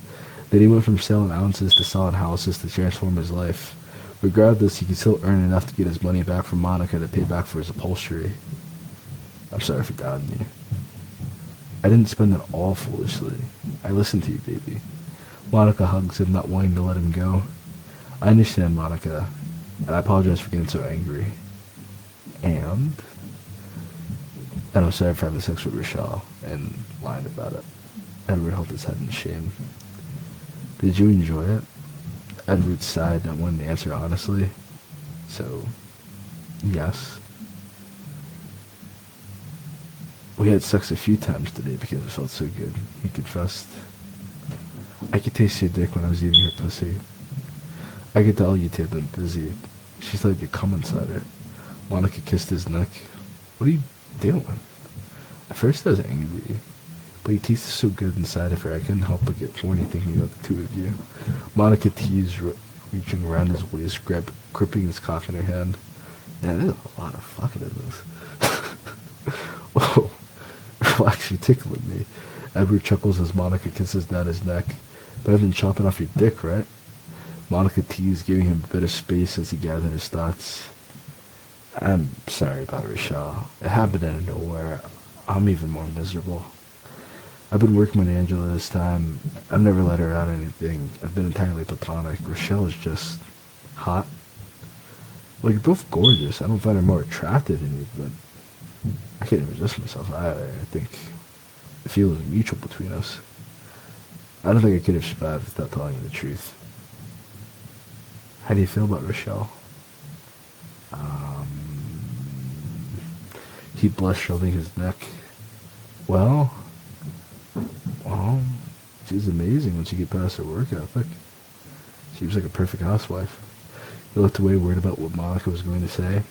Then he went from selling ounces to selling houses to transform his life. Regardless, he could still earn enough to get his money back from Monica to pay back for his upholstery. I'm sorry for doubting you. I didn't spend it all foolishly. I listened to you, baby. Monica hugs him, not wanting to let him go. I understand, Monica, and I apologize for getting so angry. And I'm sorry for having sex with Rochelle and lying about it. Edward held his head in shame. Did you enjoy it? Edward sighed, not wanting to answer honestly. So, yes. We had sex a few times today because it felt so good, he confessed. I could taste your dick when I was eating her pussy. I could tell you two had been busy. She started to come inside her. Monica kissed his neck. What are you doing? At first I was angry, but he tasted so good inside of her I couldn't help but get horny thinking about the two of you. Monica teased, reaching around his waist, gripping his cock in her hand. Man, there's a lot of fucking in this. Whoa. Relax, you're tickling me. Edward chuckles as Monica kisses down his neck. Better than chopping off your dick, right? Monica teased, giving him a bit of space as he gathered his thoughts. I'm sorry about Rochelle. It happened out of nowhere. I'm even more miserable. I've been working with Angela this time. I've never let her out anything. I've been entirely platonic. Rochelle is just hot. Well, you're both gorgeous. I don't find her more attractive than you, but I can't resist myself either. I think the feeling is mutual between us. I don't think I could have survived without telling you the truth. How do you feel about Rochelle? He blushed, rubbing his neck. Well, she's amazing once you get past her work ethic. She was like a perfect housewife. He looked away, worried about what Monica was going to say.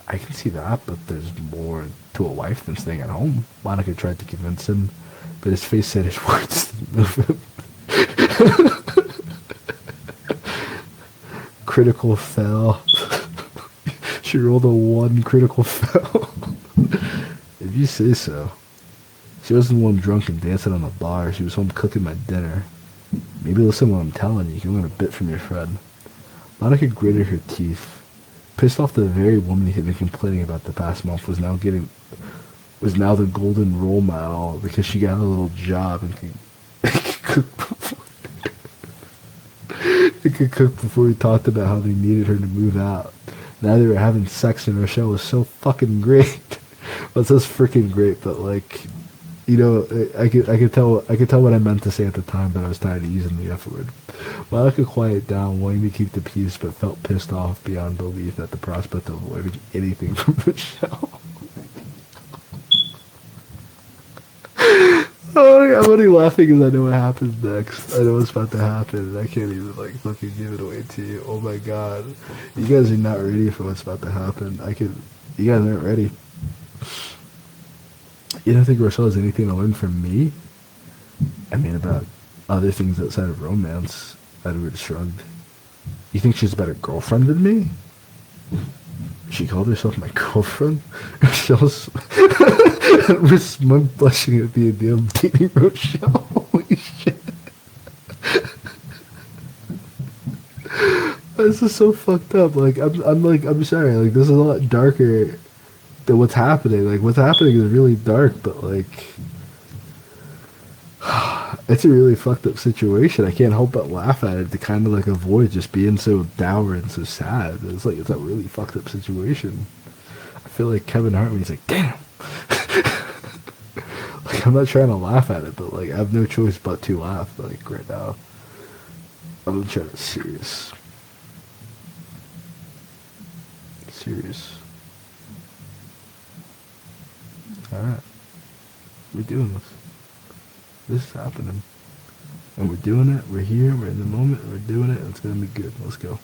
I can see that, but there's more to a wife than staying at home. Monica tried to convince him, but his face said his words didn't move him. Critical fail. She rolled a 1 critical fail. If you say so. She wasn't the one drunk and dancing on the bar. She was home cooking my dinner. Maybe listen to what I'm telling you. You can learn a bit from your friend. Monica gritted her teeth. Pissed off the very woman he had been complaining about the past month was now the golden role model because she got a little job and could cook before he talked about how they needed her to move out. Now they were having sex and Rochelle was so fucking great. Well, it says freaking great, but like, you know, I could tell what I meant to say at the time, but I was tired of using the F word. Monica quieted down, wanting to keep the peace, but felt pissed off beyond belief at the prospect of avoiding anything from Rochelle. Oh, I'm only laughing because I know what happens next. I know what's about to happen, and I can't even like fucking give it away to you. Oh my god, you guys are not ready for what's about to happen. You guys aren't ready. You don't think Rochelle has anything to learn from me? I mean, about other things outside of romance. Edward shrugged. You think she's a better girlfriend than me? She called herself my girlfriend? Rochelle's... Edward smug, blushing at the idea of dating Rochelle. Holy shit. This is so fucked up. Like, I'm sorry. Like, this is a lot darker than what's happening. Like, what's happening is really dark, but like, it's a really fucked up situation. I can't help but laugh at it to kind of like avoid just being so dour and so sad. It's like, it's a really fucked up situation. I feel like Kevin Hart when he's like, damn. Like, I'm not trying to laugh at it, but like, I have no choice but to laugh. Like, right now, I'm trying to serious. Serious. Alright. We're doing this. This is happening. And we're doing it. We're here. We're in the moment. We're doing it. And it's going to be good. Let's go.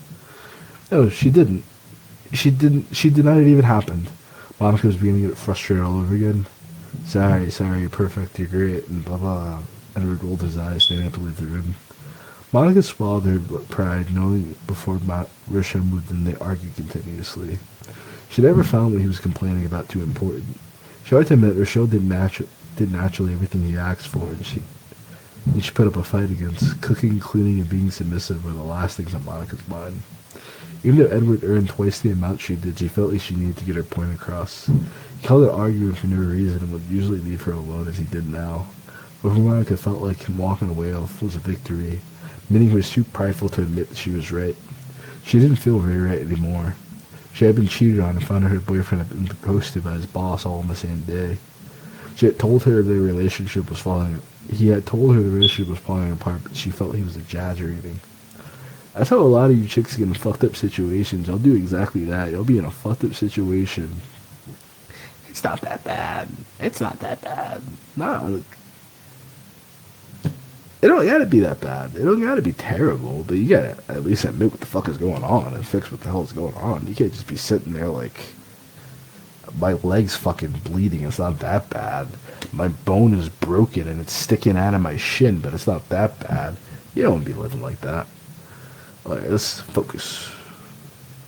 No, she didn't. She denied it even happened. Monica was beginning to get frustrated all over again. Sorry, you're perfect. You're great. And blah, blah. Edward rolled his eyes, standing up to leave the room. Monica swallowed her pride, knowing before Rochelle moved in, they argued continuously. She never found what he was complaining about too important. She had to admit Rochelle did naturally everything he asked for, and she put up a fight against. Cooking, cleaning, and being submissive were the last things on Monica's mind. Even though Edward earned twice the amount she did, she felt like she needed to get her point across. He called her arguing for no reason and would usually leave her alone as he did now. But for Monica, felt like him walking away was a victory, meaning he was too prideful to admit that she was right. She didn't feel very right anymore. She had been cheated on and found out her boyfriend had been ghosted by his boss all on the same day. He had told her the relationship was falling apart, but she felt he was exaggerating. That's how a lot of you chicks get in fucked up situations. Y'all do exactly that. You'll be in a fucked up situation. It's not that bad. It's not that bad. Nah, look. It don't gotta be that bad. It don't gotta be terrible, but you gotta at least admit what the fuck is going on and fix what the hell is going on. You can't just be sitting there like, my leg's fucking bleeding. It's not that bad. My bone is broken and it's sticking out of my shin, but it's not that bad. You don't want to be living like that. Alright, let's focus.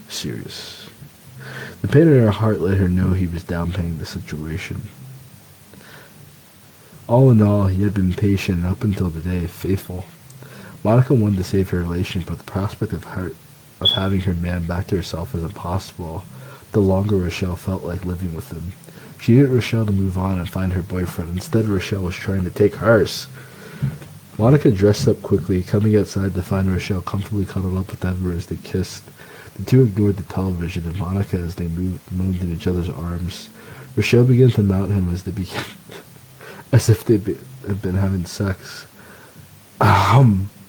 Serious. The pain in her heart let her know he was downplaying the situation. All in all, he had been patient and up until the day faithful. Monica wanted to save her relationship, but the prospect of having her man back to herself was impossible the longer Rochelle felt like living with him. She needed Rochelle to move on and find her boyfriend. Instead, Rochelle was trying to take hers. Monica dressed up quickly, coming outside to find Rochelle comfortably cuddled up with Edward as they kissed. The two ignored the television and Monica as they moaned in each other's arms. Rochelle began to mount him as they began, as if they had been having sex. Monica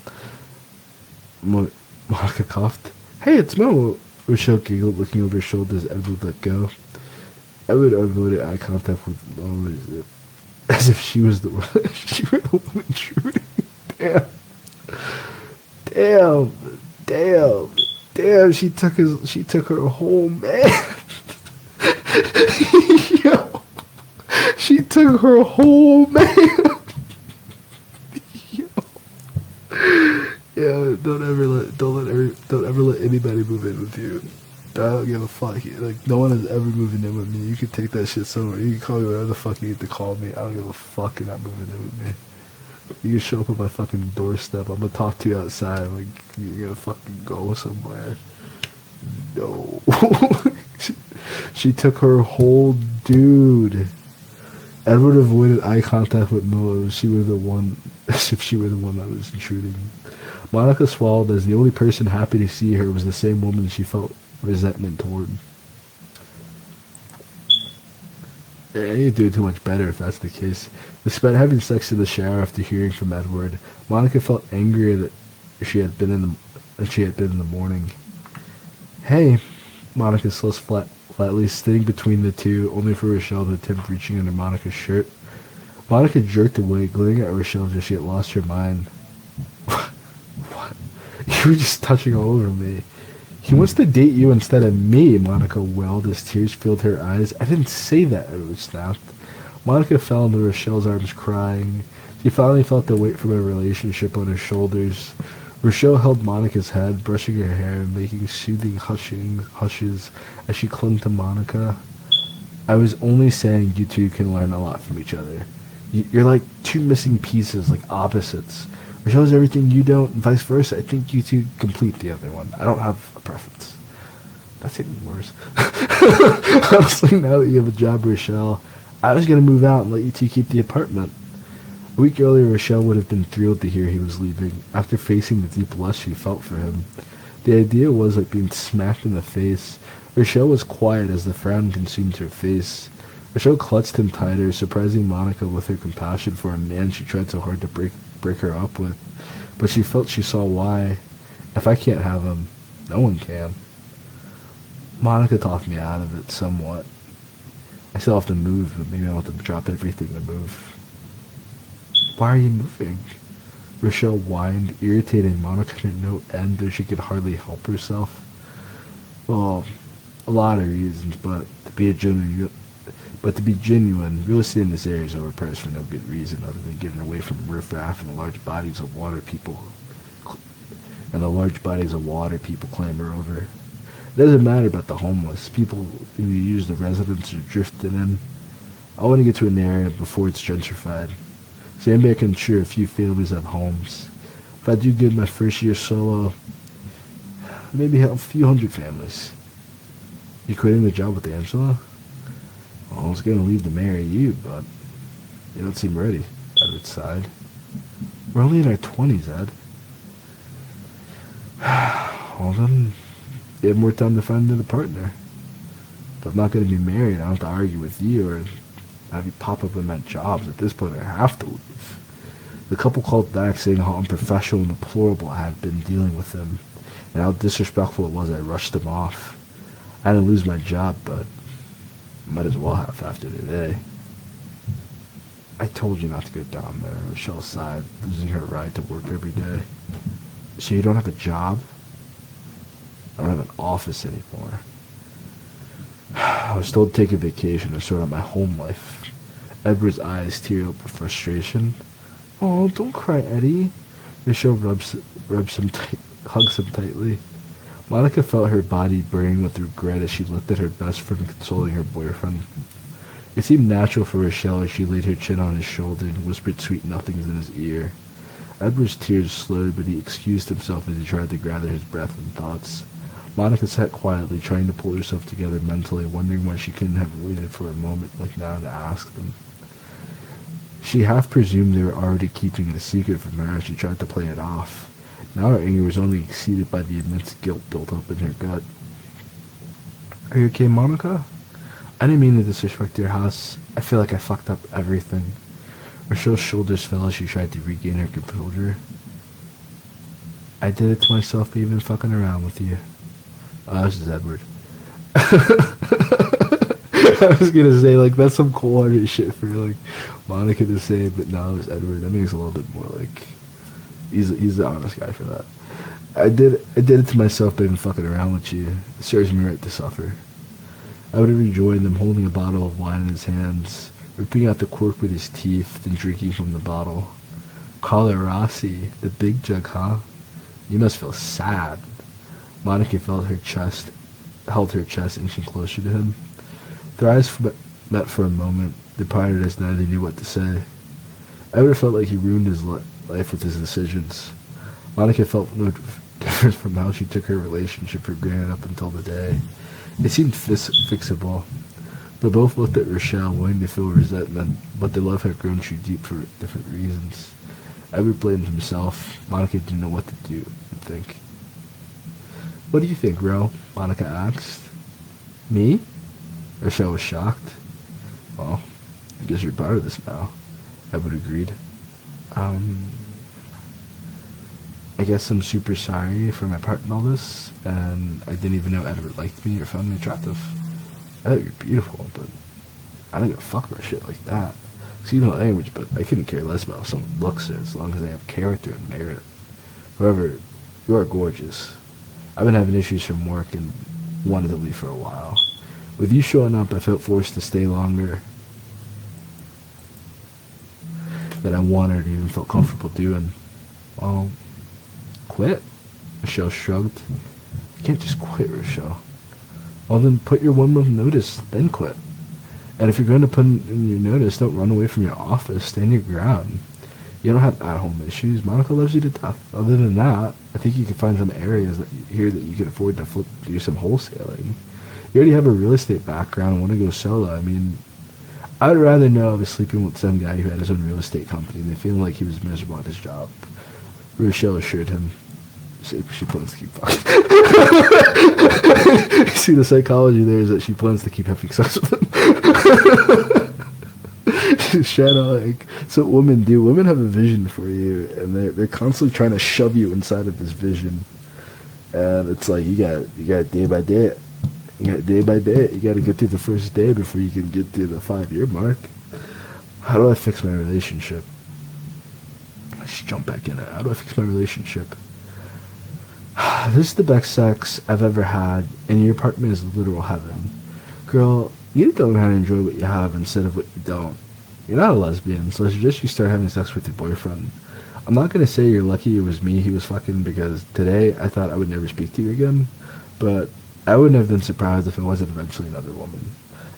coughed. Hey, it's Mo. Rochelle giggled, looking over her shoulder as Edward let go. Edward avoided eye contact with Mo as if she was the one. She were the one intruding. Damn. She took her whole man. Yo, she took her whole man. Yeah, don't ever let anybody move in with you. I don't give a fuck. Like, no one is ever moving in with me. You can take that shit somewhere. You can call me whatever the fuck you need to call me. I don't give a fuck. You're not moving in with me. You can show up at my fucking doorstep. I'm gonna talk to you outside. Like, you're gonna fucking go somewhere. No. She took her whole dude. Edward avoided eye contact with Mo as if she were the one that was intruding. Monica swallowed as the only person happy to see her was the same woman she felt resentment toward. Yeah, you do too much better if that's the case. Despite having sex in the shower after hearing from Edward, Monica felt angrier that she had been in the morning. Hey, Monica says flatly, sitting between the two, only for Rochelle to attempt reaching under Monica's shirt. Monica jerked away, glaring at Rochelle as if she had lost her mind. What? You were just touching all over me. He wants to date you instead of me, Monica wailed as tears filled her eyes. I didn't say that, Edward snapped. Monica fell into Rochelle's arms crying. She finally felt the weight from a relationship on her shoulders. Rochelle held Monica's head, brushing her hair and making soothing hushes as she clung to Monica. I was only saying you two can learn a lot from each other. You're like two missing pieces, like opposites. Rochelle has everything you don't, and vice versa. I think you two complete the other one. I don't have a preference. That's even worse. Honestly, now that you have a job, Rochelle, I was going to move out and let you two keep the apartment. A week earlier, Rochelle would have been thrilled to hear he was leaving, after facing the deep lust she felt for him. The idea was like being smacked in the face. Rochelle was quiet as the frown consumed her face. Rochelle clutched him tighter, surprising Monica with her compassion for a man she tried so hard to break her up with. But she felt she saw why. If I can't have him, no one can. Monica talked me out of it somewhat. I still have to move, but maybe I'll have to drop everything to move. Why are you moving? Rochelle whined, irritating Monica to no end, though she could hardly help herself. Well, a lot of reasons, but to be genuine, real estate in this area is overpriced for no good reason other than getting away from riffraff and the large bodies of water people clamber over. It doesn't matter about the homeless, people who use the residents are drifting in. I want to get to an area before it's gentrified. So maybe I can ensure a few families have homes. If I do good my first year solo, maybe help a few hundred families. You quitting the job with Angela? Well, I was going to leave to marry you, but you don't seem ready. Edward sighed. We're only in our 20s, Ed. Well then, you have more time to find another partner. But I'm not going to be married. I don't have to argue with you or have you pop up in my jobs. At this point, I have to leave. The couple called back saying how unprofessional and deplorable I had been dealing with them, and how disrespectful it was I rushed them off. I didn't lose my job, but might as well have after today. I told you not to go down there, Rochelle sighed, losing her ride to work every day. So you don't have a job? I don't have an office anymore. I was told to take a vacation and sort out my home life. Edward's eyes teared up with frustration. Oh, don't cry, Eddie. Rochelle hugs him tightly. Monica felt her body burning with regret as she looked at her best friend consoling her boyfriend. It seemed natural for Rochelle as she laid her chin on his shoulder and whispered sweet nothings in his ear. Edward's tears slowed, but he excused himself as he tried to gather his breath and thoughts. Monica sat quietly, trying to pull herself together mentally, wondering why she couldn't have waited for a moment like now to ask them. She half presumed they were already keeping it a secret from her as she tried to play it off. Now her anger was only exceeded by the immense guilt built up in her gut. Are you okay, Monica? I didn't mean to disrespect your house. I feel like I fucked up everything. Rochelle's shoulders fell as she tried to regain her composure. I did it to myself by even fucking around with you. Oh, this is Edward. I was gonna say, like, that's some cold-hearted shit for, like, Monica to say, but no, it was Edward. That makes it a little bit more, like, he's the honest guy for that. I did it to myself by even fucking around with you. It serves me right to suffer. I would have rejoined them holding a bottle of wine in his hands, ripping out the cork with his teeth, then drinking from the bottle. Carla Rossi, the big jug, huh? You must feel sad. Monica held her chest inching closer to him. Their eyes met for a moment, departed as neither knew what to say. I would have felt like he ruined his life with his decisions. Monica felt no different from how she took her relationship for granted up until the day. It seemed fixable. They both looked at Rochelle, wanting to feel resentment, but their love had grown too deep for different reasons. Edward blamed himself. Monica didn't know what to do and think. What do you think, Ro? Monica asked. Me? Rochelle was shocked. Well, I guess you're part of this now. Edward agreed. I guess I'm super sorry for my part in all this, and I didn't even know Edward liked me or found me attractive. I thought you're beautiful, but I don't give a fuck about shit like that. Excuse my language, but I couldn't care less about how someone looks as long as they have character and merit. However, you are gorgeous. I've been having issues from work and wanted to leave for a while. With you showing up, I felt forced to stay longer than I wanted or even felt comfortable doing. Well, quit? Rochelle shrugged. You can't just quit, Rochelle. Well, then put your 1 month notice, then quit. And if you're going to put in your notice, don't run away from your office. Stand your ground. You don't have at-home issues. Monica loves you to death. Other than that, I think you can find some areas here that you can afford to do some wholesaling. You already have a real estate background and want to go solo. I mean, I would rather know I was sleeping with some guy who had his own real estate company than feeling like he was miserable at his job. Rochelle assured him she plans to keep fucking. You see, the psychology there is that she plans to keep having sex with him. Shanna, like, so women do. Women have a vision for you, and they're constantly trying to shove you inside of this vision. And it's like you got day by day. You got day by day. You got to get through the first day before you can get through the 5-year mark. How do I fix my relationship? Let's jump back in it. How do I fix my relationship? This is the best sex I've ever had, and your apartment is literal heaven. Girl, you need to learn how to enjoy what you have instead of what you don't. You're not a lesbian, so I suggest you start having sex with your boyfriend. I'm not going to say you're lucky it was me he was fucking, because today I thought I would never speak to you again, but I wouldn't have been surprised if it wasn't eventually another woman.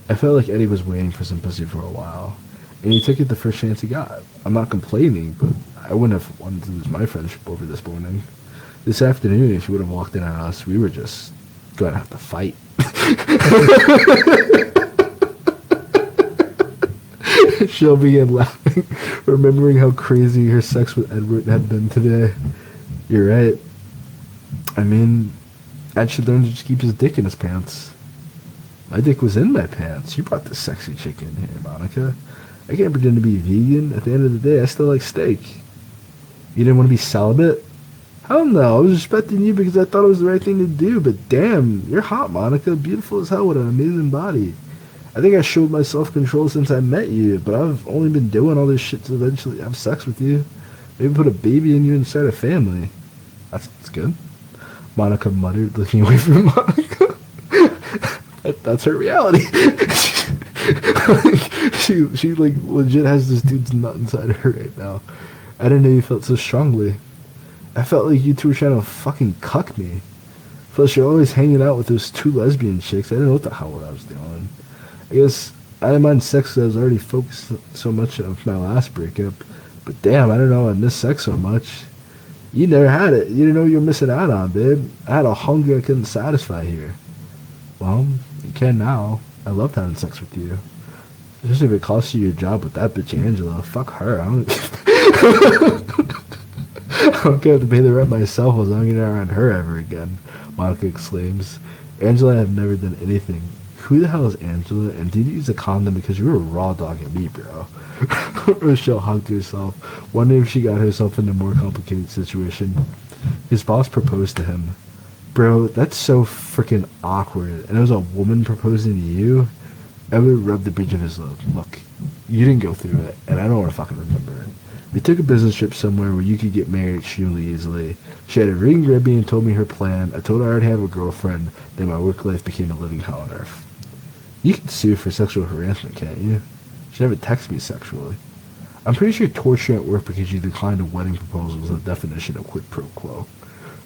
I felt like Eddie was waiting for some pussy for a while, and he took it the first chance he got. I'm not complaining, but I wouldn't have wanted to lose my friendship over this morning. This afternoon, if you would have walked in on us, we were just going to have to fight. She'll begin laughing, remembering how crazy her sex with Edward had been today. You're right. I mean, Ed should learn to just keep his dick in his pants. My dick was in my pants. You brought this sexy chick in here, Monica. I can't pretend to be vegan. At the end of the day, I still like steak. You didn't want to be celibate? Hell no. I was respecting you because I thought it was the right thing to do. But damn, you're hot, Monica. Beautiful as hell with an amazing body. I think I showed my self-control since I met you, but I've only been doing all this shit to eventually have sex with you. Maybe put a baby in you and start a family. That's good. Monica muttered, looking away from Monica. That's her reality. she like legit has this dude's nut inside of her right now. I didn't know you felt so strongly. I felt like you two were trying to fucking cuck me. Plus, you're always hanging out with those 2 lesbian chicks. I didn't know what the hell I was doing. I guess I didn't mind sex because I was already focused so much on my last breakup. But damn, I don't know, I miss sex so much. You never had it. You didn't know you were missing out on, babe. I had a hunger I couldn't satisfy here. Well, you can now. I loved having sex with you. Especially if it costs you your job with that bitch Angela. Fuck her. I don't have to pay the rent myself as long as I'm not around her ever again, Monica exclaims. Angela and I have never done anything. Who the hell is Angela? And did you use a condom because you were raw dogging me, bro? Rochelle hugged herself, wondering if she got herself in a more complicated situation. His boss proposed to him. Bro, that's so freaking awkward. And it was a woman proposing to you? Edward rubbed the bridge of his lip. Look, you didn't go through it, and I don't want to fucking remember it. We took a business trip somewhere where you could get married extremely easily. She had a ring ready and told me her plan. I told her I already have a girlfriend. Then my work life became a living hell on earth. You can sue for sexual harassment, can't you? She never texted me sexually. I'm pretty sure torture at work because you declined a wedding proposal is the definition of quid pro quo.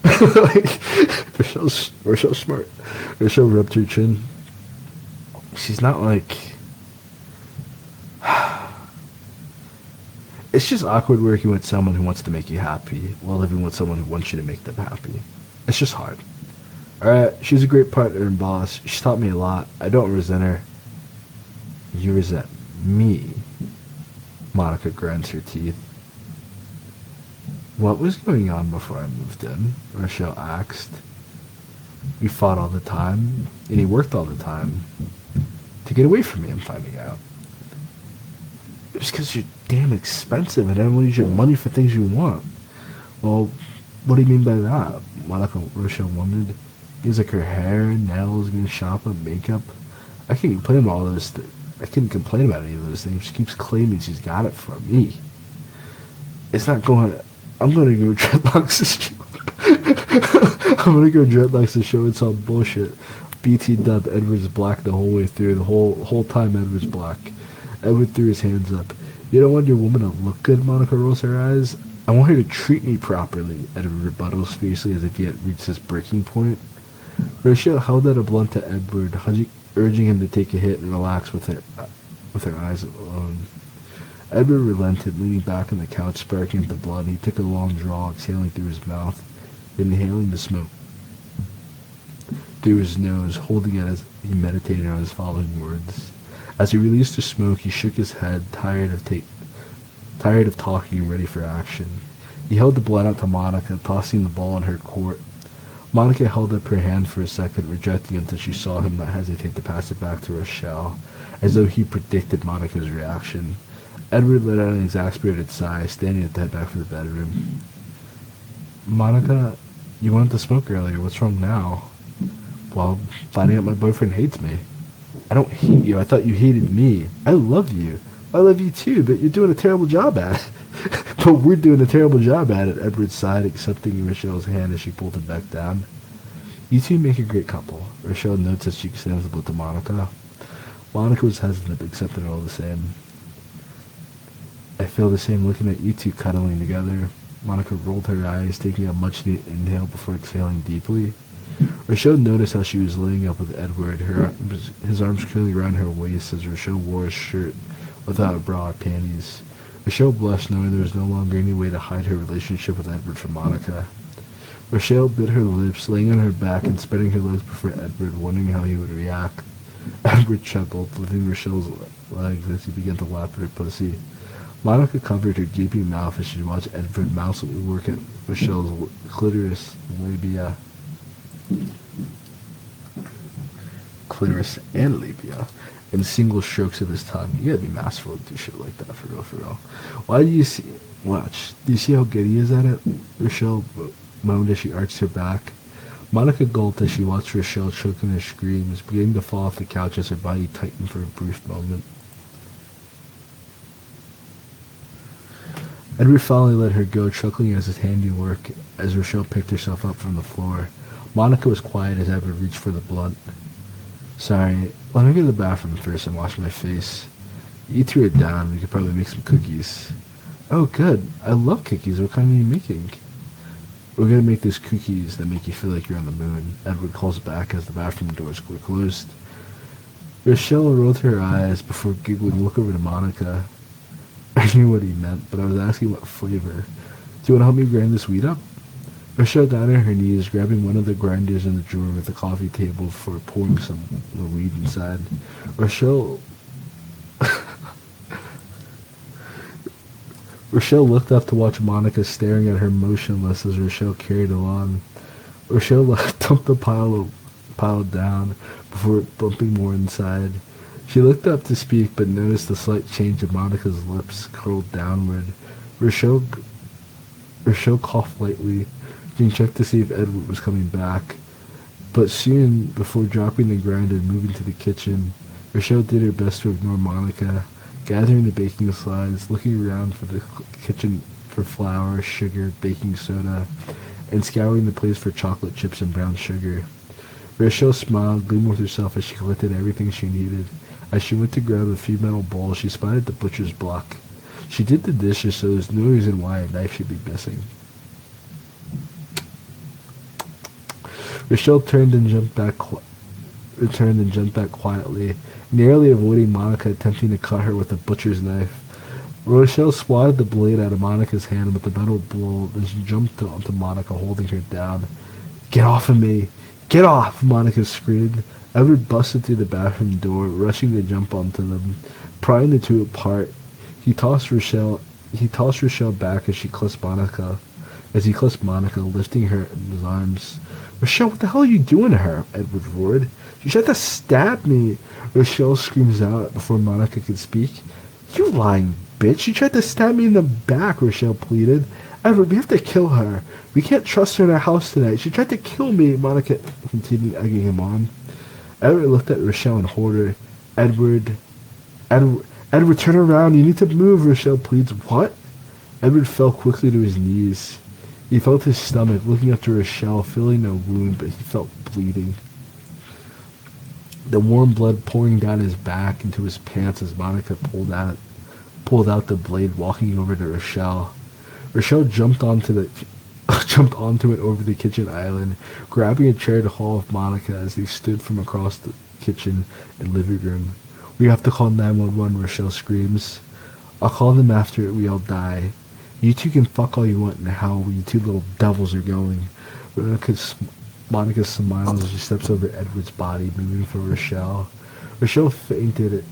Like, Rochelle's smart. Rochelle rubbed her chin. She's not like... It's just awkward working with someone who wants to make you happy while living with someone who wants you to make them happy. It's just hard. Alright, she's a great partner and boss. She taught me a lot. I don't resent her. You resent me. Monica grinds her teeth. What was going on before I moved in? Rochelle asked. We fought all the time, and he worked all the time. To get away from me, I'm finding out. It's because you're damn expensive and I don't use your money for things you want. Well, what do you mean by that? Rochelle wondered. Things like her hair, nails, getting shopping, makeup. I can't complain about all those things. I couldn't complain about any of those things. She keeps claiming she's got it from me. It's not going... I'm going to go dreadlocks this show. I'm going to go dreadlocks this show. It's all bullshit. BT dub Edward's black the whole way through. The whole time Edward's black. Edward threw his hands up. You don't want your woman to look good, Monica rolls her eyes. I want her to treat me properly, Edward rebuttals fiercely as if he had reached his breaking point. Rochelle held out a blunt to Edward, urging him to take a hit and relax with her eyes alone. Edward relented, leaning back on the couch, sparking at the blood. He took a long draw, exhaling through his mouth, inhaling the smoke through his nose, holding it as he meditated on his following words. As he released the smoke, he shook his head, tired of talking and ready for action. He held the blood out to Monica, tossing the ball in her court. Monica held up her hand for a second, rejecting it until she saw him not hesitate to pass it back to Rochelle, as though he predicted Monica's reaction. Edward let out an exasperated sigh, standing at the head back for the bedroom. Monica, you wanted to smoke earlier. What's wrong now? Well, finding out my boyfriend hates me. I don't hate you. I thought you hated me. I love you. I love you too, but you're doing a terrible job at it. But we're doing a terrible job at it, Edward sighed, accepting Rochelle's hand as she pulled it back down. You two make a great couple. Rochelle notes as she extends the book to Monica. Monica was hesitant, but accepted it all the same. I feel the same looking at you two cuddling together. Monica rolled her eyes, taking a much-needed inhale before exhaling deeply. Rochelle noticed how she was laying up with Edward, his arms curling around her waist as Rochelle wore a shirt without a bra or panties. Rochelle blushed, knowing there was no longer any way to hide her relationship with Edward from Monica. Rochelle bit her lips, laying on her back and spreading her legs before Edward, wondering how he would react. Edward chuckled, lifting Rochelle's legs as he began to lap at her pussy. Monica covered her gaping mouth as she watched Edward mousily work at Rochelle's clitoris and labia in single strokes of his tongue. You gotta be masterful to do shit like that, for real, for real. Why do you see... Watch. Do you see how good he is at it? Rochelle moaned as she arched her back. Monica gulped as she watched Rochelle choking her screams, beginning to fall off the couch as her body tightened for a brief moment. Edward finally let her go, chuckling at his handiwork as Rochelle picked herself up from the floor. Monica was quiet as Edward reached for the blunt. Sorry, let me go to the bathroom first and wash my face. You two are down. We could probably make some cookies. Oh, good. I love cookies. What kind are you making? We're going to make those cookies that make you feel like you're on the moon. Edward calls back as the bathroom doors were closed. Rochelle rolled her eyes before giggling. Look over to Monica. I knew what he meant, but I was asking what flavor. Do you want to help me grind this weed up? Rochelle down on her knees, grabbing one of the grinders in the drawer with the coffee table before pouring some weed inside. Rochelle looked up to watch Monica staring at her motionless as Rochelle carried along. Rochelle dumped the pile down before bumping more inside. She looked up to speak, but noticed a slight change in Monica's lips curled downward. Rochelle coughed lightly, and checked to see if Edward was coming back. But soon, before dropping the grinder and moving to the kitchen, Rochelle did her best to ignore Monica, gathering the baking slides, looking around for the kitchen for flour, sugar, baking soda, and scouring the place for chocolate chips and brown sugar. Rochelle smiled, gleaming with herself as she collected everything she needed. As she went to grab a few metal bowls, she spotted the butcher's block. She did the dishes, so there's no reason why a knife should be missing. Rochelle turned and jumped back quietly, narrowly avoiding Monica attempting to cut her with a butcher's knife. Rochelle swatted the blade out of Monica's hand with the metal blow, then she jumped onto Monica, holding her down. Get off of me! Get off! Monica screamed. Edward busted through the bathroom door, rushing to jump onto them, prying the two apart. He tossed Rochelle back as he clutched Monica, lifting her in his arms. Rochelle, what the hell are you doing to her? Edward roared. She tried to stab me. Rochelle screams out before Monica could speak. You lying bitch. She tried to stab me in the back, Rochelle pleaded. Edward, we have to kill her. We can't trust her in our house tonight. She tried to kill me, Monica continued, egging him on. Edward looked at Rochelle in horror. Edward, turn around. You need to move, Rochelle pleads. What? Edward fell quickly to his knees. He felt his stomach, looking up to Rochelle, feeling no wound, but he felt bleeding. The warm blood pouring down his back into his pants as Monica pulled out the blade, walking over to Rochelle. Rochelle jumped onto it over the kitchen island, grabbing a chair to haul off Monica as they stood from across the kitchen and living room. We have to call 911, Rochelle screams. I'll call them after we all die. You two can fuck all you want in hell where you two little devils are going. Monica, Monica smiles as she steps over Edward's body, moving for Rochelle. Rochelle fainted,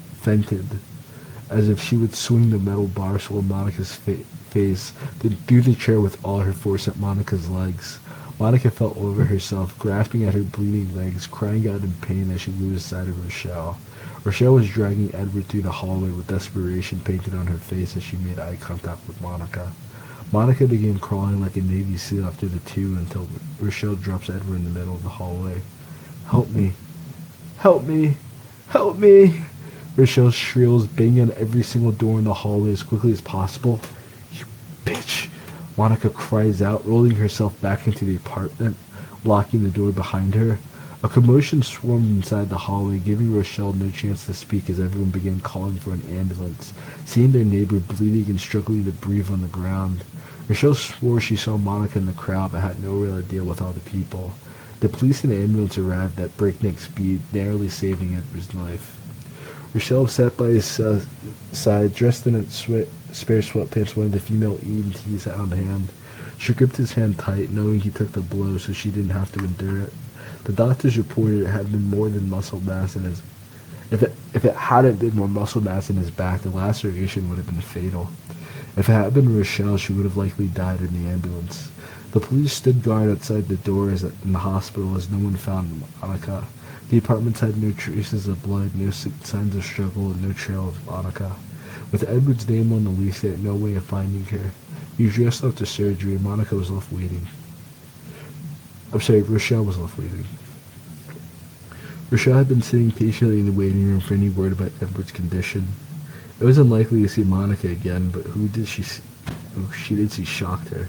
as if she would swing the metal bar so Monica's face, then threw the chair with all her force at Monica's legs. Monica fell over herself, grasping at her bleeding legs, crying out in pain as she lose sight of Rochelle. Rochelle was dragging Edward through the hallway with desperation painted on her face as she made eye contact with Monica. Monica began crawling like a Navy SEAL after the two until Rochelle drops Edward in the middle of the hallway. Help me! Help me! Help me! Rochelle shrills, banging on every single door in the hallway as quickly as possible. You bitch! Monica cries out, rolling herself back into the apartment, locking the door behind her. A commotion swarmed inside the hallway, giving Rochelle no chance to speak as everyone began calling for an ambulance, seeing their neighbor bleeding and struggling to breathe on the ground. Rochelle swore she saw Monica in the crowd but had no real idea with all the people. The police and ambulance arrived at breakneck speed, narrowly saving Edward's life. Rochelle sat by his side, dressed in its spare sweatpants, one of the female EMTs had on hand. She gripped his hand tight, knowing he took the blow so she didn't have to endure it. The doctors reported it had been more than muscle mass in his... If it hadn't been more muscle mass in his back, the laceration would have been fatal. If it had been Rochelle, she would have likely died in the ambulance. The police stood guard outside the doors in the hospital as no one found Monica. The apartments had no traces of blood, no signs of struggle, and no trail of Monica. With Edward's name on the lease, they had no way of finding her. Usually just after surgery, Monica was left waiting. Rochelle was left waiting. Rochelle had been sitting patiently in the waiting room for any word about Edward's condition. It was unlikely to see Monica again, but who she did see shocked her.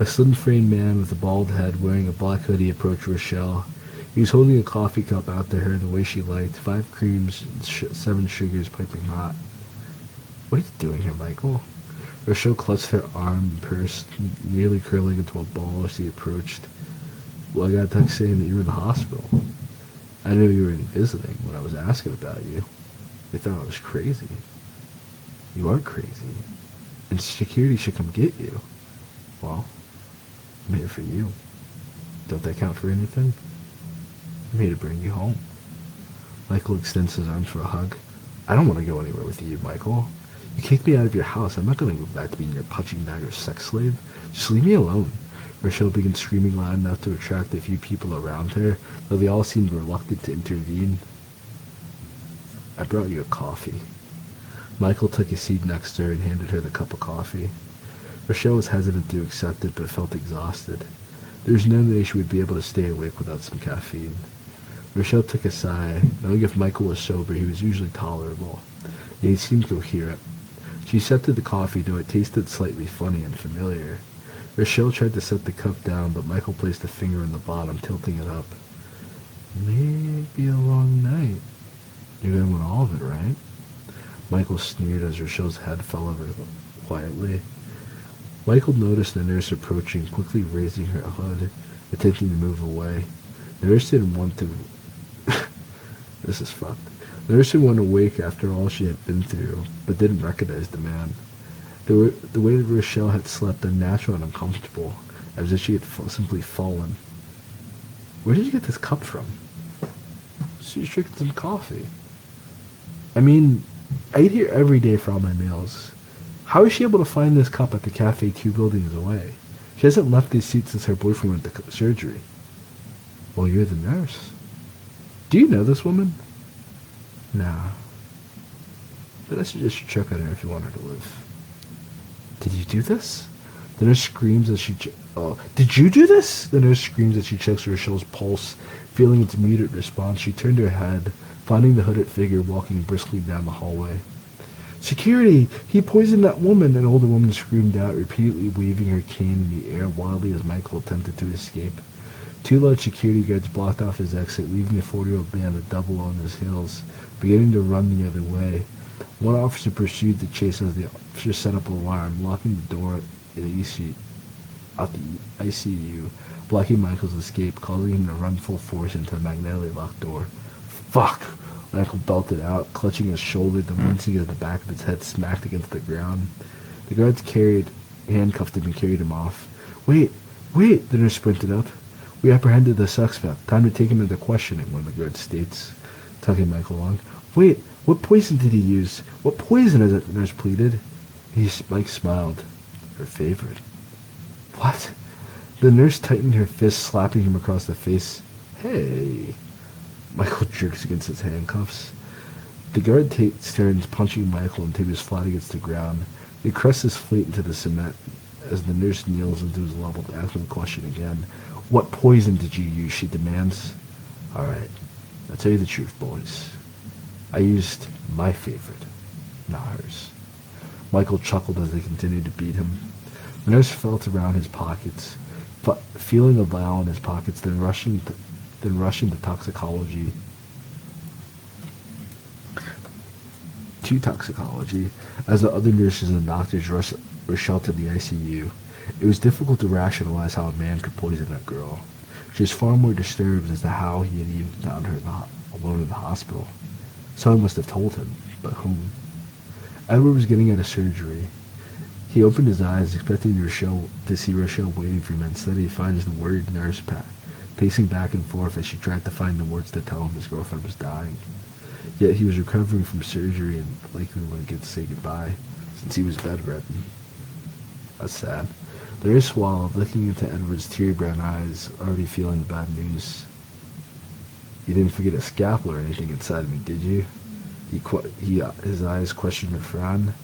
A slim-framed man with a bald head wearing a black hoodie approached Rochelle. He was holding a coffee cup out to her the way she liked, 5 creams and 7 sugars piping hot. What are you doing here, Michael? Rochelle clutched her arm and purse, nearly curling into a ball as he approached. Well, I got a text saying that you were in the hospital. I knew you were visiting when I was asking about you. They thought I was crazy. You are crazy. And security should come get you. Well, I'm here for you. Don't that count for anything? I'm here to bring you home. Michael extends his arms for a hug. I don't want to go anywhere with you, Michael. You kicked me out of your house. I'm not going to go back to being your punching bag or sex slave. Just leave me alone. Rochelle began screaming loud enough to attract a few people around her, though they all seemed reluctant to intervene. I brought you a coffee. Michael took a seat next to her and handed her the cup of coffee. Rochelle was hesitant to accept it, but felt exhausted. There was no way she would be able to stay awake without some caffeine. Rochelle took a sigh, knowing if Michael was sober, he was usually tolerable, and he seemed coherent. She accepted the coffee, though it tasted slightly funny and familiar. Rochelle tried to set the cup down, but Michael placed a finger on the bottom, tilting it up. Maybe a long night. You're going to want all of it, right? Michael sneered as Rochelle's head fell over quietly. Michael noticed the nurse approaching, quickly raising her hood, attempting to move away. The nurse didn't want to... This is fucked. The nurse didn't want to wake after all she had been through, but didn't recognize the man. The way that Rochelle had slept unnatural and uncomfortable, as if she had simply fallen. Where did you get this cup from? She's drinking some coffee. I mean, I eat here every day for all my meals. How is she able to find this cup at the cafe 2 buildings away? She hasn't left this seat since her boyfriend went to surgery. Well, you're the nurse. Do you know this woman? Nah. But I suggest you check on her if you want her to live. Did you do this? The nurse screams as she... Did you do this? The nurse screams as she checks Rochelle's pulse. Feeling its muted response, she turned her head, finding the hooded figure walking briskly down the hallway. Security! He poisoned that woman! An older woman screamed out, repeatedly waving her cane in the air wildly as Michael attempted to escape. 2 large security guards blocked off his exit, leaving the 40-year-old man to double on his heels, beginning to run the other way. One officer pursued the chase as the officer set up an alarm, locking the door in the ICU, blocking Michael's escape, causing him to run full force into the magnetically locked door. Fuck! Michael belted out, clutching his shoulder, then wincing as the back of his head smacked against the ground. The guards handcuffed him and carried him off. Wait, wait, the nurse sprinted up. We apprehended the suspect. Time to take him into questioning, one of the guards states, tugging Michael along. Wait, what poison did he use? What poison is it? The nurse pleaded. Mike smiled. Her favorite. What? The nurse tightened her fist, slapping him across the face. Hey. Michael jerks against his handcuffs. The guard takes turns punching Michael until he was flat against the ground. He crests his feet into the cement as the nurse kneels into his level to ask him the question again. What poison did you use? She demands. All right, I'll tell you the truth, boys. I used my favorite, not hers. Michael chuckled as they continued to beat him. The nurse felt around his pockets, feeling a vial in his pockets, then rushing to toxicology. To toxicology, as the other nurses and doctors rushed Rochelle to the ICU. It was difficult to rationalize how a man could poison a girl. She was far more disturbed as to how he had even found her alone in the hospital. Someone must have told him, but whom? Edward was getting out of surgery. He opened his eyes, expecting to see Rochelle waiting for him. Instead, he finds the worried nurse pacing back and forth as she tried to find the words to tell him his girlfriend was dying. Yet he was recovering from surgery and likely wouldn't get to say goodbye, since he was bedridden. That's sad. The nurse swallowed, looking into Edward's teary-brown eyes, already feeling the bad news. You didn't forget a scalpel or anything inside me, did you? His eyes questioned her frown.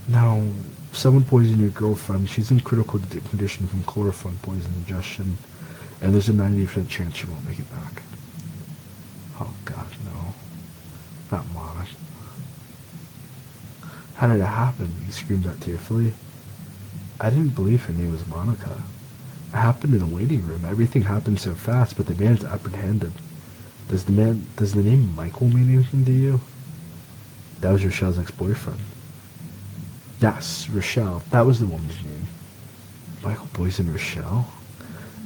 No, someone poisoned your girlfriend. She's in critical condition from chloroform poison ingestion, and there's a 90% chance she won't make it back. Oh, God, no. Not Monica. How did it happen? He screamed out tearfully. I didn't believe her name was Monica. It happened in the waiting room. Everything happened so fast, but the man's apprehended. Does the name Michael mean anything to you? That was Rochelle's ex-boyfriend. Yes, Rochelle. That was the woman's name. Michael poisoned Rochelle?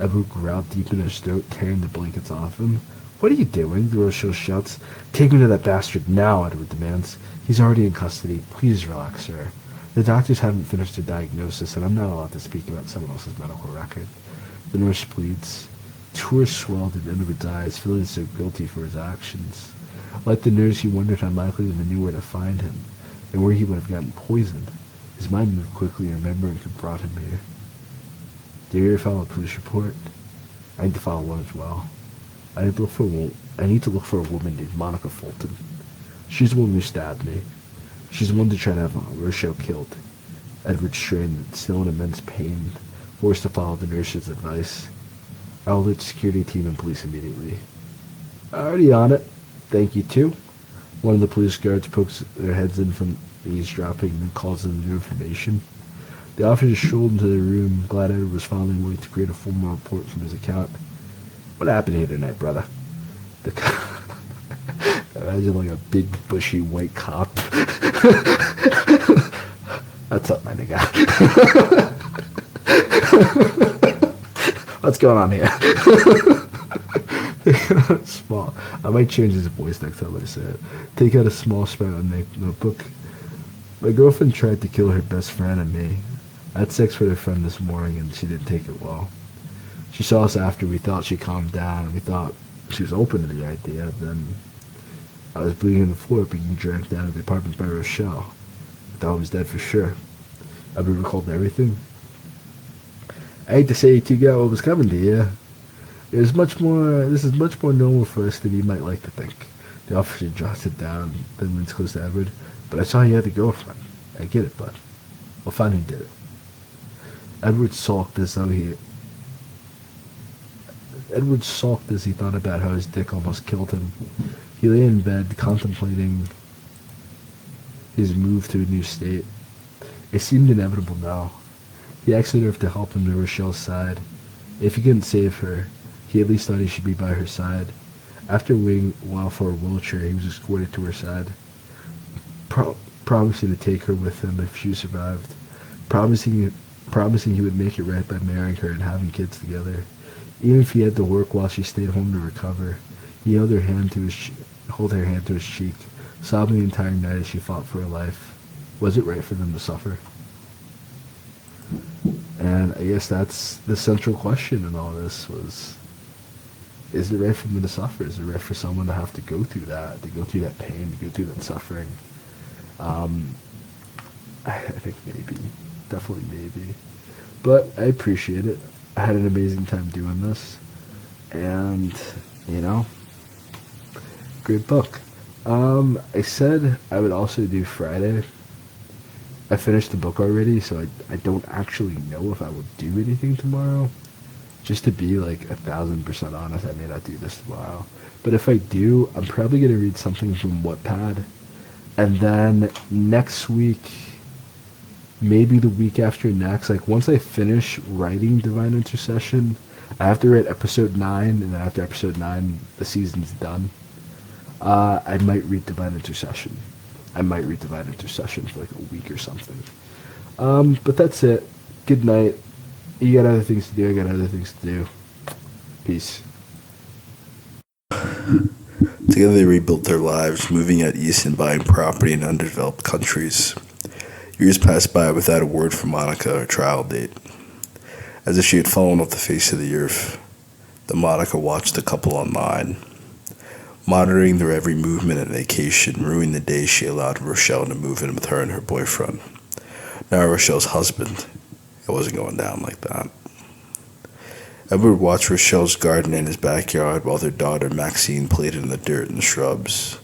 Edward growled deep in his throat, tearing the blankets off him. What are you doing? Rochelle shouts. Take him to that bastard now, Edward demands. He's already in custody. Please relax, sir. The doctors haven't finished their diagnosis, and I'm not allowed to speak about someone else's medical record. The nurse pleads. Tears swelled in Edward's eyes, feeling so guilty for his actions. Like the nurse, he wondered how Michael even knew where to find him, and where he would have gotten poisoned. His mind moved quickly, remembering who brought him here. Do you ever file a police report? I need to file one as well. I need to look for a woman named Monica Fulton. She's the one who stabbed me. She's the one to try to have Rochelle killed. Edward strained, still in immense pain, forced to follow the nurse's advice. I'll alert the security team and police immediately. Already on it. Thank you, too. One of the police guards pokes their heads in from eavesdropping and then calls in new information. The officers strolled into the room, glad Edward was finally willing to create a formal report from his account. What happened here tonight, brother? Imagine like a big, bushy, white cop. What's up, my nigga? What's going on here? Small. I might change his voice next time I say it. Take out a small spread on the notebook. My girlfriend tried to kill her best friend and me. I had sex with her friend this morning and she didn't take it well. She saw us after. We thought she calmed down and we thought she was open to the idea. Then I was bleeding on the floor, being dragged out of the apartment by Rochelle. I thought I was dead for sure. I've been recalled everything. I hate to say you two got what was coming to you. This is much more normal for us than you might like to think. The officer jots it down, then leans close to Edward. But I saw you had a girlfriend. I get it, bud. We'll find who did it. Edward sulked as he thought about how his dick almost killed him. He lay in bed, contemplating his move to a new state. It seemed inevitable now. He asked her to help him to Rochelle's side. If he couldn't save her, he at least thought he should be by her side. After waiting a while for a wheelchair, he was escorted to her side, promising to take her with him if she survived, promising he would make it right by marrying her and having kids together. Even if he had to work while she stayed home to recover, he held hold her hand to his cheek, sobbing the entire night as she fought for her life. Was it right for them to suffer? And I guess that's the central question in all this was, is it right for them to suffer? Is it right for someone to have to go through that pain, to go through that suffering? I think maybe. Definitely maybe. But I appreciate it. I had an amazing time doing this. And, great book. I said I would also do Friday. I finished the book already, so I don't actually know if I will do anything tomorrow. Just to be like 1,000% honest, I may not do this tomorrow. But if I do, I'm probably going to read something from Wattpad. And then next week, maybe the week after next, like once I finish writing Divine Intercession, I have to write episode 9, and then after episode 9, the season's done. I might read Divine Intercession. I might read Divine Intercession for like a week or something. But that's it. Good night. You got other things to do, I got other things to do. Peace. Together they rebuilt their lives, moving out east and buying property in underdeveloped countries. Years passed by without a word from Monica or trial date. As if she had fallen off the face of the earth, the Monica watched the couple online, monitoring their every movement and vacation, ruining the day she allowed Rochelle to move in with her and her boyfriend. Now Rochelle's husband. It wasn't going down like that. Edward watched Rochelle's garden in his backyard while their daughter Maxine played in the dirt and shrubs.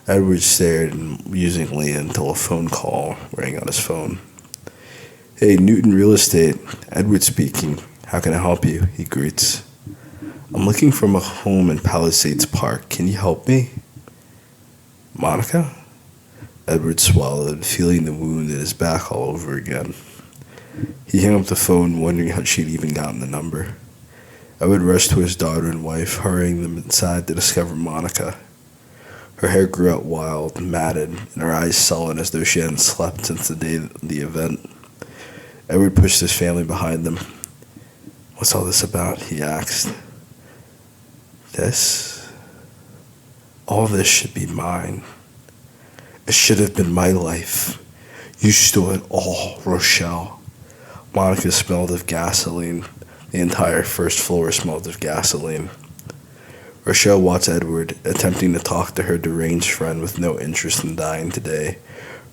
Edward stared musingly until a phone call rang on his phone. "Hey, Newton Real Estate. Edward speaking. How can I help you?" he greets. "I'm looking for a home in Palisades Park. Can you help me?" "Monica?" Edward swallowed, feeling the wound in his back all over again. He hung up the phone, wondering how she'd even gotten the number. Edward rushed to his daughter and wife, hurrying them inside to discover Monica. Her hair grew out wild, matted, and her eyes sullen as though she hadn't slept since the day of the event. Edward pushed his family behind them. "What's all this about?" he asked. "This? All this should be mine. It should have been my life. You stole it all, Rochelle." Monica smelled of gasoline. The entire first floor smelled of gasoline. Rochelle watched Edward, attempting to talk to her deranged friend with no interest in dying today.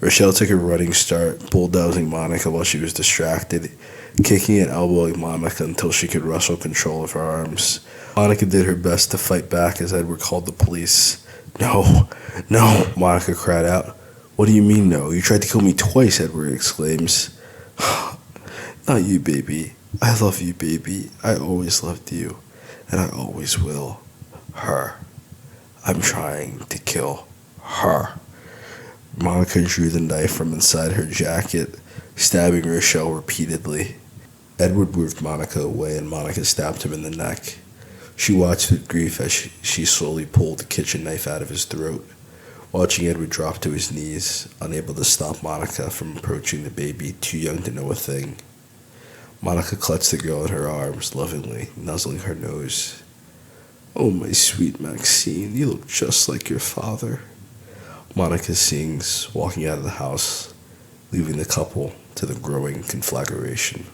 Rochelle took a running start, bulldozing Monica while she was distracted, kicking and elbowing Monica until she could wrestle control of her arms. Monica did her best to fight back as Edward called the police. "No, no," Monica cried out. "What do you mean no? You tried to kill me twice," Edward exclaims. "Not you, baby. I love you, baby. I always loved you, and I always will. Her. I'm trying to kill her." Monica drew the knife from inside her jacket, stabbing Rochelle repeatedly. Edward moved Monica away, and Monica stabbed him in the neck. She watched with grief as she slowly pulled the kitchen knife out of his throat, watching Edward drop to his knees, unable to stop Monica from approaching the baby, too young to know a thing. Monica clutched the girl in her arms, lovingly, nuzzling her nose. "Oh, my sweet Maxine, you look just like your father," Monica sings, walking out of the house, leaving the couple to the growing conflagration.